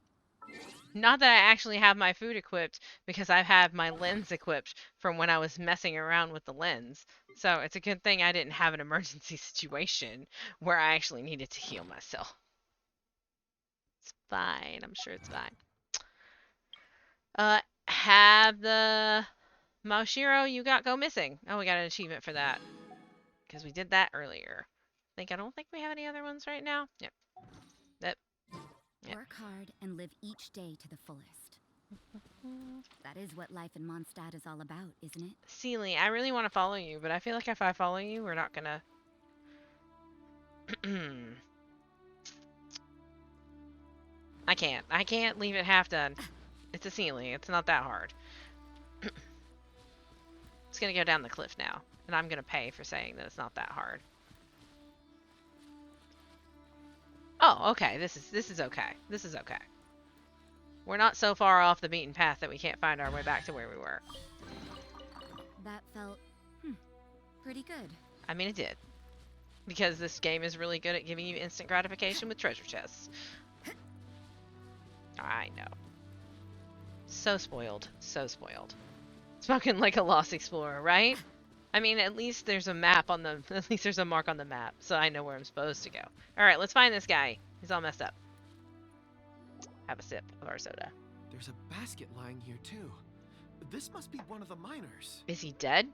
Not that I actually have my food equipped, because I have my lens equipped from when I was messing around with the lens. So it's a good thing I didn't have an emergency situation where I actually needed to heal myself. It's fine. I'm sure it's fine. Have the Maushiro you got go missing. Oh, we got an achievement for that. Because we did that earlier. I don't think we have any other ones right now. Yep. Yep. Yep. Work hard and live each day to the fullest. That is what life in Mondstadt is all about, isn't it? Sealy, I really want to follow you, but I feel like if I follow you, we're not gonna... I can't. I can't leave it half done. It's a Sealy. It's not that hard. It's gonna go down the cliff now, and I'm gonna pay for saying that it's not that hard. Oh, okay. This is okay. This is okay. We're not so far off the beaten path that we can't find our way back to where we were. That felt pretty good. I mean, it did. Because this game is really good at giving you instant gratification with treasure chests. I know. So spoiled. So spoiled. Smoking like a lost explorer, right? I mean, at least there's a map on the... At least there's a mark on the map, so I know where I'm supposed to go. Alright, let's find this guy. He's all messed up. Have a sip of our soda. There's a basket lying here, too. This must be one of the miners. Is he dead?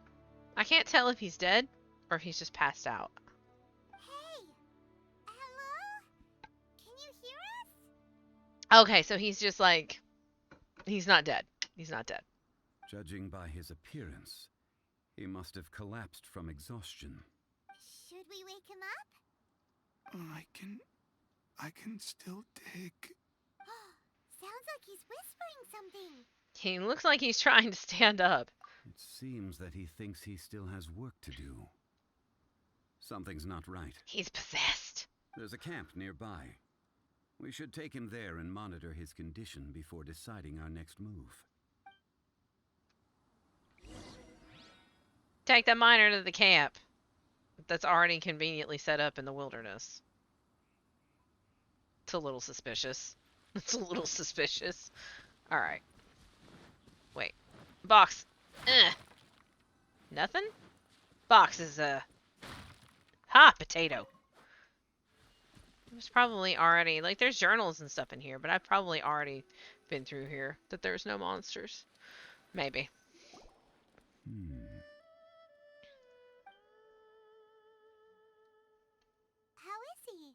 I can't tell if he's dead or if he's just passed out. Hey! Hello? Can you hear us? Okay, so he's just like... He's not dead. He's not dead. Judging by his appearance, he must have collapsed from exhaustion. Should we wake him up? I can still dig. Sounds like he's whispering something. He looks like he's trying to stand up. It seems that he thinks he still has work to do. Something's not right. He's possessed. There's a camp nearby. We should take him there and monitor his condition before deciding our next move. Take the miner to the camp that's already conveniently set up in the wilderness. It's a little suspicious. It's a little suspicious. Alright. Wait. Box. Nothing? Box is a... Ha! Potato. There's probably already... Like, there's journals and stuff in here, but I've probably already been through here. That there's no monsters. Maybe. How is he?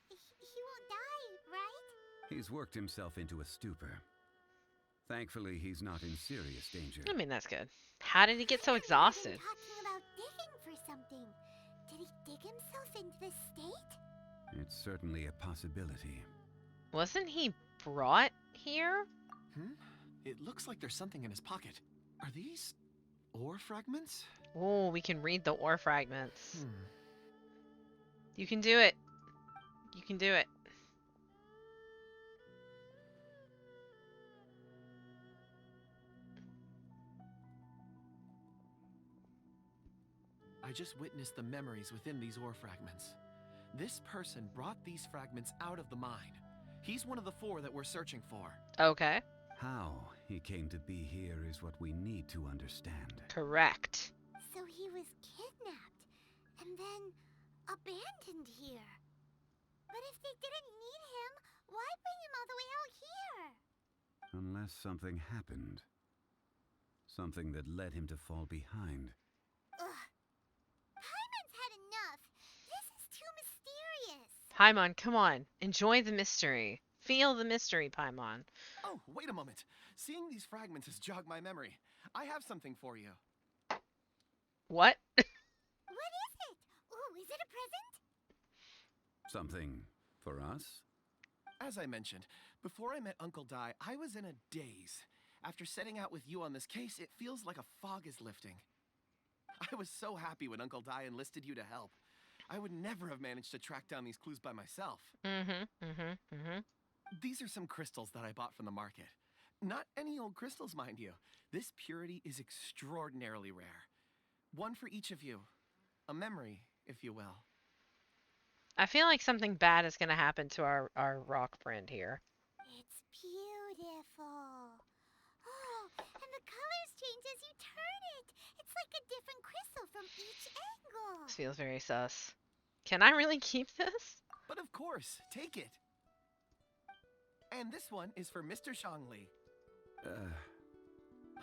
He won't die, right? He's worked himself into a stupor. Thankfully, he's not in serious danger. I mean, that's good. How did he get so exhausted? Talking about digging for something. Did he dig himself into this state? It's certainly a possibility. Wasn't he brought here? It looks like there's something in his pocket. Are these ore fragments? Oh, we can read the ore fragments. You can do it. You can do it. I just witnessed the memories within these ore fragments. This person brought these fragments out of the mine. He's one of the 4 that we're searching for. Okay. How he came to be here is what we need to understand. Correct. So he was kidnapped and then abandoned here. But if they didn't need him, why bring him all the way out here? Unless something happened. Something that led him to fall behind. Ugh. Paimon's had enough. This is too mysterious. Paimon, come on. Enjoy the mystery. Feel the mystery, Paimon. Oh, wait a moment. Seeing these fragments has jogged my memory. I have something for you. What? What is it? Ooh, is it a present? Something for us? As I mentioned, before I met Uncle Dai, I was in a daze. After setting out with you on this case, it feels like a fog is lifting. I was so happy when Uncle Dai enlisted you to help. I would never have managed to track down these clues by myself. These are some crystals that I bought from the market. Not any old crystals, mind you. This purity is extraordinarily rare. One for each of you. A memory, if you will. I feel like something bad is going to happen to our rock friend here. It's beautiful. Oh, and the colors change as you turn it. It's like a different crystal from each angle. This feels very sus. Can I really keep this? But of course, take it. And this one is for Mr. Shangli.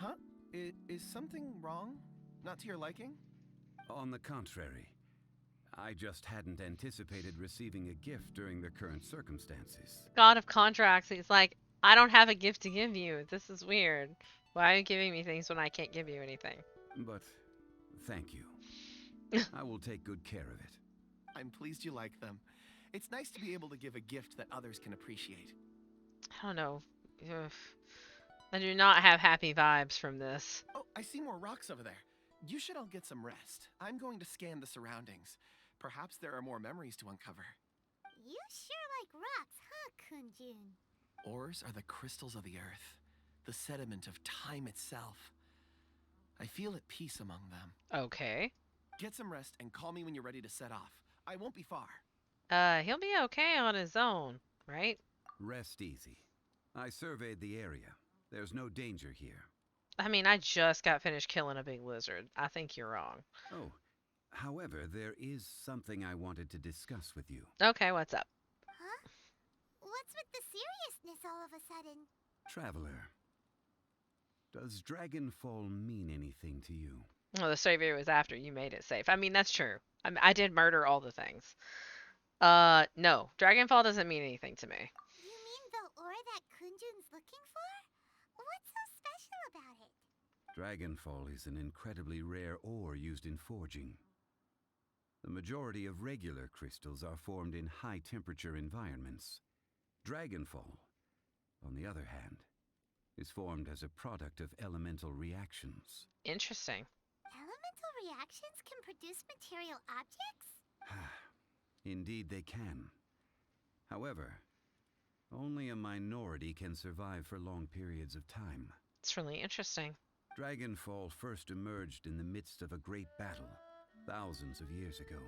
Huh? Is something wrong? Not to your liking? On the contrary. I just hadn't anticipated receiving a gift during the current circumstances. God of contracts. He's like, I don't have a gift to give you. This is weird. Why are you giving me things when I can't give you anything? But thank you. I will take good care of it. I'm pleased you like them. It's nice to be able to give a gift that others can appreciate. I don't know. Ugh. I do not have happy vibes from this. Oh, I see more rocks over there. You should all get some rest. I'm going to scan the surroundings. Perhaps there are more memories to uncover. You sure like rocks, huh, Kunjun? Ores are the crystals of the earth, the sediment of time itself. I feel at peace among them. Okay. Get some rest and call me when you're ready to set off. I won't be far. He'll be okay on his own, right? Rest easy. I surveyed the area. There's no danger here. I mean, I just got finished killing a big lizard. I think you're wrong. Oh, however, there is something I wanted to discuss with you. Okay, what's up? Huh? What's with the seriousness all of a sudden? Traveler, does Dragonfall mean anything to you? Well, the savior was after you made it safe. I mean, that's true. I did murder all the things. No. Dragonfall doesn't mean anything to me. You mean the ore that Kunjun's looking for? What's so special about it? Dragonfall is an incredibly rare ore used in forging. The majority of regular crystals are formed in high-temperature environments. Dragonfall, on the other hand, is formed as a product of elemental reactions. Interesting. Elemental reactions can produce material objects? Indeed they can. However, only a minority can survive for long periods of time. It's really interesting. Dragonfall first emerged in the midst of a great battle, thousands of years ago.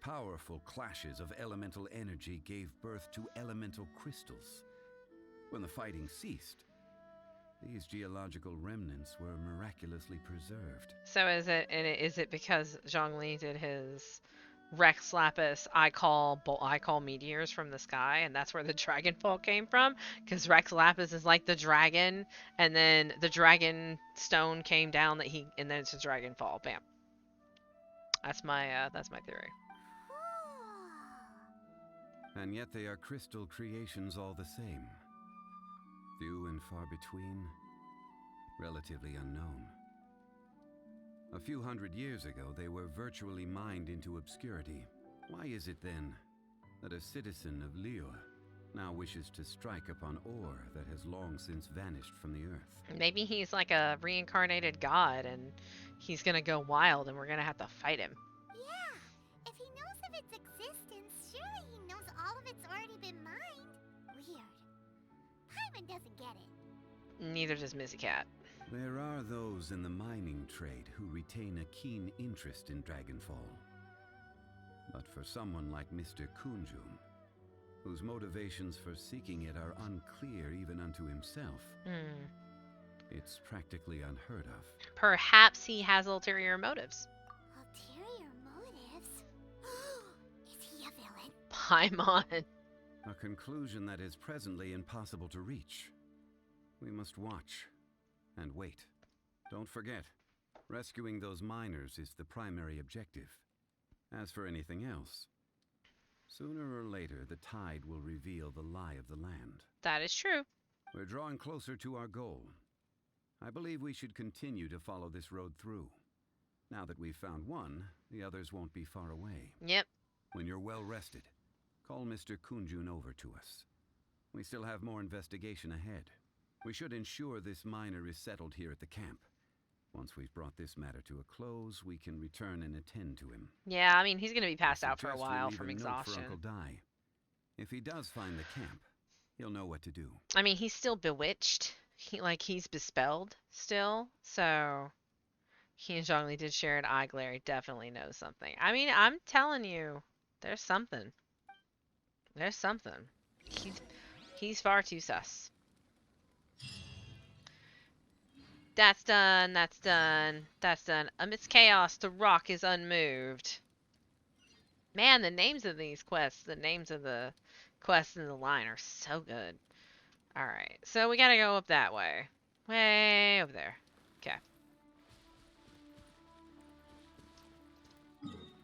Powerful clashes of elemental energy gave birth to elemental crystals. When the fighting ceased, these geological remnants were miraculously preserved. So is it because Zhongli did his Rex Lapis I call meteors from the sky, and that's where the Dragonfall came from? Because Rex Lapis is like the dragon, and then the dragon stone came down and then it's a Dragonfall. Bam. That's my theory. And yet they are crystal creations all the same. Few and far between, relatively unknown. A few hundred years ago, they were virtually mined into obscurity. Why is it then that a citizen of Liyue now wishes to strike upon ore that has long since vanished from the earth? Maybe he's like a reincarnated god, and he's gonna go wild, and we're gonna have to fight him. Yeah, if he knows of its existence, surely he knows all of it's already been mined. Weird. Paimon doesn't get it. Neither does Missy Cat. There are those in the mining trade who retain a keen interest in Dragonfall. But for someone like Mr. Kunjun, whose motivations for seeking it are unclear even unto himself, it's practically unheard of. Perhaps he has ulterior motives. Ulterior motives? Is he a villain? Paimon. A conclusion that is presently impossible to reach. We must watch and wait. Don't forget, rescuing those miners is the primary objective. As for anything else, sooner or later the tide will reveal the lie of the land. That is true. We're drawing closer to our goal. I believe we should continue to follow this road through. Now that we've found one, the others won't be far away. Yep. When you're well rested, call Mr. Kunjun over to us. We still have more investigation ahead. We should ensure this miner is settled here at the camp. Once we've brought this matter to a close, we can return and attend to him. Yeah, I mean, he's going to be passed out for a while from For exhaustion. Uncle Dai. If he does find the camp, He'll know what to do. I mean, he's still bewitched. He's bespelled still. So he and Zhongli did share an eye glare. He definitely knows something. I mean, I'm telling you, there's something. There's something. He's far too sus. That's done. That's done. That's done. Amidst chaos, the rock is unmoved. Man, the names of these quests, the names of the quests in the line are so good. Alright, so we gotta go up that way. Way over there. Okay.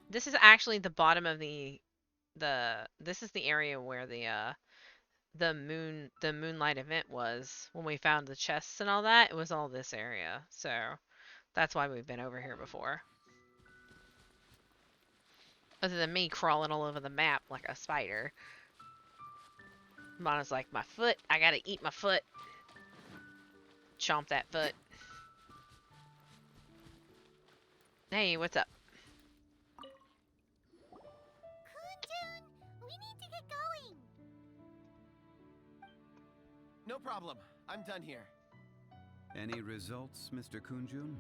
This is actually the bottom of this is the area where the moonlight event was when we found the chests and all that. It was all this area. So that's why we've been over here before. Other than me crawling all over the map like a spider. Mana's like, my foot, I gotta eat my foot. Chomp that foot. Hey, what's up? Kunjun, we need to get going. No problem. I'm done here. Any results, Mr. Kunjun?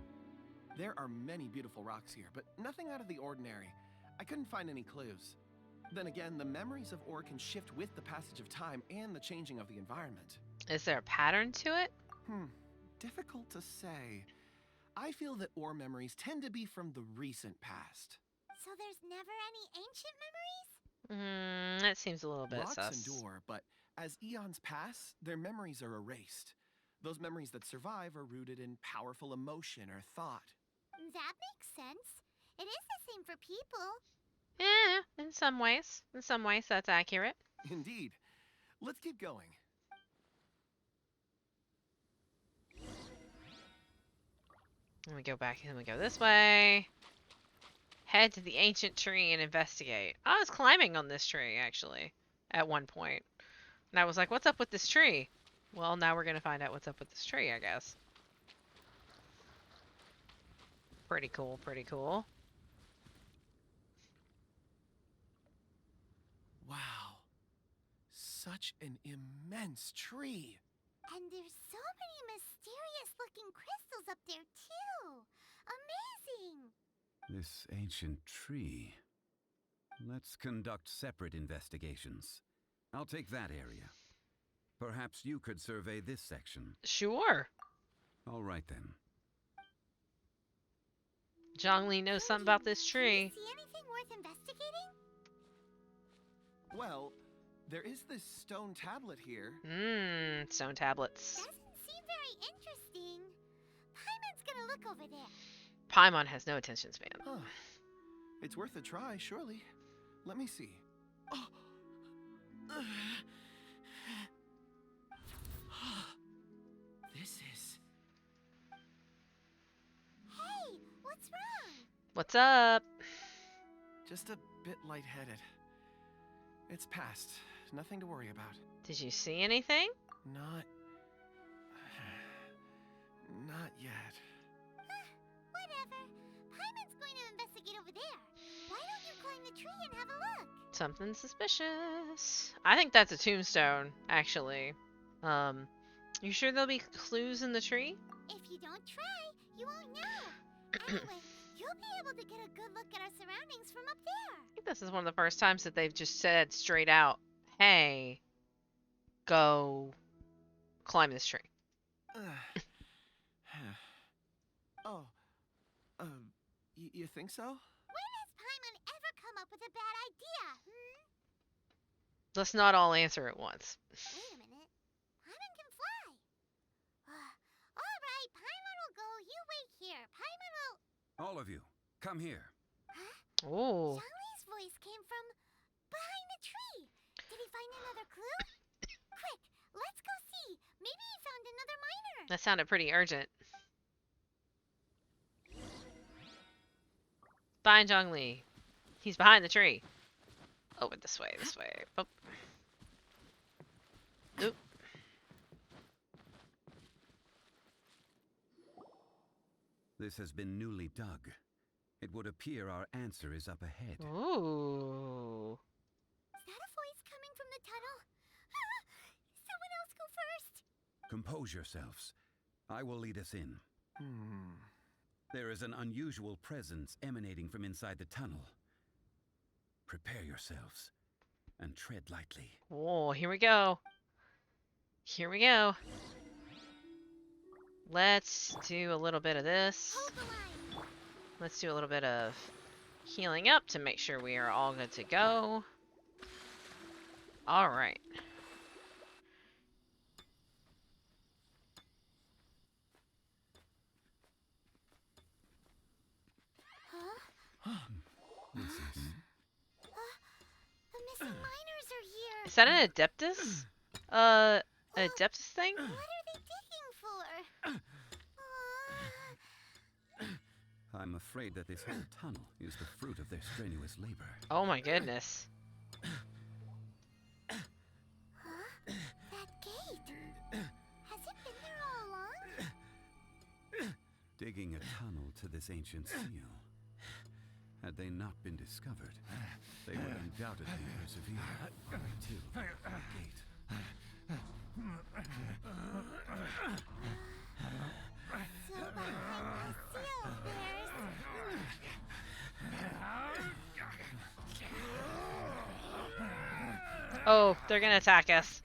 There are many beautiful rocks here, but nothing out of the ordinary. I couldn't find any clues. Then again, the memories of ore can shift with the passage of time and the changing of the environment. Is there a pattern to it? Difficult to say. I feel that ore memories tend to be from the recent past. So there's never any ancient memories? That seems a little bit Rocks sus. endure, but as eons pass, their memories are erased. Those memories that survive are rooted in powerful emotion or thought. That makes sense. It is the same for people. Yeah, in some ways. In some ways, that's accurate. Indeed. Let's keep going. And we go back and we go this way. Head to the ancient tree and investigate. I was climbing on this tree, actually, at one point. And I was like, what's up with this tree? Well, now we're going to find out what's up with this tree, I guess. Pretty cool, pretty cool. Wow. Such an immense tree. And there's so many mysterious looking crystals up there, too. Amazing. This ancient tree. Let's conduct separate investigations. I'll take that area. Perhaps you could survey this section. Sure. All right then. Zhongli knows something about this tree. See anything worth investigating? Well, there is this stone tablet here. Stone tablets. Doesn't seem very interesting. Paimon's gonna look over there. Paimon has no attention span. Huh. It's worth a try, surely. Let me see. Oh. This is... Hey, what's wrong? What's up? just a bit lightheaded. It's past. Nothing to worry about. Did you see anything? Not yet. Whatever. Paimon's going to investigate over there. Why don't you climb the tree and have a look? Something suspicious. I think that's a tombstone, actually. You sure there'll be clues in the tree? If you don't try, you won't know. Anyway, you'll be able to get a good look at our surroundings from up there. I think this is one of the first times that they've just said straight out, hey, go climb this tree. Oh, you think so? When has Paimon ever come up with a bad idea, Let's not all answer at once. Wait a minute. Paimon can fly. All right, Paimon will go. You wait here. Paimon will... All of you, come here. Huh? Ooh. Xiangli's voice came from behind the tree. Did he find another clue? Quick, let's go see. Maybe he found another miner. That sounded pretty urgent. Find Zhongli. He's behind the tree. Over this way, this way. Oh. Oop. This has been newly dug. It would appear our answer is up ahead. Ooh. Is that a voice coming from the tunnel? So Compose yourselves. I will lead us in. There is an unusual presence emanating from inside the tunnel. Prepare yourselves and tread lightly. Oh, here we go. Here we go. Let's do a little bit of this. Let's do a little bit of healing up to make sure we are all good to go. Alright. The missing miners are here. Is that an Adeptus? Adeptus thing? What are they digging for? I'm afraid that this whole tunnel is the fruit of their strenuous labor. Oh my goodness. That gate. Has it been there all along? Digging a tunnel to this ancient seal. Had they not been discovered, they would undoubtedly persevere until the gate. So behind the seal, Oh, they're gonna attack us.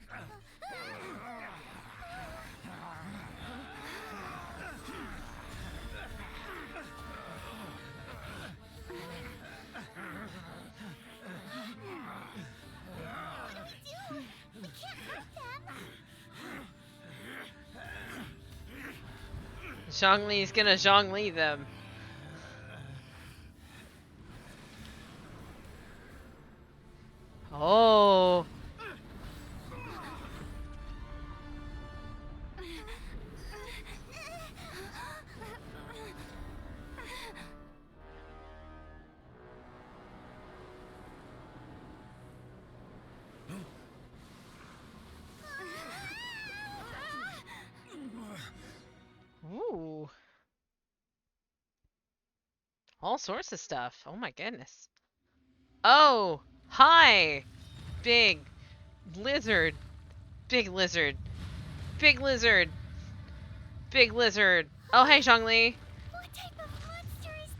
Zhongli's gonna Zhongli them. Oh. Ooh. All sorts of stuff. Oh my goodness. Oh, hi. Big lizard. Big lizard. Big lizard. Big lizard. Oh, hey, Zhongli. What type of monster is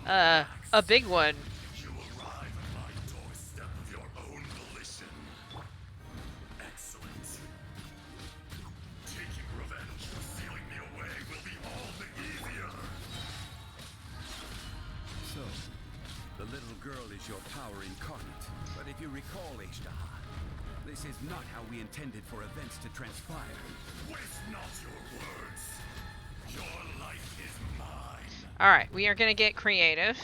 this? A big one. You arrive at my doorstep of your own volition. Excellent. Taking revenge for sealing me away will be all the easier. So, the little girl is your power incarnate. But if you recall, Ishtaha, this is not how we intended for events to transpire. Waste not your words. Your life is mine. Alright, we are gonna get creative.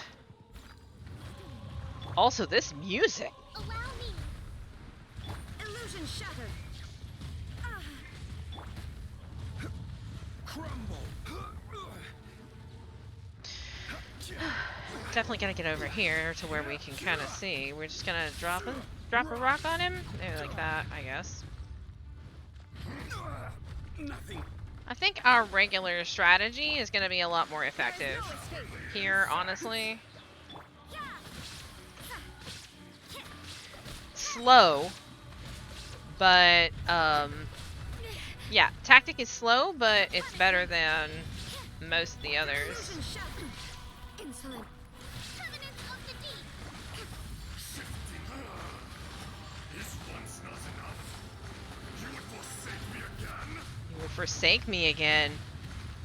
Also, this music. Allow me. Illusion shattered. Crumble! Definitely gonna get over here to where we can kind of see. We're just gonna drop a rock on him. Maybe like that, I guess. Nothing. I think our regular strategy is gonna be a lot more effective here, honestly. Slow, but yeah, tactic is slow, but it's better than most of the others. Insolent. Covenant of the deep. This one's not enough. You would forsake me again? You will forsake me again.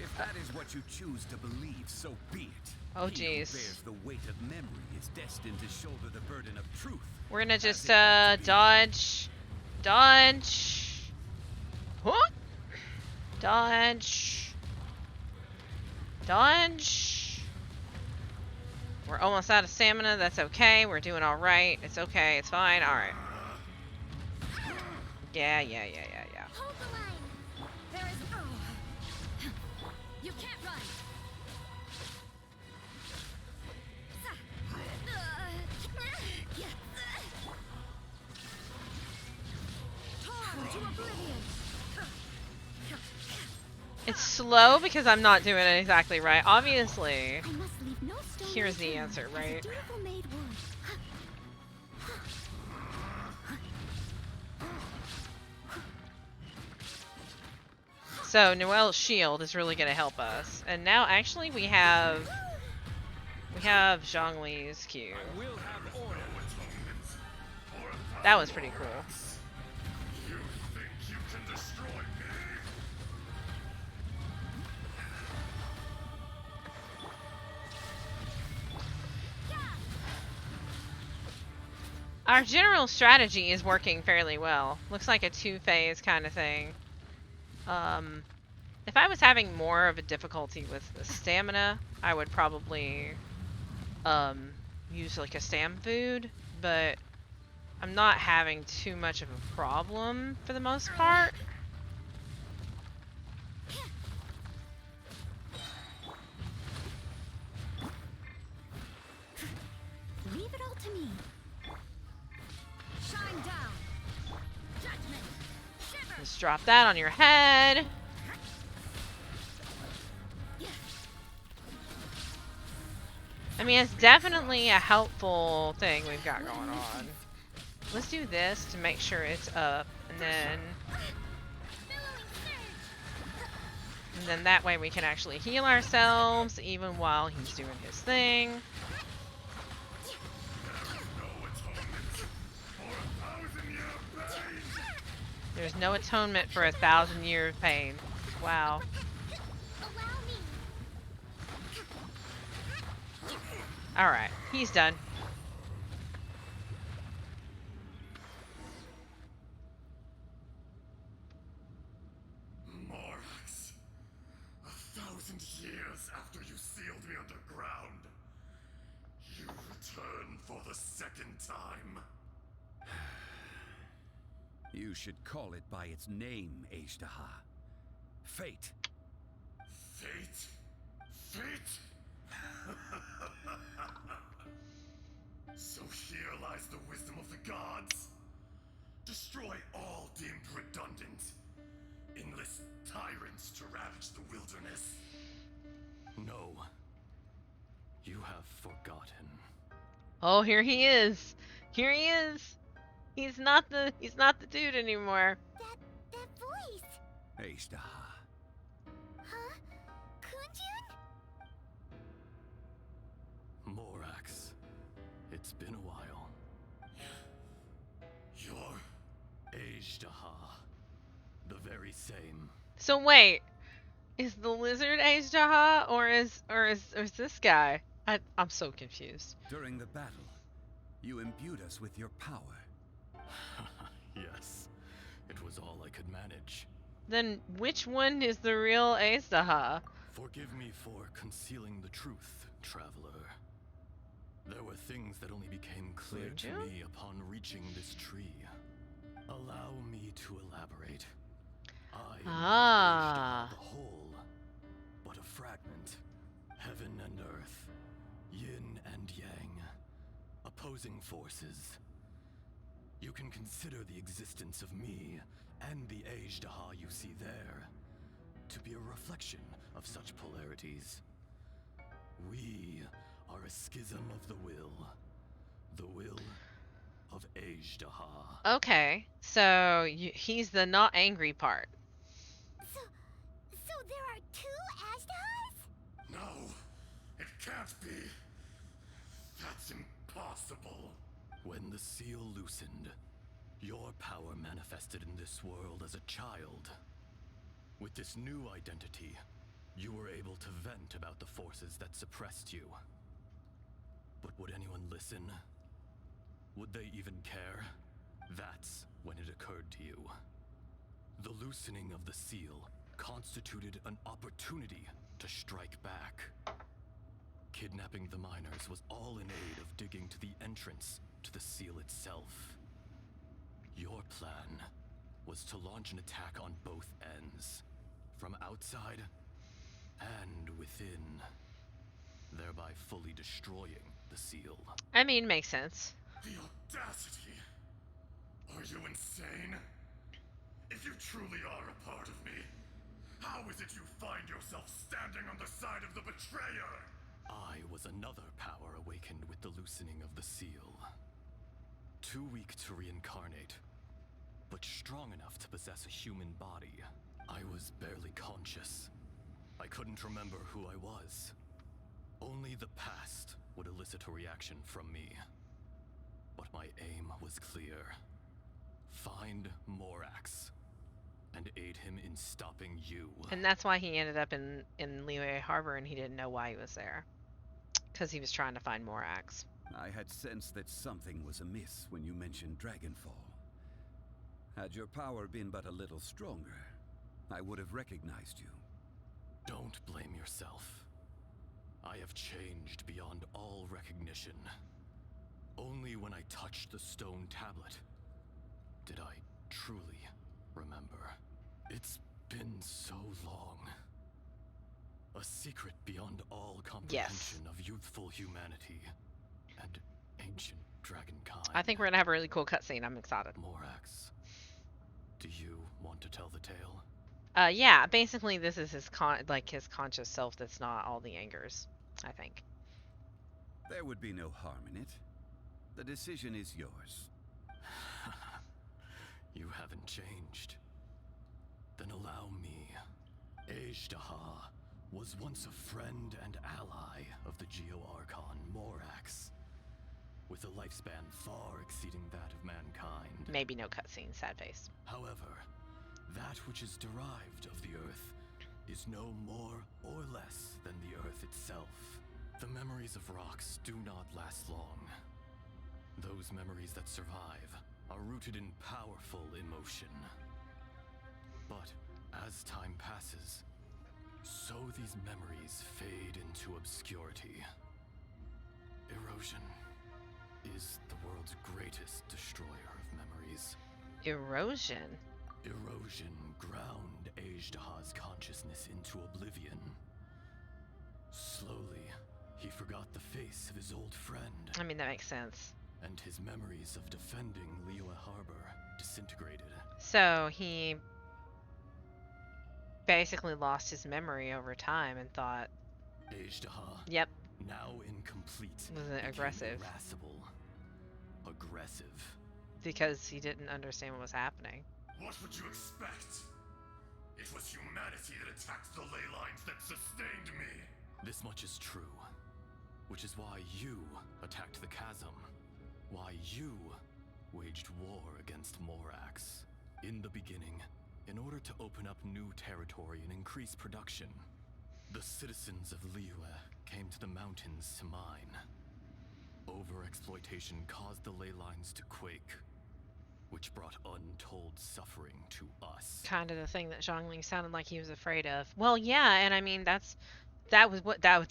If that is what you choose to believe, so be it. Oh, He who jeez. bears the weight of memory is destined to shoulder the burden of truth. We're gonna just As it dodge, what? Dodge. We're almost out of stamina. That's okay. We're doing all right. It's okay. It's fine. All right. Yeah. Hold the line. There is. You can't run. Torn to oblivion. It's slow because I'm not doing it exactly right. Obviously. I must leave no stone Here's the unturned, answer, as right? the dutiful maid would. So Noelle's shield is really going to help us. And now actually we have Zhongli's Q. That was pretty cool. You think you can destroy me? Our general strategy is working fairly well. Looks like a two-phase kind of thing. If I was having more of a difficulty with the stamina, I would probably use like a stam food, but I'm not having too much of a problem for the most part. Leave it all to me. Shine down. Judgment. Shiver. Just drop that on your head. I mean, it's definitely a helpful thing we've got going on. Let's do this to make sure it's up, and then that way we can actually heal ourselves even while he's doing his thing. There's no atonement for 1,000 years of pain. Wow. Alright, he's done. Morax, 1,000 years after you sealed me underground, you return for the second time. You should call it by its name, Ajdaha. Fate. Fate? Fate? So here lies the wisdom of the gods. Destroy all deemed redundant. Enlist tyrants to ravage the wilderness. No. You have forgotten. Oh, here he is. Here he is. He's not the dude anymore. That voice. Ajdaha. Huh? Kunjun? Morax. It's been a while. You're Ajdaha. The very same. So wait, is the lizard Ajdaha or is this guy? I'm so confused. During the battle, you imbued us with your power. Yes. It was all I could manage. Then which one is the real Ajdaha? Forgive me for concealing the truth, traveler. There were things that only became clear to me upon reaching this tree. Allow me to elaborate. I am not the whole, but a fragment. Heaven and earth, yin and yang, opposing forces. You can consider the existence of me and the Ajdaha you see there to be a reflection of such polarities. We are a schism of the will of Ajdaha. Okay, so he's the not angry part. So there are two Ajdahas? No, it can't be. That's impossible. When the seal loosened, your power manifested in this world as a child. With this new identity, you were able to vent about the forces that suppressed you. But would anyone listen? Would they even care? That's when it occurred to you. The loosening of the seal constituted an opportunity to strike back. Kidnapping the miners was all in aid of digging to the entrance to the seal itself. Your plan was to launch an attack on both ends, from outside and within, thereby fully destroying the seal. I mean, makes sense. The audacity! Are you insane? If you truly are a part of me, how is it you find yourself standing on the side of the betrayer? I was another power awakened with the loosening of the seal. Too weak to reincarnate, but strong enough to possess a human body. I was barely conscious. I couldn't remember who I was. Only the past would elicit a reaction from me. But my aim was clear. Find Morax and aid him in stopping you. And that's why he ended up in Liyue Harbor and he didn't know why he was there. Because he was trying to find Morax. I had sensed that something was amiss when you mentioned Dragonfall. Had your power been but a little stronger, I would have recognized you. Don't blame yourself. I have changed beyond all recognition. Only when I touched the stone tablet did I truly remember. It's been so long. A secret beyond all comprehension of youthful humanity and ancient dragonkind. I think we're gonna have a really cool cutscene. I'm excited. Morax, do you want to tell the tale? Yeah, basically this is his his conscious self that's not all the angers, I think. There would be no harm in it. The decision is yours. You haven't changed. Then allow me. Ejdaha was once a friend and ally of the Geo-Archon Morax, with a lifespan far exceeding that of mankind. Maybe no cutscene, sad face. However, that which is derived of the Earth is no more or less than the Earth itself. The memories of rocks do not last long. Those memories that survive are rooted in powerful emotion. But as time passes, so these memories fade into obscurity. Erosion is the world's greatest destroyer of memories. Erosion? Erosion ground Ejdaha's consciousness into oblivion. Slowly, he forgot the face of his old friend. I mean, that makes sense. And his memories of defending Liyue Harbor disintegrated. So he basically lost his memory over time and thought, Ejdaha, yep, now incomplete, wasn't aggressive. Irascible. Aggressive. Because he didn't understand what was happening. What would you expect? It was humanity that attacked the ley lines that sustained me. This much is true. Which is why you attacked the chasm. Why you waged war against Morax. In the beginning, in order to open up new territory and increase production, the citizens of Liyue came to the mountains to mine. Overexploitation caused the ley lines to quake, which brought untold suffering to us. Kind of the thing that Zhongli sounded like he was afraid of. Well, yeah, and I mean that's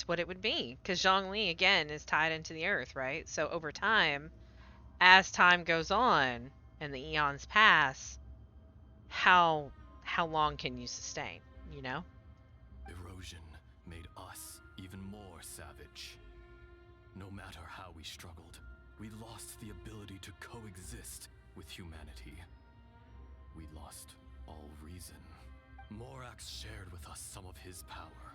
what it would be, because Zhongli again is tied into the earth, right? So over time, as time goes on and the eons pass, how long can you sustain, you know? Erosion made us even more savage. No matter how we struggled, we lost the ability to coexist with humanity. We lost all reason. Morax shared with us some of his power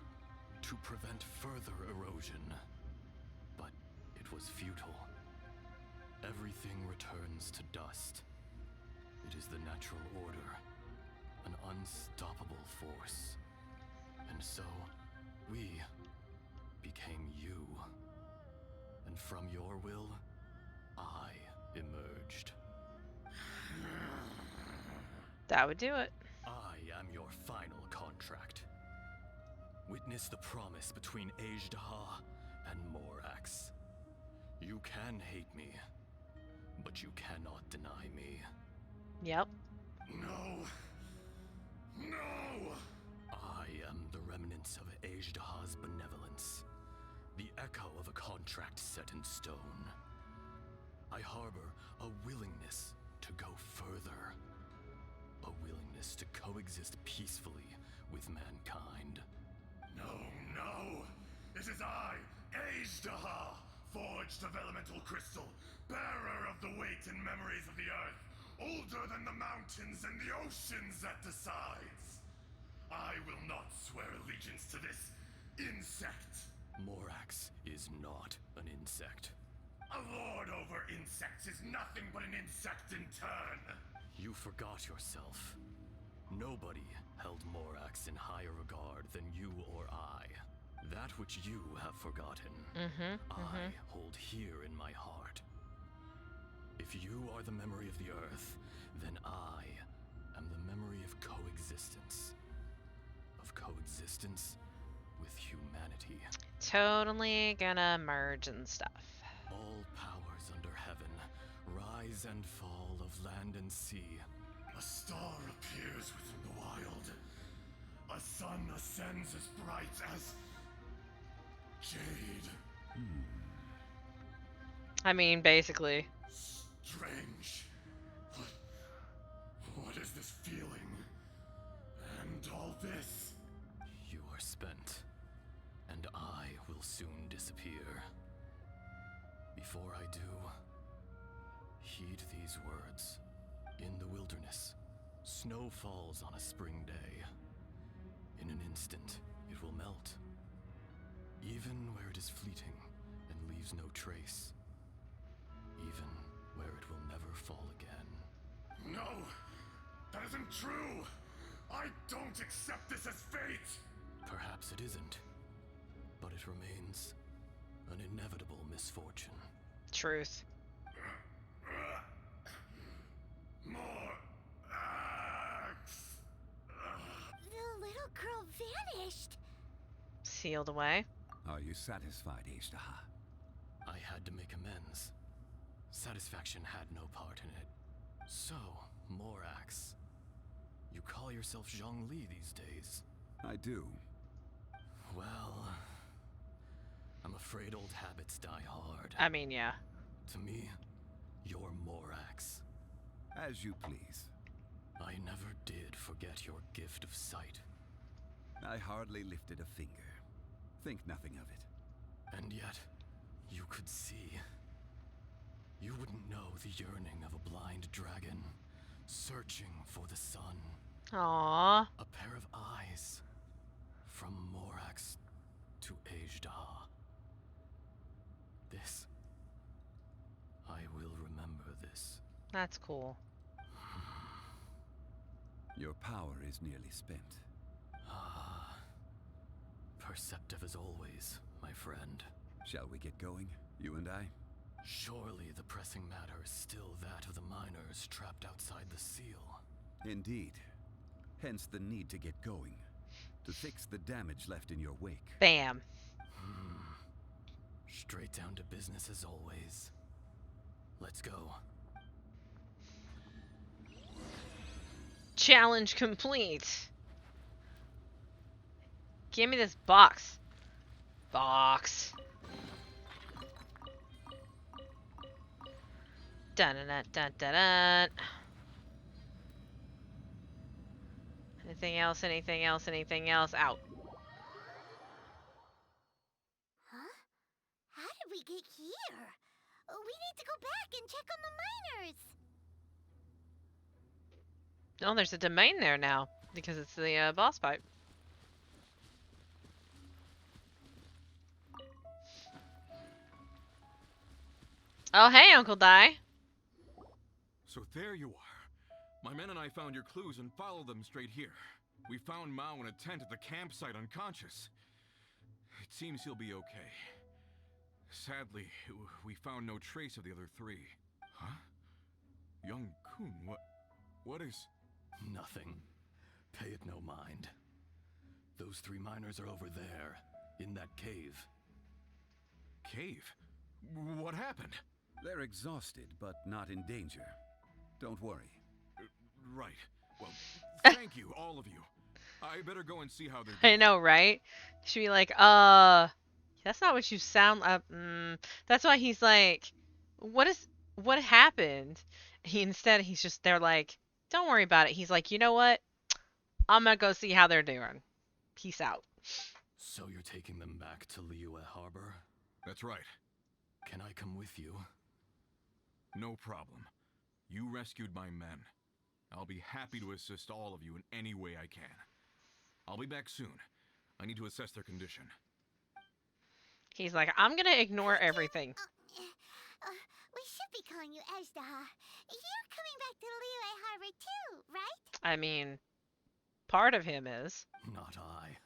to prevent further erosion. But it was futile. Everything returns to dust. It is the natural order, an unstoppable force. And so, we became you. And from your will, I emerged. That would do it. I am your final contract. Witness the promise between Ejdaha and Morax. You can hate me, but you cannot deny me. Yep. No. No! I am the remnants of Ejdaha's benevolence. The echo of a contract set in stone. I harbor a willingness to go further. A willingness to coexist peacefully with mankind. No! It is I, Ejdaha, forged of elemental crystal, bearer of the weight and memories of the earth, older than the mountains and the oceans that decides. I will not swear allegiance to this insect. Morax is not an insect. A lord over insects is nothing but an insect in turn. You forgot yourself. Nobody held Morax in higher regard than you or I. That which you have forgotten, I hold here in my heart. If you are the memory of the Earth, then I am the memory of coexistence. Of coexistence with humanity. Totally gonna merge and stuff. All powers under heaven, rise and fall of land and sea. A star appears within the wild. A sun ascends as bright as jade. I mean, basically. Strange. What is this feeling? And all this? You are spent, and I will soon disappear. Before I do, heed these words. In the wilderness, snow falls on a spring day. In an instant, it will melt. Even where it is fleeting and leaves no trace. Even where it will never fall again. No! That isn't true! I don't accept this as fate! Perhaps it isn't, but it remains an inevitable misfortune. Truth. More axe. The little girl vanished. Sealed away. Are you satisfied, Ishtaha? I had to make amends. Satisfaction had no part in it. So, Morax, you call yourself Zhongli these days? I do. Well, I'm afraid old habits die hard. I mean, yeah. To me, you're Morax. As you please. I never did forget your gift of sight. I hardly lifted a finger. Think nothing of it. And yet, you could see. You wouldn't know the yearning of a blind dragon, searching for the sun. Aww. A pair of eyes. From Morax to Ejdaha. This. I will remember this. That's cool. Your power is nearly spent. Ah. Perceptive as always, my friend. Shall we get going, you and I? Surely the pressing matter is still that of the miners trapped outside the seal. Indeed. Hence the need to get going. To fix the damage left in your wake. Bam. Straight down to business as always. Let's go. Challenge complete. Give me this box. Box. Dun dun dun dun dun dun. Anything else? Anything else? Anything else? Out. Huh? How did we get here? We need to go back and check on the miners. Oh, there's a domain there now because it's the boss pipe. Oh, hey, Uncle Di. So there you are. My men and I found your clues and followed them straight here. We found Mao in a tent at the campsite unconscious. It seems he'll be okay. Sadly, we found no trace of the other three. Huh? Young Kun, what is... Nothing. Pay it no mind. Those three miners are over there, in that cave. Cave? What happened? They're exhausted, but not in danger. Don't worry. Right. Well, thank you, all of you. I better go and see how they're doing. I know, right? Should be like, that's not what you sound. That's why he's like, what happened? They're like, don't worry about it. He's like, you know what? I'm gonna go see how they're doing. Peace out. So you're taking them back to Liyue Harbor? That's right. Can I come with you? No problem. You rescued my men. I'll be happy to assist all of you in any way I can. I'll be back soon. I need to assess their condition. He's like, I'm gonna ignore everything. We should be calling you Ejdaha. You're coming back to Liyue Harbor too, right? I mean, part of him is. Not I.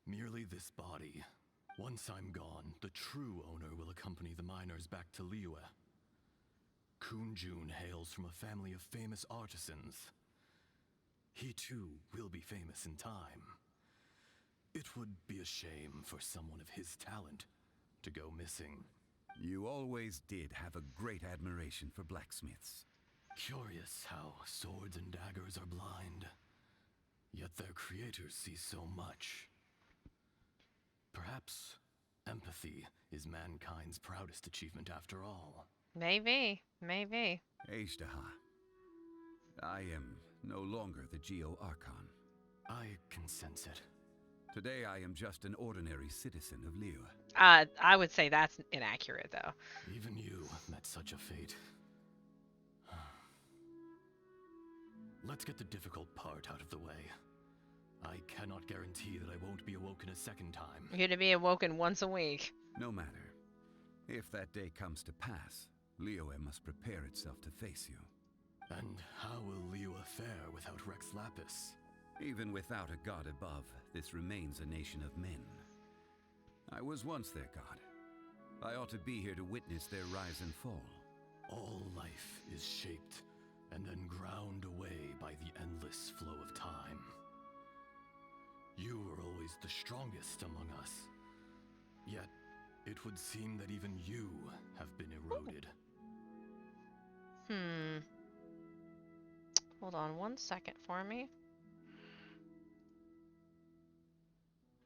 Merely this body. Once I'm gone, the true owner will accompany the miners back to Liyue. Kunjun hails from a family of famous artisans. He too will be famous in time. It would be a shame for someone of his talent to go missing. You always did have a great admiration for blacksmiths. Curious how swords and daggers are blind, yet their creators see so much. Perhaps empathy is mankind's proudest achievement after all. Maybe, maybe. Ejdaha, I am no longer the Geo-Archon. I can sense it. Today I am just an ordinary citizen of Liyue. I would say that's inaccurate, though. Even you met such a fate. Let's get the difficult part out of the way. I cannot guarantee that I won't be awoken a second time. You're gonna be awoken once a week. No matter. If that day comes to pass, Liyue must prepare itself to face you. And how will Liyue fare without Rex Lapis? Even without a god above, this remains a nation of men. I was once their god. I ought to be here to witness their rise and fall. All life is shaped and then ground away by the endless flow of time. You were always the strongest among us. Yet, it would seem that even you have been eroded. Hold on 1 second for me.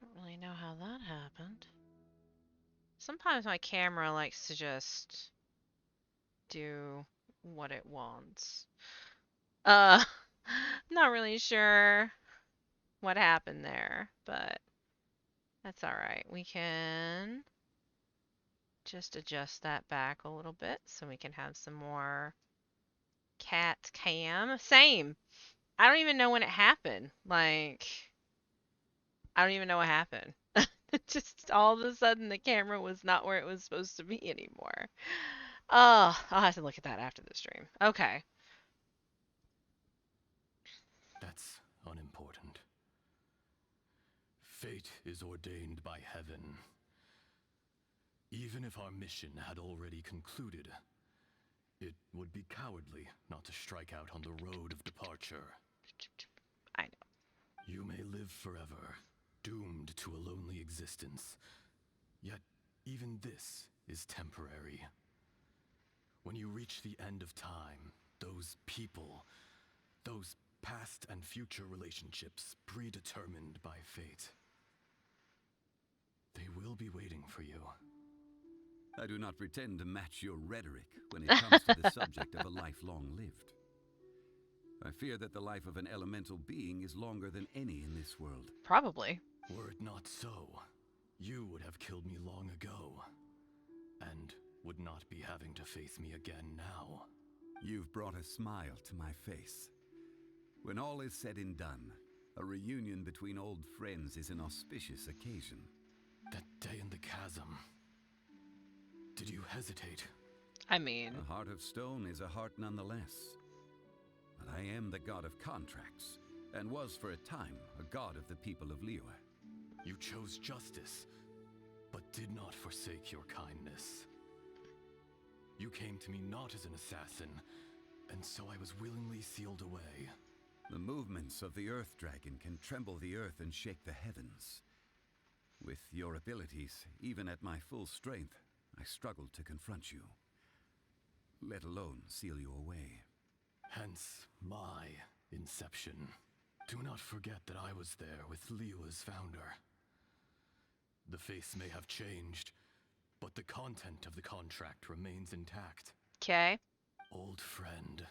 Don't really know how that happened. Sometimes my camera likes to just do what it wants. Not really sure what happened there, but that's alright. We can just adjust that back a little bit so we can have some more cat cam. Same. I don't even know when it happened. Like, I don't even know what happened. Just all of a sudden the camera was not where it was supposed to be anymore. Oh, I'll have to look at that after the stream. Okay. That's unimportant. Fate is ordained by heaven. Even if our mission had already concluded, it would be cowardly not to strike out on the road of departure. I know. You may live forever, doomed to a lonely existence. Yet, even this is temporary. When you reach the end of time, those people, those past and future relationships predetermined by fate, they will be waiting for you. I do not pretend to match your rhetoric when it comes to the subject of a life long lived. I fear that the life of an elemental being is longer than any in this world. Probably. Were it not so, you would have killed me long ago, and would not be having to face me again now. You've brought a smile to my face. When all is said and done, a reunion between old friends is an auspicious occasion. That day in the chasm. Did you hesitate? I mean... A heart of stone is a heart nonetheless. But I am the god of contracts, and was for a time a god of the people of Liyue. You chose justice, but did not forsake your kindness. You came to me not as an assassin, and so I was willingly sealed away. The movements of the Earth Dragon can tremble the earth and shake the heavens. With your abilities, even at my full strength, I struggled to confront you, let alone seal you away. Hence my inception. Do not forget that I was there with Liyue's founder. The face may have changed, but the content of the contract remains intact. Okay. Old friend.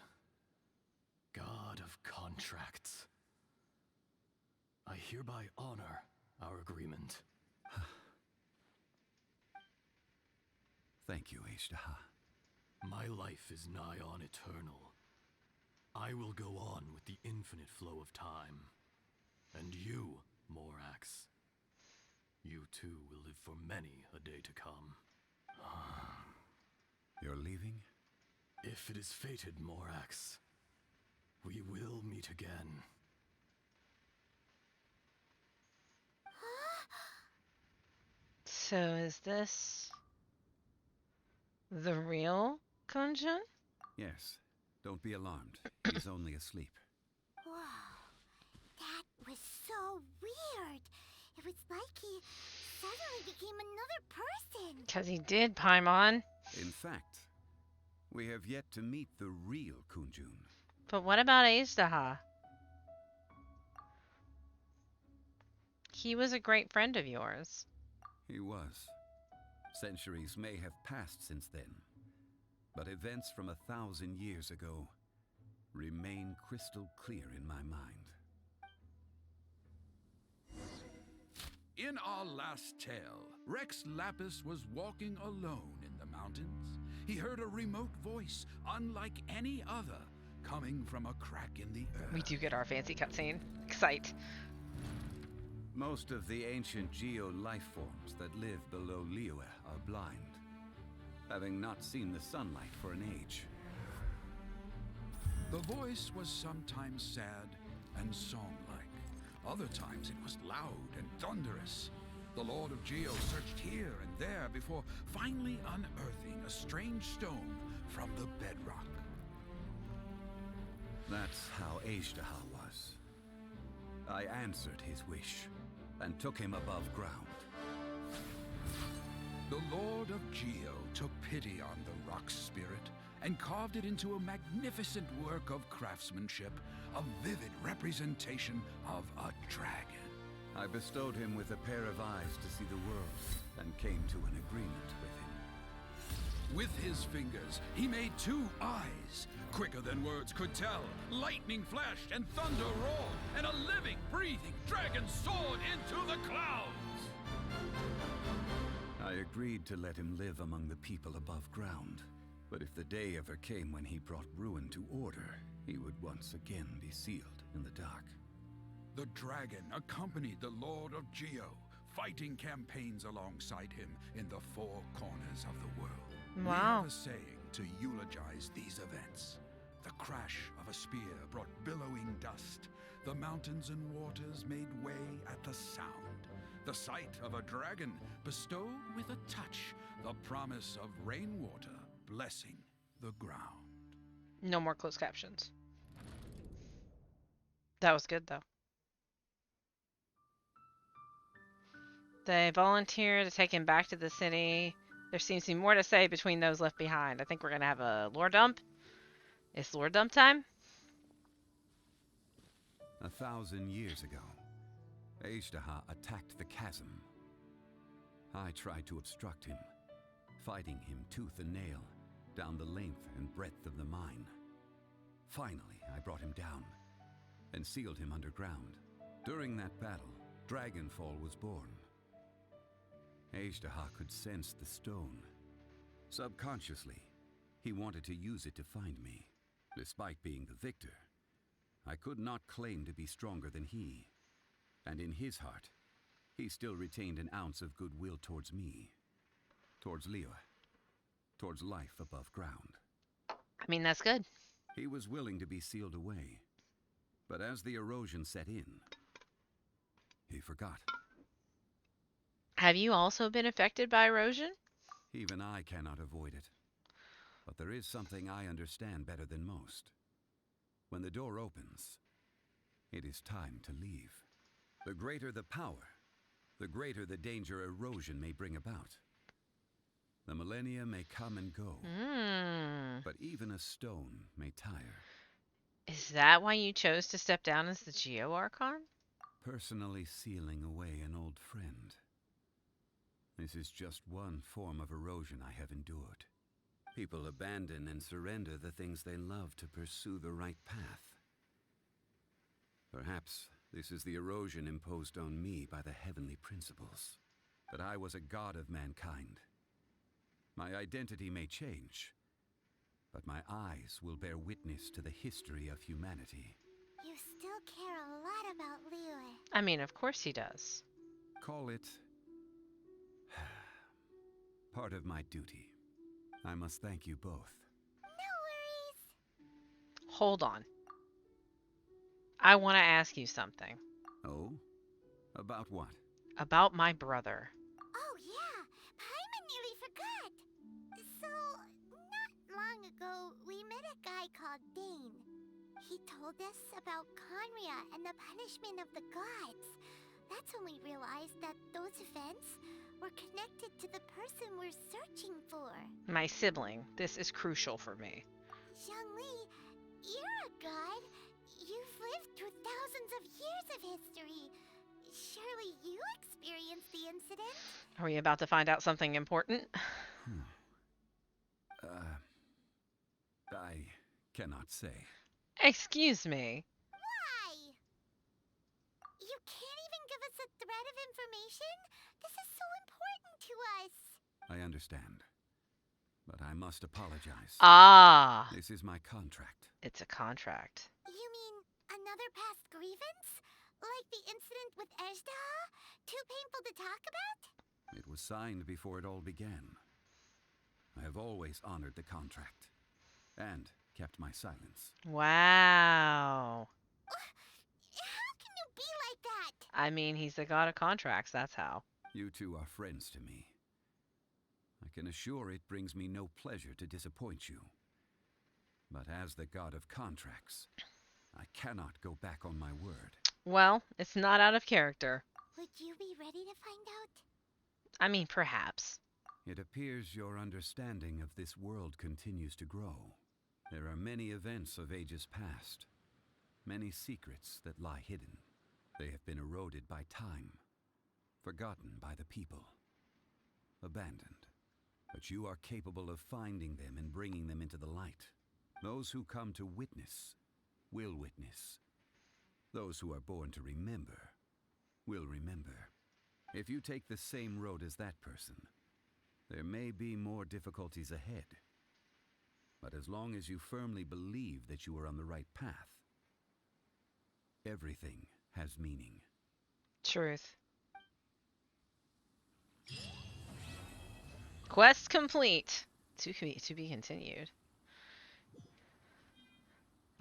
God of contracts. I hereby honor our agreement. Thank you, Ejdaha. My life is nigh on eternal. I will go on with the infinite flow of time. And you, Morax, you too will live for many a day to come. You're leaving? If it is fated, Morax, we will meet again. So is this the real Kunjun? Yes. Don't be alarmed. He's only asleep. Whoa, that was so weird. It was like he suddenly became another person. Because he did, Paimon. In fact, we have yet to meet the real Kunjun. But what about Azdaha? He was a great friend of yours. He was. Centuries may have passed since then, but events from 1,000 years ago remain crystal clear in my mind. In our last tale, Rex Lapis was walking alone in the mountains. He heard a remote voice, unlike any other, coming from a crack in the earth. We do get our fancy cutscene. Excite. Most of the ancient geo life forms that live below Liyue are blind, having not seen the sunlight for an age. The voice was sometimes sad and song-like. Other times it was loud and thunderous. The Lord of Geo searched here and there before finally unearthing a strange stone from the bedrock. That's how Azdaha was. I answered his wish and took him above ground. The Lord of Geo took pity on the rock spirit and carved it into a magnificent work of craftsmanship, a vivid representation of a dragon. I bestowed him with a pair of eyes to see the world and came to an agreement with him. With his fingers, he made 2 eyes, quicker than words could tell. Lightning flashed and thunder roared, and a living, breathing dragon soared into the clouds. I agreed to let him live among the people above ground. But if the day ever came when he brought ruin to order, he would once again be sealed in the dark. The dragon accompanied the Lord of Geo, fighting campaigns alongside him in the 4 corners of the world. Wow. We have a saying to eulogize these events. The crash of a spear brought billowing dust. The mountains and waters made way at the sound. The sight of a dragon bestowed with a touch the promise of rainwater blessing the ground. No more closed captions. That was good, though. They volunteer to take him back to the city. There seems to be more to say between those left behind. I think we're going to have a lore dump. It's lore dump time? 1,000 years ago, Azdaha attacked the chasm. I tried to obstruct him, fighting him tooth and nail down the length and breadth of the mine. Finally, I brought him down and sealed him underground. During that battle, Dragonfall was born. Azdaha could sense the stone. Subconsciously, he wanted to use it to find me. Despite being the victor, I could not claim to be stronger than he. And in his heart, he still retained an ounce of goodwill towards me, towards Liyue, towards life above ground. I mean, that's good. He was willing to be sealed away, but as the erosion set in, he forgot. Have you also been affected by erosion? Even I cannot avoid it. But there is something I understand better than most. When the door opens, it is time to leave. The greater the power, the greater the danger erosion may bring about. The millennia may come and go, but even a stone may tire. Is that why you chose to step down as the Geo Archon? Personally sealing away an old friend. This is just one form of erosion I have endured. People abandon and surrender the things they love to pursue the right path. Perhaps this is the erosion imposed on me by the heavenly principles. That I was a god of mankind. My identity may change, but my eyes will bear witness to the history of humanity. You still care a lot about Liyue. I mean, of course he does. Call it part of my duty. I must thank you both. No worries. Hold on. I want to ask you something. Oh? About what? About my brother. Oh, yeah. So, not long ago, we met a guy called Dane. He told us about Conria and the punishment of the gods. That's when we realized that those events were connected to the person we're searching for. My sibling. This is crucial for me. Zhongli, you're a god. You've lived through thousands of years of history. Surely you experienced the incident? Are we about to find out something important? I cannot say. Excuse me. Why? You can't even give us a thread of information? This is so important to us. I understand. But I must apologize. Ah. This is my contract. It's a contract. You mean another past grievance? Like the incident with Ejdaha? Too painful to talk about? It was signed before it all began. I have always honored the contract. And kept my silence. Wow. How can you be like that? I mean, he's the god of contracts, that's how. You two are friends to me. I can assure it brings me no pleasure to disappoint you. But as the god of contracts, I cannot go back on my word. Well, it's not out of character. Would you be ready to find out? I mean, perhaps. It appears your understanding of this world continues to grow. There are many events of ages past, many secrets that lie hidden. They have been eroded by time, forgotten by the people, abandoned. But you are capable of finding them and bringing them into the light. Those who come to witness will witness. Those who are born to remember will remember. If you take the same road as that person, there may be more difficulties ahead. But as long as you firmly believe that you are on the right path, everything has meaning. Truth. Quest complete. To be continued.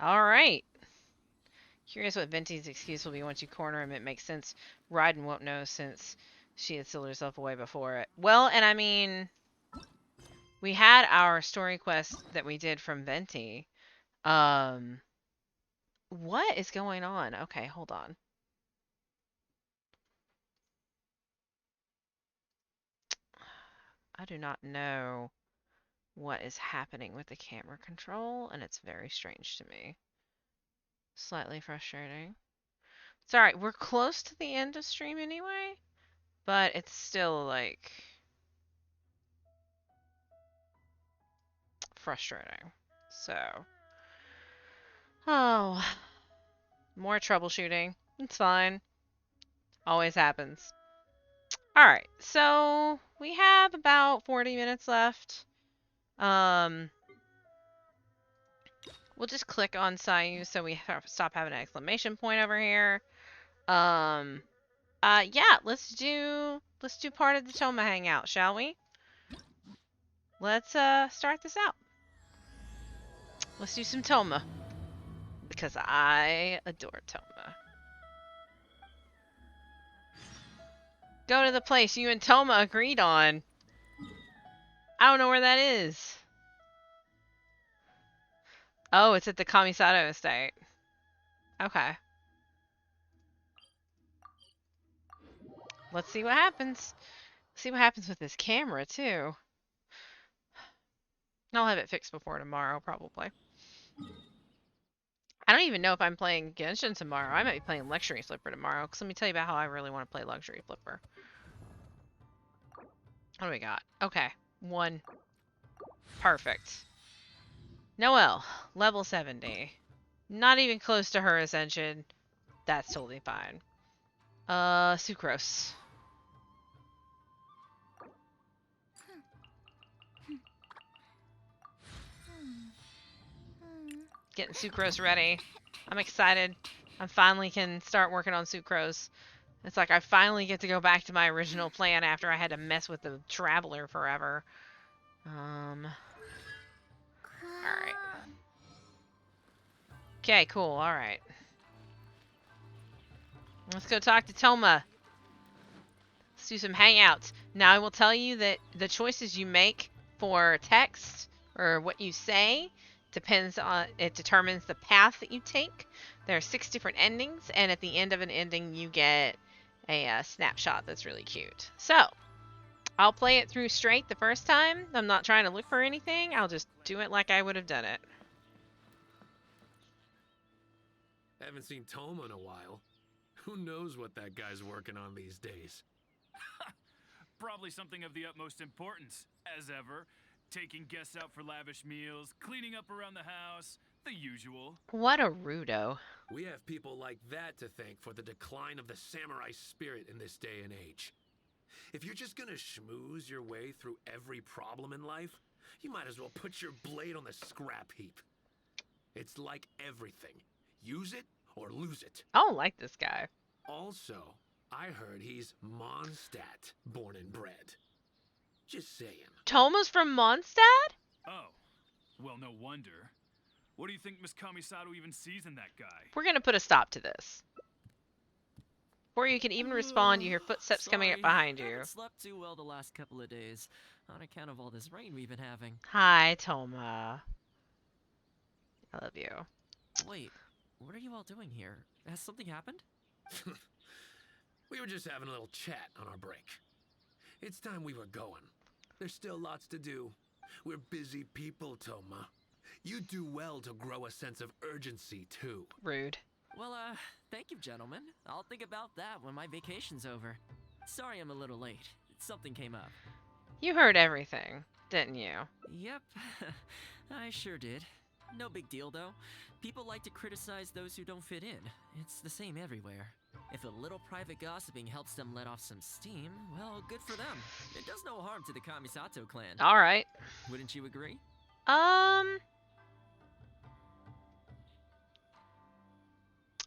Alright. Curious what Venti's excuse will be once you corner him. It makes sense. Raiden won't know since she had sealed herself away before it. Well, and I mean, we had our story quest that we did from Venti. What is going on? Okay, hold on. I do not know what is happening with the camera control, and it's very strange to me. Slightly frustrating. It's alright, we're close to the end of stream anyway, but it's still, like, frustrating. So, oh, more troubleshooting. It's fine. Always happens. Alright, so we have about 40 minutes left. We'll just click on Sayu so we stop having an exclamation point over here. Yeah, let's do part of the Toma hangout, shall we? Let's start this out. Let's do some Toma. Because I adore Toma. Go to the place you and Toma agreed on. I don't know where that is. Oh, it's at the Kamisato estate. Okay. Let's see what happens. See what happens with this camera, too. I'll have it fixed before tomorrow, probably. I don't even know if I'm playing Genshin tomorrow. I might be playing Luxury Flipper tomorrow, because let me tell you about how I really want to play Luxury Flipper. What do we got? Okay. 1. Perfect. Noelle, level 70. Not even close to her ascension. That's totally fine. Sucrose. Getting Sucrose ready. I'm excited. I finally can start working on Sucrose. It's like I finally get to go back to my original plan after I had to mess with the Traveler forever. Alright. Okay, cool. Alright. Let's go talk to Toma. Let's do some hangouts. Now, I will tell you that the choices you make for text or what you say depends on, it determines the path that you take. There are 6 different endings, and at the end of an ending, you get a snapshot that's really cute. So, I'll play it through straight the first time. I'm not trying to look for anything. I'll just do it like I would have done it. Haven't seen Toma in a while. Who knows what that guy's working on these days? Probably something of the utmost importance, as ever. Taking guests out for lavish meals, cleaning up around the house, the usual. What a rudo. We have people like that to thank for the decline of the samurai spirit in this day and age. If you're just gonna schmooze your way through every problem in life, you might as well put your blade on the scrap heap. It's like everything. Use it or lose it. I don't like this guy. Also, I heard he's Mondstadt, born and bred. Just saying. Toma's from Mondstadt? Oh, well, no wonder. What do you think Miss Kamisato even sees in that guy? We're gonna put a stop to this. Before you can even respond, you hear footsteps coming up behind you. Haven't slept too well the last couple of days, on account of all this rain we've been having. Hi, Toma. I love you. Wait, what are you all doing here? Has something happened? We were just having a little chat on our break. It's time we were going. There's still lots to do. We're busy people, Toma. You do well to grow a sense of urgency, too. Rude. Well, thank you, gentlemen. I'll think about that when my vacation's over. Sorry I'm a little late. Something came up. You heard everything, didn't you? Yep, I sure did. No big deal, though. People like to criticize those who don't fit in. It's the same everywhere. If a little private gossiping helps them let off some steam, well, good for them. It does no harm to the Kamisato clan. All right. Wouldn't you agree?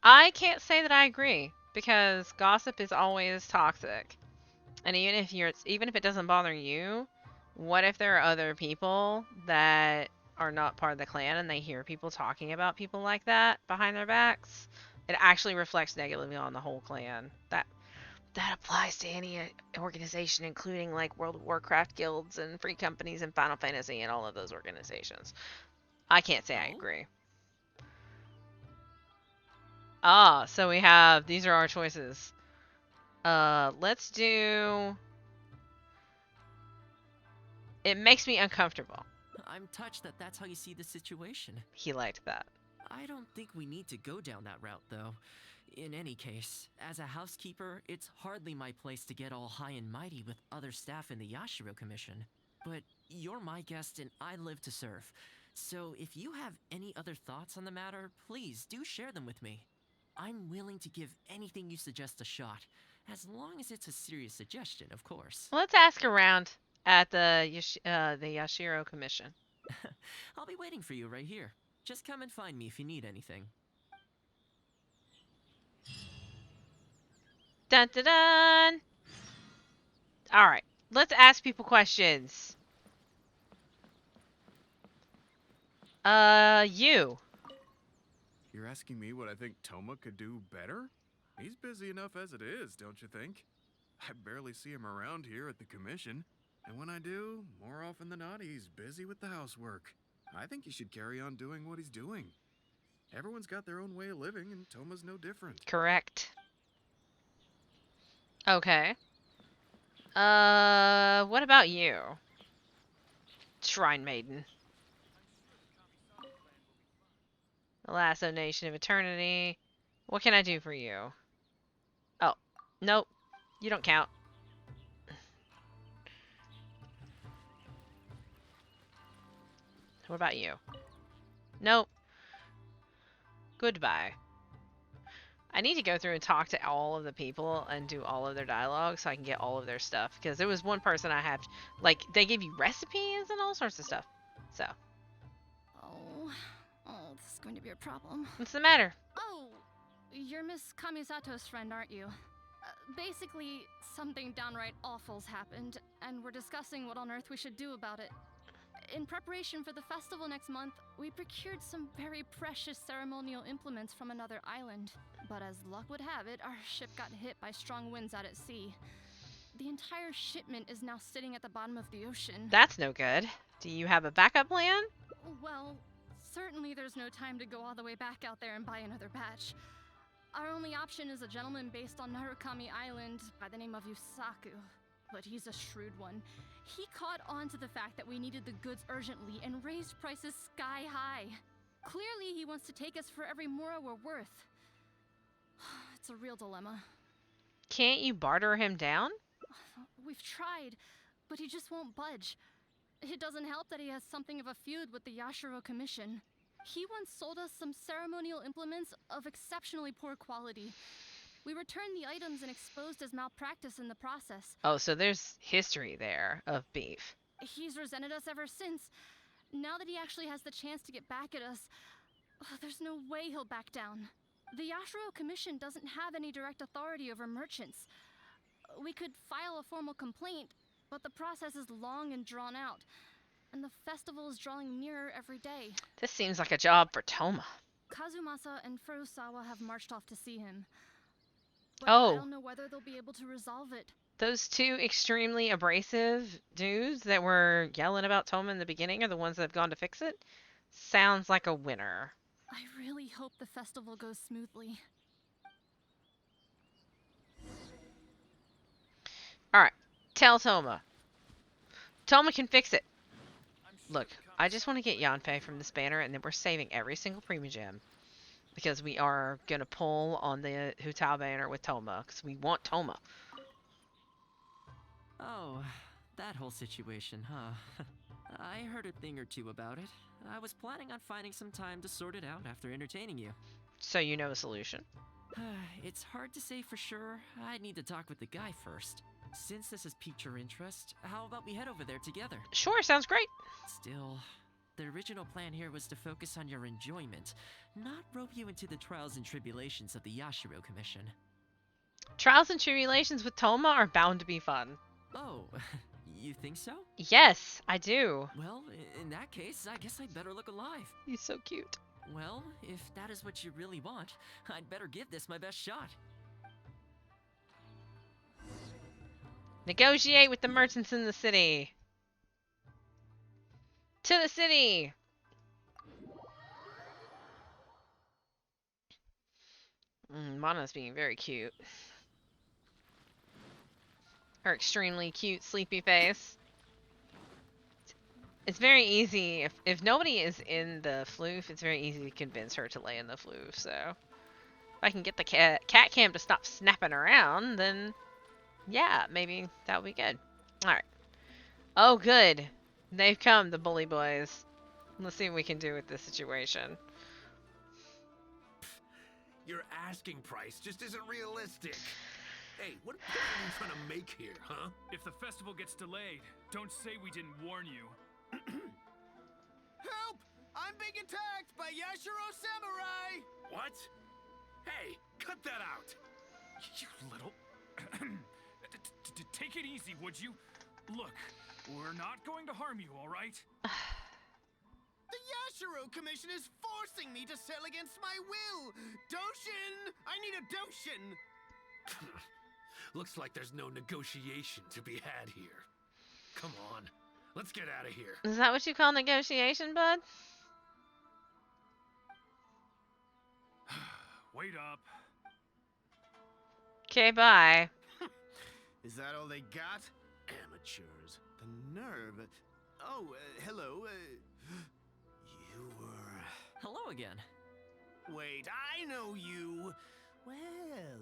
I can't say that I agree, because gossip is always toxic. And even if it doesn't bother you, what if there are other people that are not part of the clan and they hear people talking about people like that behind their backs? It actually reflects negatively on the whole clan. That applies to any organization, including like World of Warcraft guilds and free companies and Final Fantasy and all of those organizations. I can't say I agree. Ah, so we have, these are our choices. Let's do... It makes me uncomfortable. I'm touched that that's how you see the situation. He liked that. I don't think we need to go down that route, though. In any case, as a housekeeper, it's hardly my place to get all high and mighty with other staff in the Yashiro Commission. But you're my guest and I live to serve. So if you have any other thoughts on the matter, please do share them with me. I'm willing to give anything you suggest a shot, as long as it's a serious suggestion, of course. Let's ask around at the Yashiro Commission. I'll be waiting for you right here. Just come and find me if you need anything. Dun dun dun! Alright, let's ask people questions. You. You're asking me what I think Toma could do better? He's busy enough as it is, don't you think? I barely see him around here at the commission. And when I do, more often than not, he's busy with the housework. I think he should carry on doing what he's doing. Everyone's got their own way of living, and Toma's no different. Correct. Okay. What about you? Shrine Maiden. The Lasso Nation of Eternity. What can I do for you? Oh, nope. You don't count. What about you? Nope. Goodbye. I need to go through and talk to all of the people and do all of their dialogue so I can get all of their stuff. Because there was one person I have, like, they give you recipes and all sorts of stuff. So. Oh, this is going to be a problem. What's the matter? Oh, you're Miss Kamisato's friend, aren't you? Basically, something downright awful's happened, and we're discussing what on earth we should do about it. In preparation for the festival next month, we procured some very precious ceremonial implements from another island. But as luck would have it, our ship got hit by strong winds out at sea. The entire shipment is now sitting at the bottom of the ocean. That's no good. Do you have a backup plan? Well, certainly there's no time to go all the way back out there and buy another batch. Our only option is a gentleman based on Narukami Island by the name of Yusaku. But he's a shrewd one. He caught on to the fact that we needed the goods urgently and raised prices sky high. Clearly, he wants to take us for every mora we're worth. It's a real dilemma. Can't you barter him down? We've tried, but he just won't budge. It doesn't help that he has something of a feud with the Yashiro Commission. He once sold us some ceremonial implements of exceptionally poor quality. We returned the items and exposed as malpractice in the process. Oh, so there's history there of beef. He's resented us ever since. Now that he actually has the chance to get back at us, there's no way he'll back down. The Yashiro Commission doesn't have any direct authority over merchants. We could file a formal complaint, but the process is long and drawn out, and the festival is drawing nearer every day. This seems like a job for Toma. Kazumasa and Furusawa have marched off to see him. But Oh. I don't know whether they'll be able to resolve it. Those two extremely abrasive dudes that were yelling about Toma in the beginning are the ones that have gone to fix it? Sounds like a winner. I really hope the festival goes smoothly. Alright, tell Toma. Toma can fix it. Look, I just want to get Yanfei from this banner, and then we're saving every single Primogem. Because we are going to pull on the Hutao banner with Toma, because we want Toma. Oh, that whole situation, huh? I heard a thing or two about it. I was planning on finding some time to sort it out after entertaining you. So you know a solution. It's hard to say for sure. I'd need to talk with the guy first. Since this has piqued your interest, how about we head over there together? Sure, sounds great. Still, the original plan here was to focus on your enjoyment, not rope you into the trials and tribulations of the Yashiro Commission. Trials and tribulations with Toma are bound to be fun. Oh, you think so? Yes, I do. Well, in that case, I guess I'd better look alive. He's so cute. Well, if that is what you really want, I'd better give this my best shot. Negotiate with the merchants in the city. To the city! Mana's being very cute. Her extremely cute sleepy face. It's very easy, if nobody is in the floof, it's very easy to convince her to lay in the floof, so... If I can get the cat cam to stop snapping around, then... Yeah, maybe that would be good. Alright. Oh, good. They've come, the bully boys. Let's see what we can do with this situation. Your asking price just isn't realistic. Hey, what point are you trying to make here, huh? If the festival gets delayed, don't say we didn't warn you. Help! I'm being attacked by Yashiro Samurai! What? Hey, cut that out! You little... Take it easy, would you? Look, we're not going to harm you, all right? The Yashiro Commission is forcing me to sell against my will! Doshin! I need a Doshin! Looks like there's no negotiation to be had here. Come on, let's get out of here. Is that what you call negotiation, bud? Wait up. Okay, bye. Is that all they got? Amateurs. The nerve. Oh, hello. You were... Hello again. Wait, I know you. Well,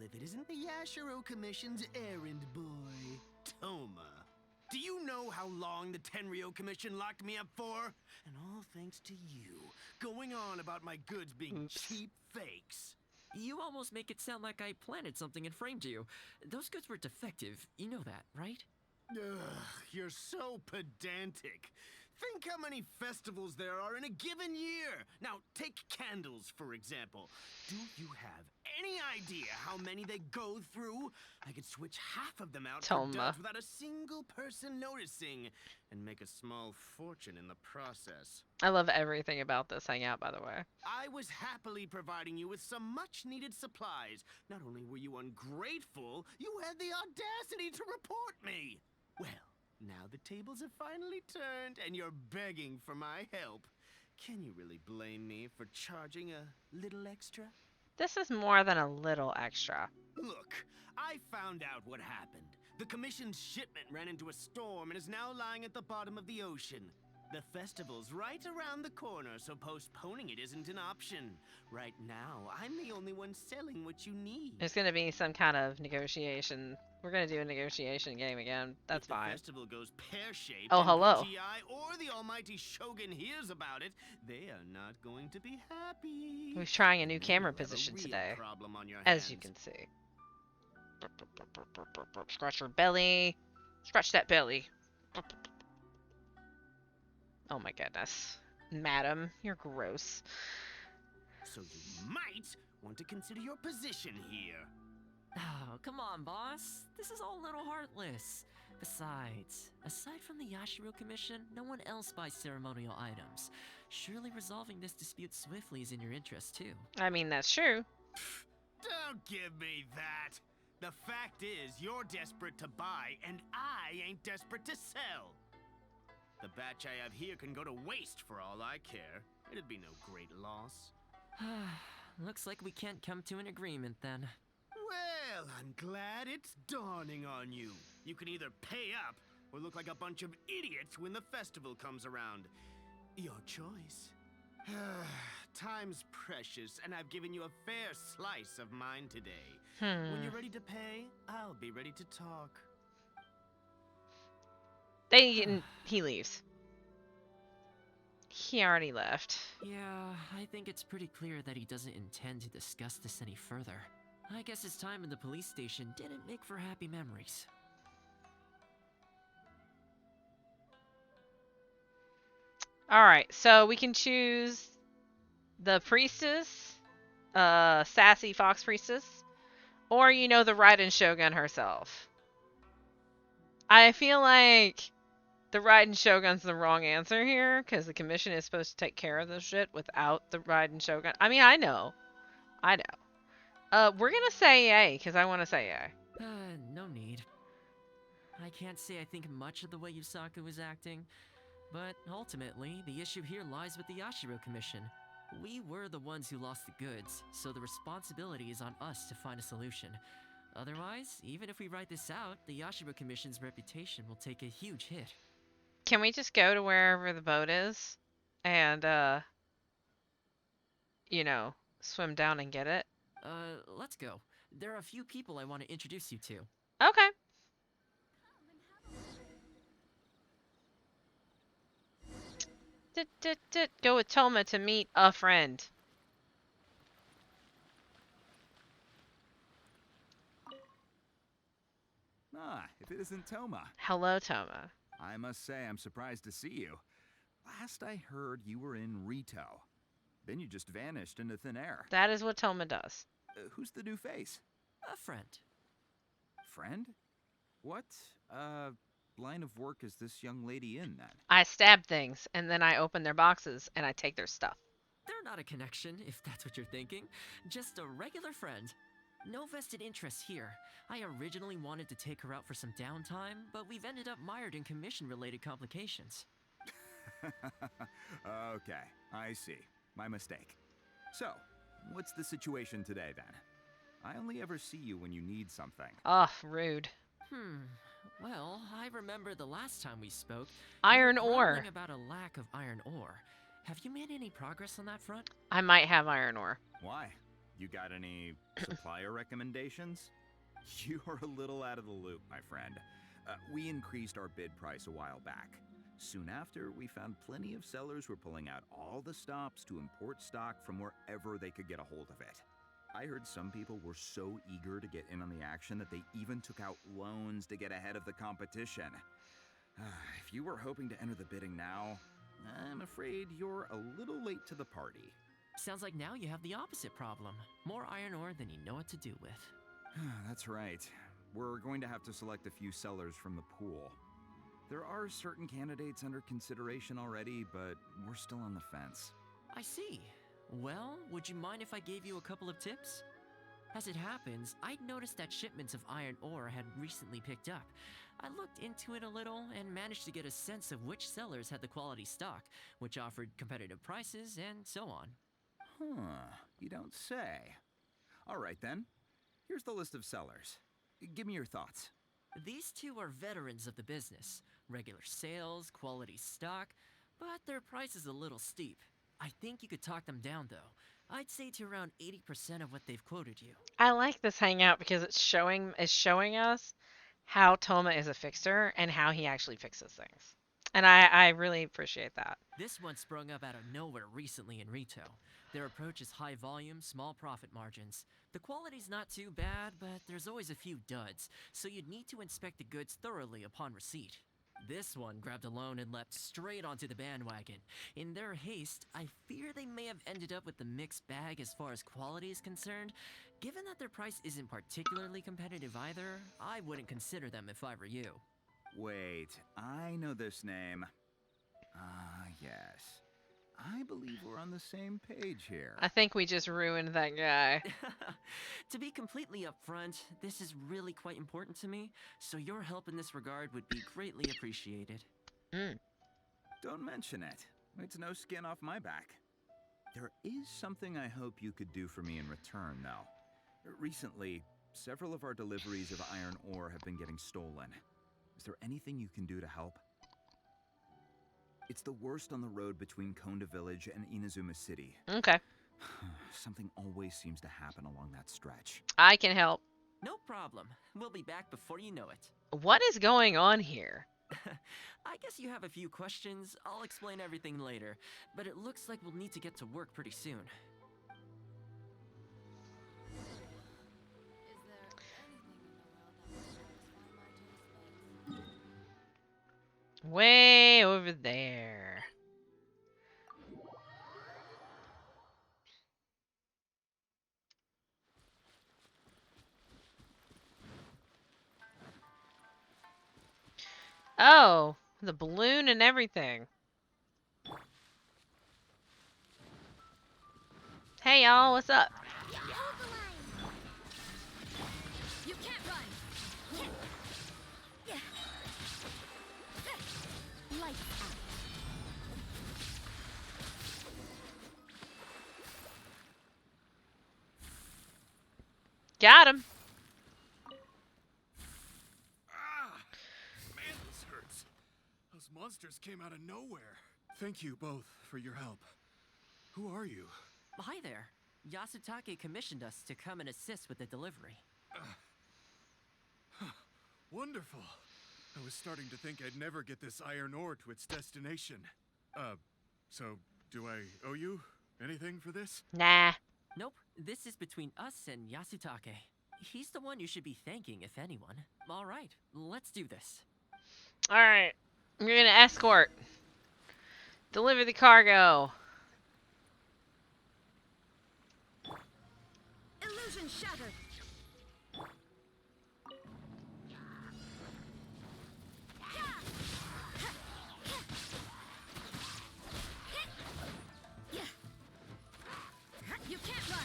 if it isn't the Yashiro Commission's errand boy, Toma. Do you know how long the Tenryo Commission locked me up for? And all thanks to you, going on about my goods being cheap fakes. You almost make it sound like I planted something and framed you. Those goods were defective. You know that, right? Ugh, you're so pedantic. Think how many festivals there are in a given year. Now, take candles, for example. Do you have any idea how many they go through? I could switch half of them out for Toma. duds without a single person noticing, and make a small fortune in the process. I love everything about this hangout, by the way. I was happily providing you with some much-needed supplies. Not only were you ungrateful, you had the audacity to report me. Well, now the tables have finally turned, and you're begging for my help. Can you really blame me for charging a little extra? This is more than a little extra. Look, I found out what happened. The commission's shipment ran into a storm and is now lying at the bottom of the ocean. The festival's right around the corner, so postponing it isn't an option. Right now, I'm the only one selling what you need. There's gonna be some kind of negotiation. We're gonna do a negotiation game again. That's fine. If the festival goes pear-shaped Oh, and hello. PGI or the almighty Shogun hears about it, they are not going to be happy. We're trying a new camera position today, as you can see. Scratch your belly. Scratch that belly. Oh my goodness. Madam, you're gross. So you might want to consider your position here. Oh, come on, boss. This is all a little heartless. Besides, aside from the Yashiro Commission, no one else buys ceremonial items. Surely resolving this dispute swiftly is in your interest, too. I mean, that's true. Don't give me that. The fact is, you're desperate to buy, and I ain't desperate to sell. The batch I have here can go to waste for all I care. It'd be no great loss. Looks like we can't come to an agreement, then. Well, I'm glad it's dawning on you. You can either pay up, or look like a bunch of idiots when the festival comes around. Your choice. Time's precious, and I've given you a fair slice of mine today. When you're ready to pay, I'll be ready to talk. He leaves. He already left. Yeah, I think it's pretty clear that he doesn't intend to discuss this any further. I guess his time in the police station didn't make for happy memories. Alright, so we can choose the priestess, sassy fox priestess, or, you know, the Raiden Shogun herself. I feel like the Raiden Shogun's the wrong answer here, because the commission is supposed to take care of this shit without the Raiden Shogun. I mean, I know. We're gonna say yay, because I want to say yay. No need. I can't say I think much of the way Yusaka was acting, but ultimately, the issue here lies with the Yashiro Commission. We were the ones who lost the goods, so the responsibility is on us to find a solution. Otherwise, even if we write this out, the Yashiro Commission's reputation will take a huge hit. Can we just go to wherever the boat is and, you know, swim down and get it? Let's go. There are a few people I want to introduce you to. Okay. Go with Toma to meet a friend. Ah, if it isn't Toma. Hello, Toma. I must say I'm surprised to see you. Last I heard, you were in Rito. Then you just vanished into thin air. That is what Toma does. Who's the new face? A friend. Friend? What, line of work is this young lady in, then? I stab things, and then I open their boxes, and I take their stuff. They're not a connection, if that's what you're thinking. Just a regular friend. No vested interest here. I originally wanted to take her out for some downtime, but we've ended up mired in commission-related complications. Okay, I see. My mistake. So, what's the situation today, then? I only ever see you when you need something. Ugh, rude. Well, I remember the last time we spoke. Iron you were ore. grumbling about a lack of iron ore. Have you made any progress on that front? I might have iron ore. Why? You got any supplier recommendations? You are a little out of the loop, my friend. We increased our bid price a while back. Soon after, we found plenty of sellers were pulling out all the stops to import stock from wherever they could get a hold of it. I heard some people were so eager to get in on the action that they even took out loans to get ahead of the competition. If you were hoping to enter the bidding now, I'm afraid you're a little late to the party. Sounds like now you have the opposite problem. More iron ore than you know what to do with. That's right. We're going to have to select a few sellers from the pool. There are certain candidates under consideration already, but we're still on the fence. I see. Well, would you mind if I gave you a couple of tips? As it happens, I'd noticed that shipments of iron ore had recently picked up. I looked into it a little and managed to get a sense of which sellers had the quality stock, which offered competitive prices, and so on. Huh, you don't say. All right then. Here's the list of sellers. Give me your thoughts. These two are veterans of the business. Regular sales, quality stock, but their price is a little steep. I think you could talk them down though. I'd say to around 80% of what they've quoted you. I like this hangout because it's showing us how Toma is a fixer and how he actually fixes things. And I really appreciate that. This one sprung up out of nowhere recently in retail. Their approach is high volume, small profit margins. The quality's not too bad, but there's always a few duds, so you'd need to inspect the goods thoroughly upon receipt. This one grabbed a loan and leapt straight onto the bandwagon. In their haste, I fear they may have ended up with the mixed bag as far as quality is concerned. Given that their price isn't particularly competitive either, I wouldn't consider them if I were you. Wait, I know this name. Yes. I believe we're on the same page here. I think we just ruined that guy. To be completely upfront, this is really quite important to me, so your help in this regard would be greatly appreciated. Don't mention it. It's no skin off my back. There is something I hope you could do for me in return, though. Recently, several of our deliveries of iron ore have been getting stolen. Is there anything you can do to help? It's the worst on the road between Konda Village and Inazuma City. Okay. Something always seems to happen along that stretch. I can help. No problem. We'll be back before you know it. What is going on here? I guess you have a few questions. I'll explain everything later, but it looks like we'll need to get to work pretty soon. Way over there. Oh, the balloon and everything. Hey y'all, what's up? You can't run. Lights out. Got him. Man, this hurts. Those monsters came out of nowhere. Thank you both for your help. Who are you? Hi there. Yasutake commissioned us to come and assist with the delivery. Wonderful. I was starting to think I'd never get this iron ore to its destination. So do I owe you anything for this? Nah. Nope. This is between us and Yasutake. He's the one you should be thanking, if anyone. All right, let's do this. All right. You're gonna escort. Deliver the cargo. Illusion shattered. You can't run.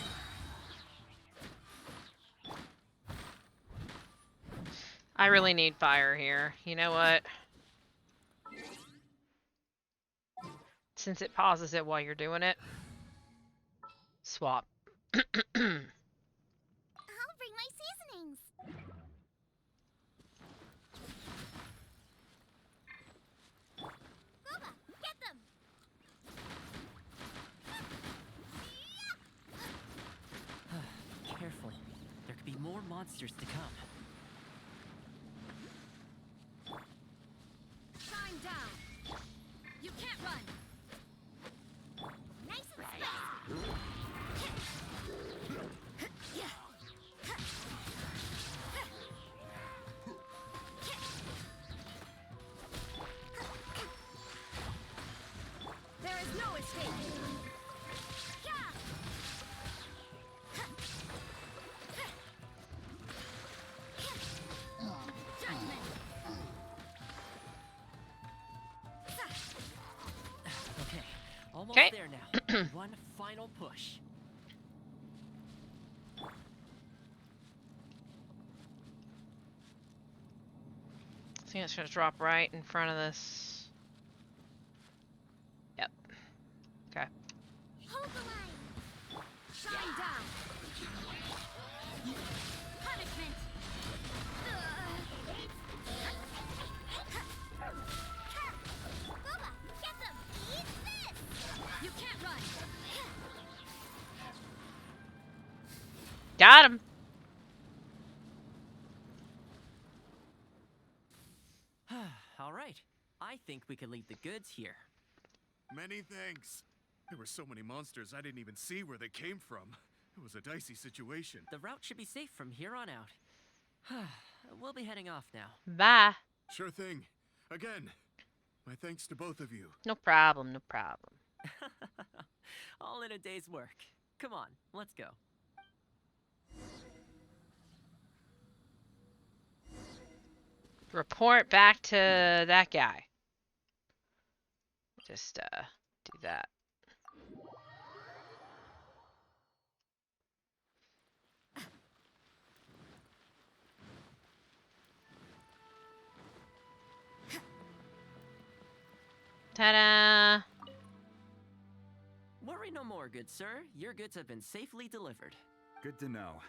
I really need fire here. You know what? Since it pauses it while you're doing it. Swap. I'll bring my seasonings. Booba, get them. Careful. There could be more monsters to come. Shine down. You can't run. Nice and slow. There is no escape. Almost Okay. there now. One final push. I think it's gonna drop right in front of this. Yep. Okay. Hold the line. Shine down. Punishment. Booba, get them. Eat this. You can't run. Got him. All right. I think we could leave the goods here. Many thanks. There were so many monsters I didn't even see where they came from. It was a dicey situation. The route should be safe from here on out. We'll be heading off now. Bye. Sure thing. Again, my thanks to both of you. No problem, no problem. All in a day's work. Come on, let's go. Report back to that guy. Just, do that. Ta-da! Worry no more, good sir. Your goods have been safely delivered. Good to know.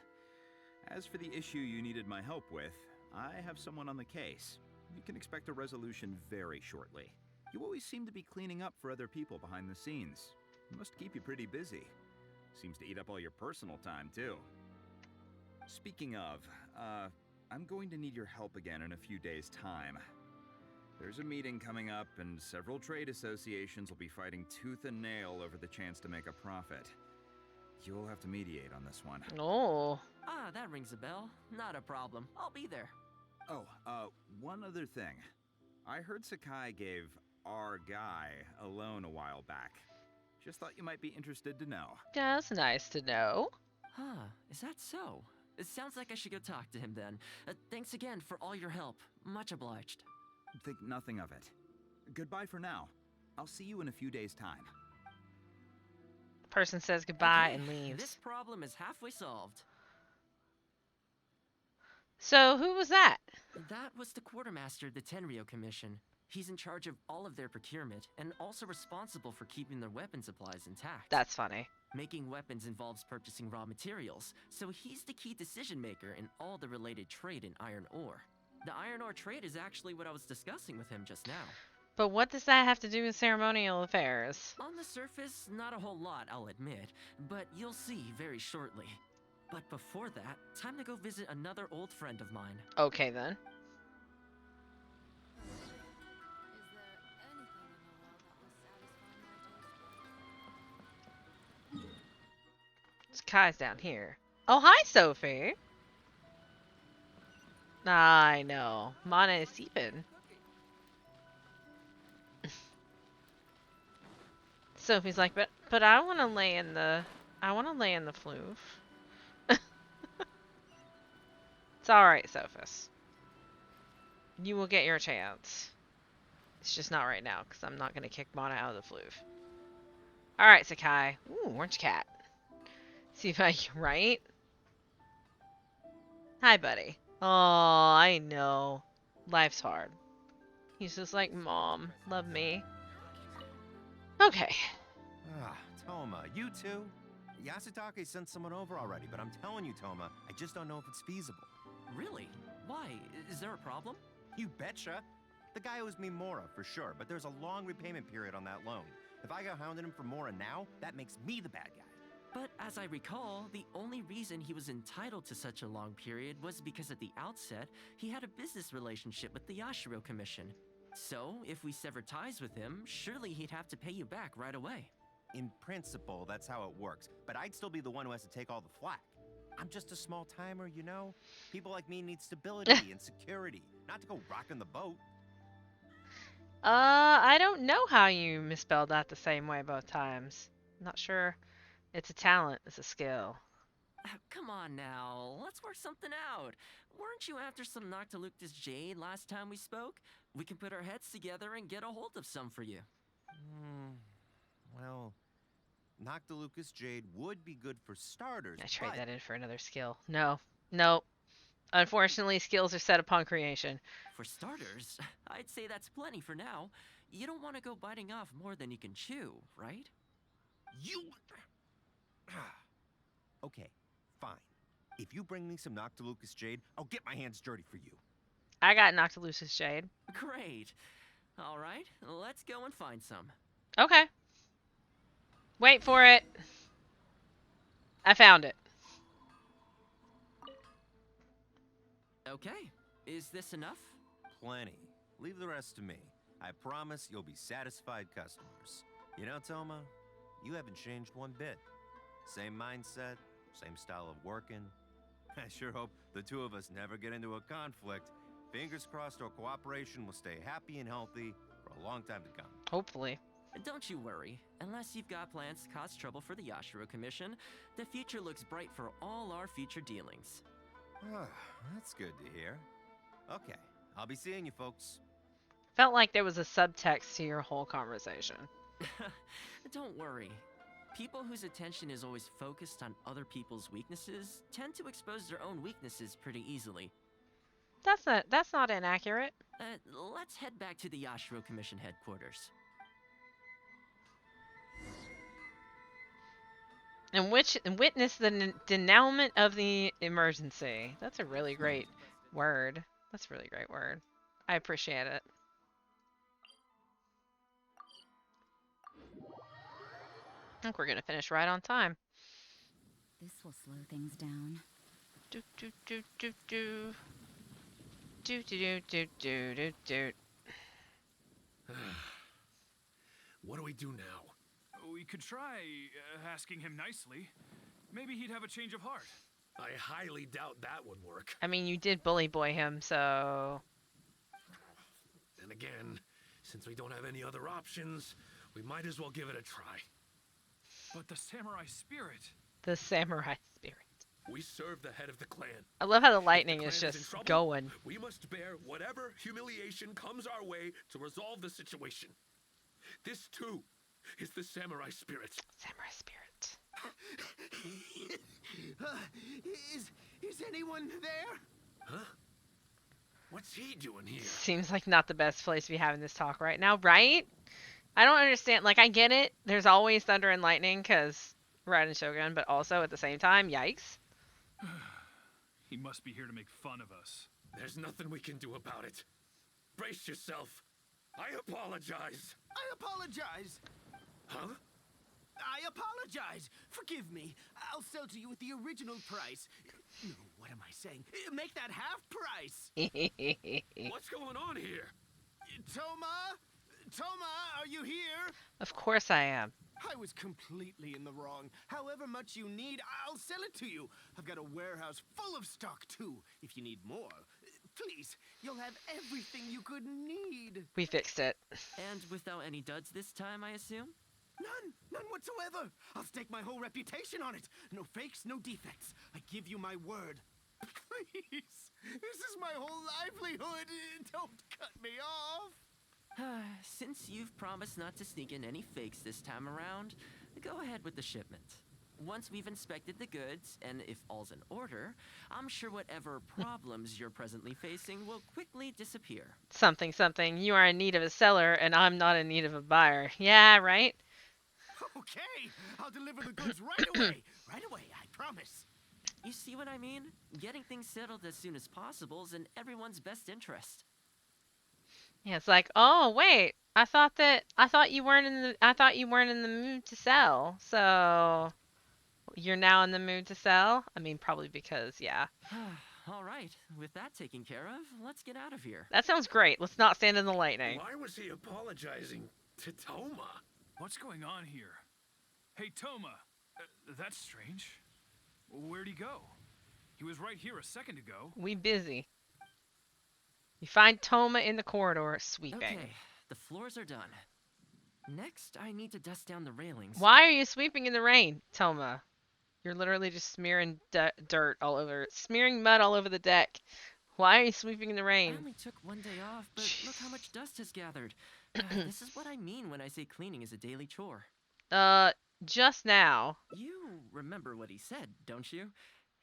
As for the issue you needed my help with, I have someone on the case. You can expect a resolution very shortly. You always seem to be cleaning up for other people behind the scenes. It must keep you pretty busy. Seems to eat up all your personal time, too. Speaking of, I'm going to need your help again in a few days' time. There's a meeting coming up, and several trade associations will be fighting tooth and nail over the chance to make a profit. You'll have to mediate on this one. Oh. Ah, that rings a bell. Not a problem. I'll be there. Oh, one other thing. I heard Sakai gave our guy a loan a while back. Just thought you might be interested to know. That's nice to know. Huh, is that so? It sounds like I should go talk to him then. Thanks again for all your help. Much obliged. Think nothing of it. Goodbye for now. I'll see you in a few days' time. Person says goodbye Okay, and leaves. This problem is halfway solved. So, who was that? That was the quartermaster of the Tenryo Commission. He's in charge of all of their procurement and also responsible for keeping their weapon supplies intact. That's funny. Making weapons involves purchasing raw materials, so he's the key decision maker in all the related trade in iron ore. The iron ore trade is actually what I was discussing with him just now. But what does that have to do with ceremonial affairs? On the surface, not a whole lot, I'll admit, but you'll see very shortly. But before that, time to go visit another old friend of mine. Okay, then. Kai's down here. Oh, hi, Sophie. I know. Mana is sleeping. Sophie's like, but I want to lay in the floof. It's all right, Sophus. You will get your chance. It's just not right now, because I'm not going to kick Mana out of the floof. All right, Sakai. Ooh, orange cat. See if I can write. Hi, buddy. Oh, I know. Life's hard. He's just like, Mom, love me. Okay. Ah, Toma, you too? Yasutake sent someone over already, but I'm telling you, Toma, I just don't know if it's feasible. Really? Why? Is there a problem? You betcha. The guy owes me Mora, for sure, but there's a long repayment period on that loan. If I go hounding him for Mora now, that makes me the bad guy. But as I recall, the only reason he was entitled to such a long period was because at the outset, he had a business relationship with the Yashiro Commission. So, if we sever ties with him, surely he'd have to pay you back right away. In principle, that's how it works, but I'd still be the one who has to take all the flack. I'm just a small timer, you know? People like me need stability and security, not to go rocking the boat. I don't know how you misspelled that the same way both times. I'm not sure. It's a talent, it's a skill. Come on now, let's work something out. Weren't you after some Noctiluctus Jade last time we spoke? We can put our heads together and get a hold of some for you. Well, Noctilucous Jade would be good for starters, I trade but that in for another skill. No. Nope. Unfortunately, skills are set upon creation. For starters, I'd say that's plenty for now. You don't want to go biting off more than you can chew, right? you... Okay, fine. If you bring me some Noctilucous Jade, I'll get my hands dirty for you. I got Noctilucous Jade. Great. All right, let's go and find some. Okay. Wait for it. I found it. Okay, is this enough? Plenty. Leave the rest to me. I promise you'll be satisfied customers. You know, Toma, you haven't changed one bit. Same mindset, same style of working. I sure hope the two of us never get into a conflict. Fingers crossed our cooperation will stay happy and healthy for a long time to come. Hopefully. Don't you worry. Unless you've got plans to cause trouble for the Yashiro Commission, the future looks bright for all our future dealings. That's good to hear. Okay, I'll be seeing you folks. Felt like there was a subtext to your whole conversation. Don't worry. People whose attention is always focused on other people's weaknesses tend to expose their own weaknesses pretty easily. That's not inaccurate. Let's head back to the Yashiro Commission headquarters. And witness the denouement of the emergency. That's a really great word. That's a really great word. I appreciate it. I think we're gonna finish right on time. This will slow things down. Do do do do do. Do do do do do do. What do we do now? We could try asking him nicely. Maybe he'd have a change of heart. I highly doubt that would work. I mean, you did bully boy him, so... And again, since we don't have any other options, we might as well give it a try. But the samurai spirit... The samurai spirit. We serve the head of the clan. I love how the If lightning clan is in just trouble, going. We must bear whatever humiliation comes our way to resolve the situation. This, too, is the samurai spirit. Samurai spirit. Is anyone there? Huh? What's he doing here? Seems like not the best place to be having this talk right now, right? I don't understand. Like, I get it. There's always thunder and lightning because Raiden Shogun, but also at the same time, yikes. He must be here to make fun of us. There's nothing we can do about it. Brace yourself. I apologize. I apologize. Huh? I apologize. Forgive me. I'll sell to you at the original price. No, what am I saying? Make that half price. What's going on here? Toma? Toma, are you here? Of course I am. I was completely in the wrong. However much you need, I'll sell it to you. I've got a warehouse full of stock, too, if you need more. Please, you'll have everything you could need. We fixed it. And without any duds this time, I assume? None whatsoever. I'll stake my whole reputation on it. No fakes, no defects. I give you my word. Please, this is my whole livelihood. Don't cut me off. Since you've promised not to sneak in any fakes this time around, go ahead with the shipment. Once we've inspected the goods, and if all's in order, I'm sure whatever problems you're presently facing will quickly disappear. Something, something. You are in need of a seller, and I'm not in need of a buyer. Yeah, right? Okay, I'll deliver the goods right away. Right away, I promise. You see what I mean? Getting things settled as soon as possible is in everyone's best interest. Yeah, it's like, oh wait, I thought you weren't in the mood to sell. So you're now in the mood to sell? I mean, probably because, yeah. All right, with that taken care of, let's get out of here. That sounds great. Let's not stand in the lightning. Why was he apologizing to Toma? What's going on here? Hey, Toma. That's strange. Where'd he go? He was right here a second ago. We busy. You find Toma in the corridor sweeping. Okay, the floors are done. Next, I need to dust down the railings. Why are you sweeping in the rain, Toma? You're literally just smearing dirt all over, smearing mud all over the deck. Why are you sweeping in the rain? I only took one day off, but look how much dust has gathered. This is what I mean when I say cleaning is a daily chore. Uh, just now. You remember what he said, don't you?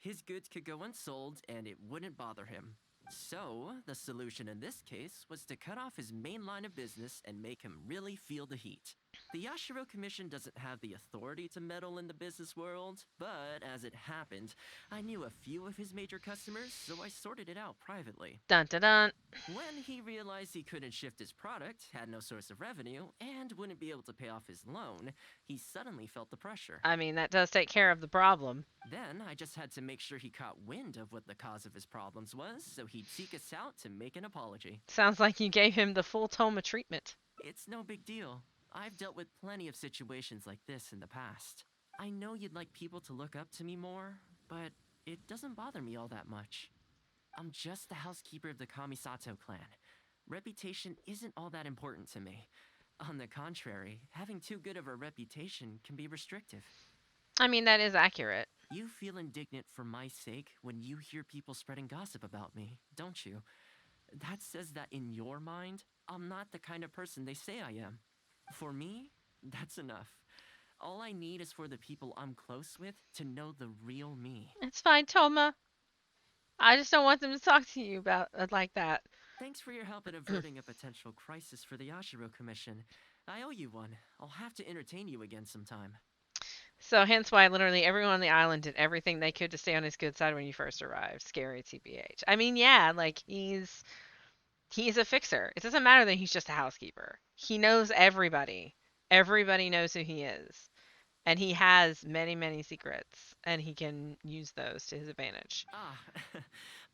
His goods could go unsold and it wouldn't bother him. So, the solution in this case was to cut off his main line of business and make him really feel the heat. The Yashiro Commission doesn't have the authority to meddle in the business world, but as it happened, I knew a few of his major customers, so I sorted it out privately. Dun dun dun. When he realized he couldn't shift his product, had no source of revenue, and wouldn't be able to pay off his loan, he suddenly felt the pressure. I mean, that does take care of the problem. Then I just had to make sure he caught wind of what the cause of his problems was, so he'd seek us out to make an apology. Sounds like you gave him the full Toma treatment. It's no big deal. I've dealt with plenty of situations like this in the past. I know you'd like people to look up to me more, but it doesn't bother me all that much. I'm just the housekeeper of the Kamisato clan. Reputation isn't all that important to me. On the contrary, having too good of a reputation can be restrictive. I mean, that is accurate. You feel indignant for my sake when you hear people spreading gossip about me, don't you? That says that in your mind, I'm not the kind of person they say I am. For me, that's enough. All I need is for the people I'm close with to know the real me. It's fine, Toma. I just don't want them to talk to you about like that. Thanks for your help in averting a potential crisis for the Yashiro Commission. I owe you one. I'll have to entertain you again sometime. So hence why literally everyone on the island did everything they could to stay on his good side when you first arrived. Scary TBH. I mean, yeah, like he's a fixer. It doesn't matter that he's just a housekeeper. He knows everybody. Everybody knows who he is. And he has many, many secrets, and he can use those to his advantage. Ah,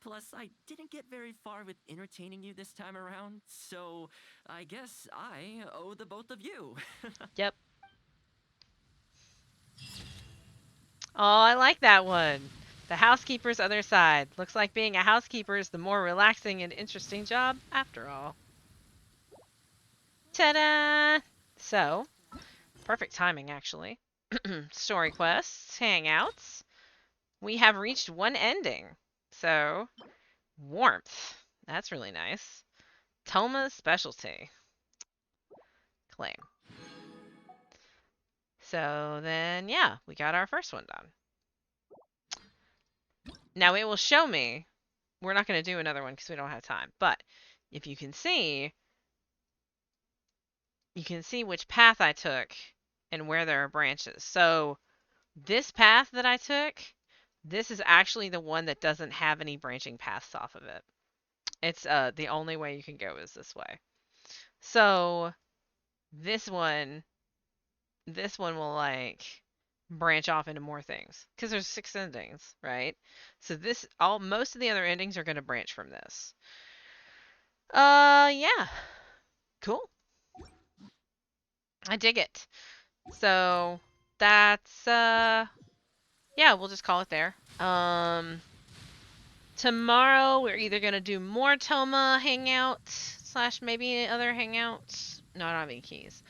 plus I didn't get very far with entertaining you this time around, so I guess I owe the both of you. Yep. Oh, I like that one. The housekeeper's other side. Looks like being a housekeeper is the more relaxing and interesting job after all. Ta-da! So, perfect timing actually. Story quests, hangouts. We have reached one ending. So, warmth. That's really nice. Toma's specialty. Claim. So then, yeah, we got our first one done. Now it will show me. We're not going to do another one because we don't have time. But if you can see which path I took and where there are branches. So this path that I took, this is actually the one that doesn't have any branching paths off of it. It's the only way you can go is this way. So this one will like branch off into more things because there's 6 endings, right? So most of the other endings are going to branch from this. Yeah. Cool. I dig it. So that's yeah, we'll just call it there. Tomorrow we're either gonna do more Toma hangouts / maybe other hangouts. No, I don't have any keys.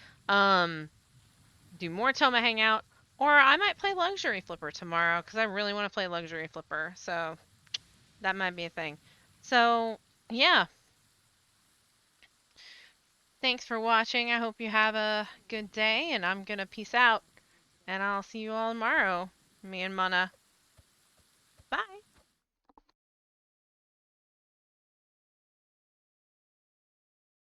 Do more Toma hangout, or I might play Luxury Flipper tomorrow because I really want to play Luxury Flipper. So that might be a thing. So yeah. Thanks for watching. I hope you have a good day, and I'm gonna peace out. And I'll see you all tomorrow. Me and Mana.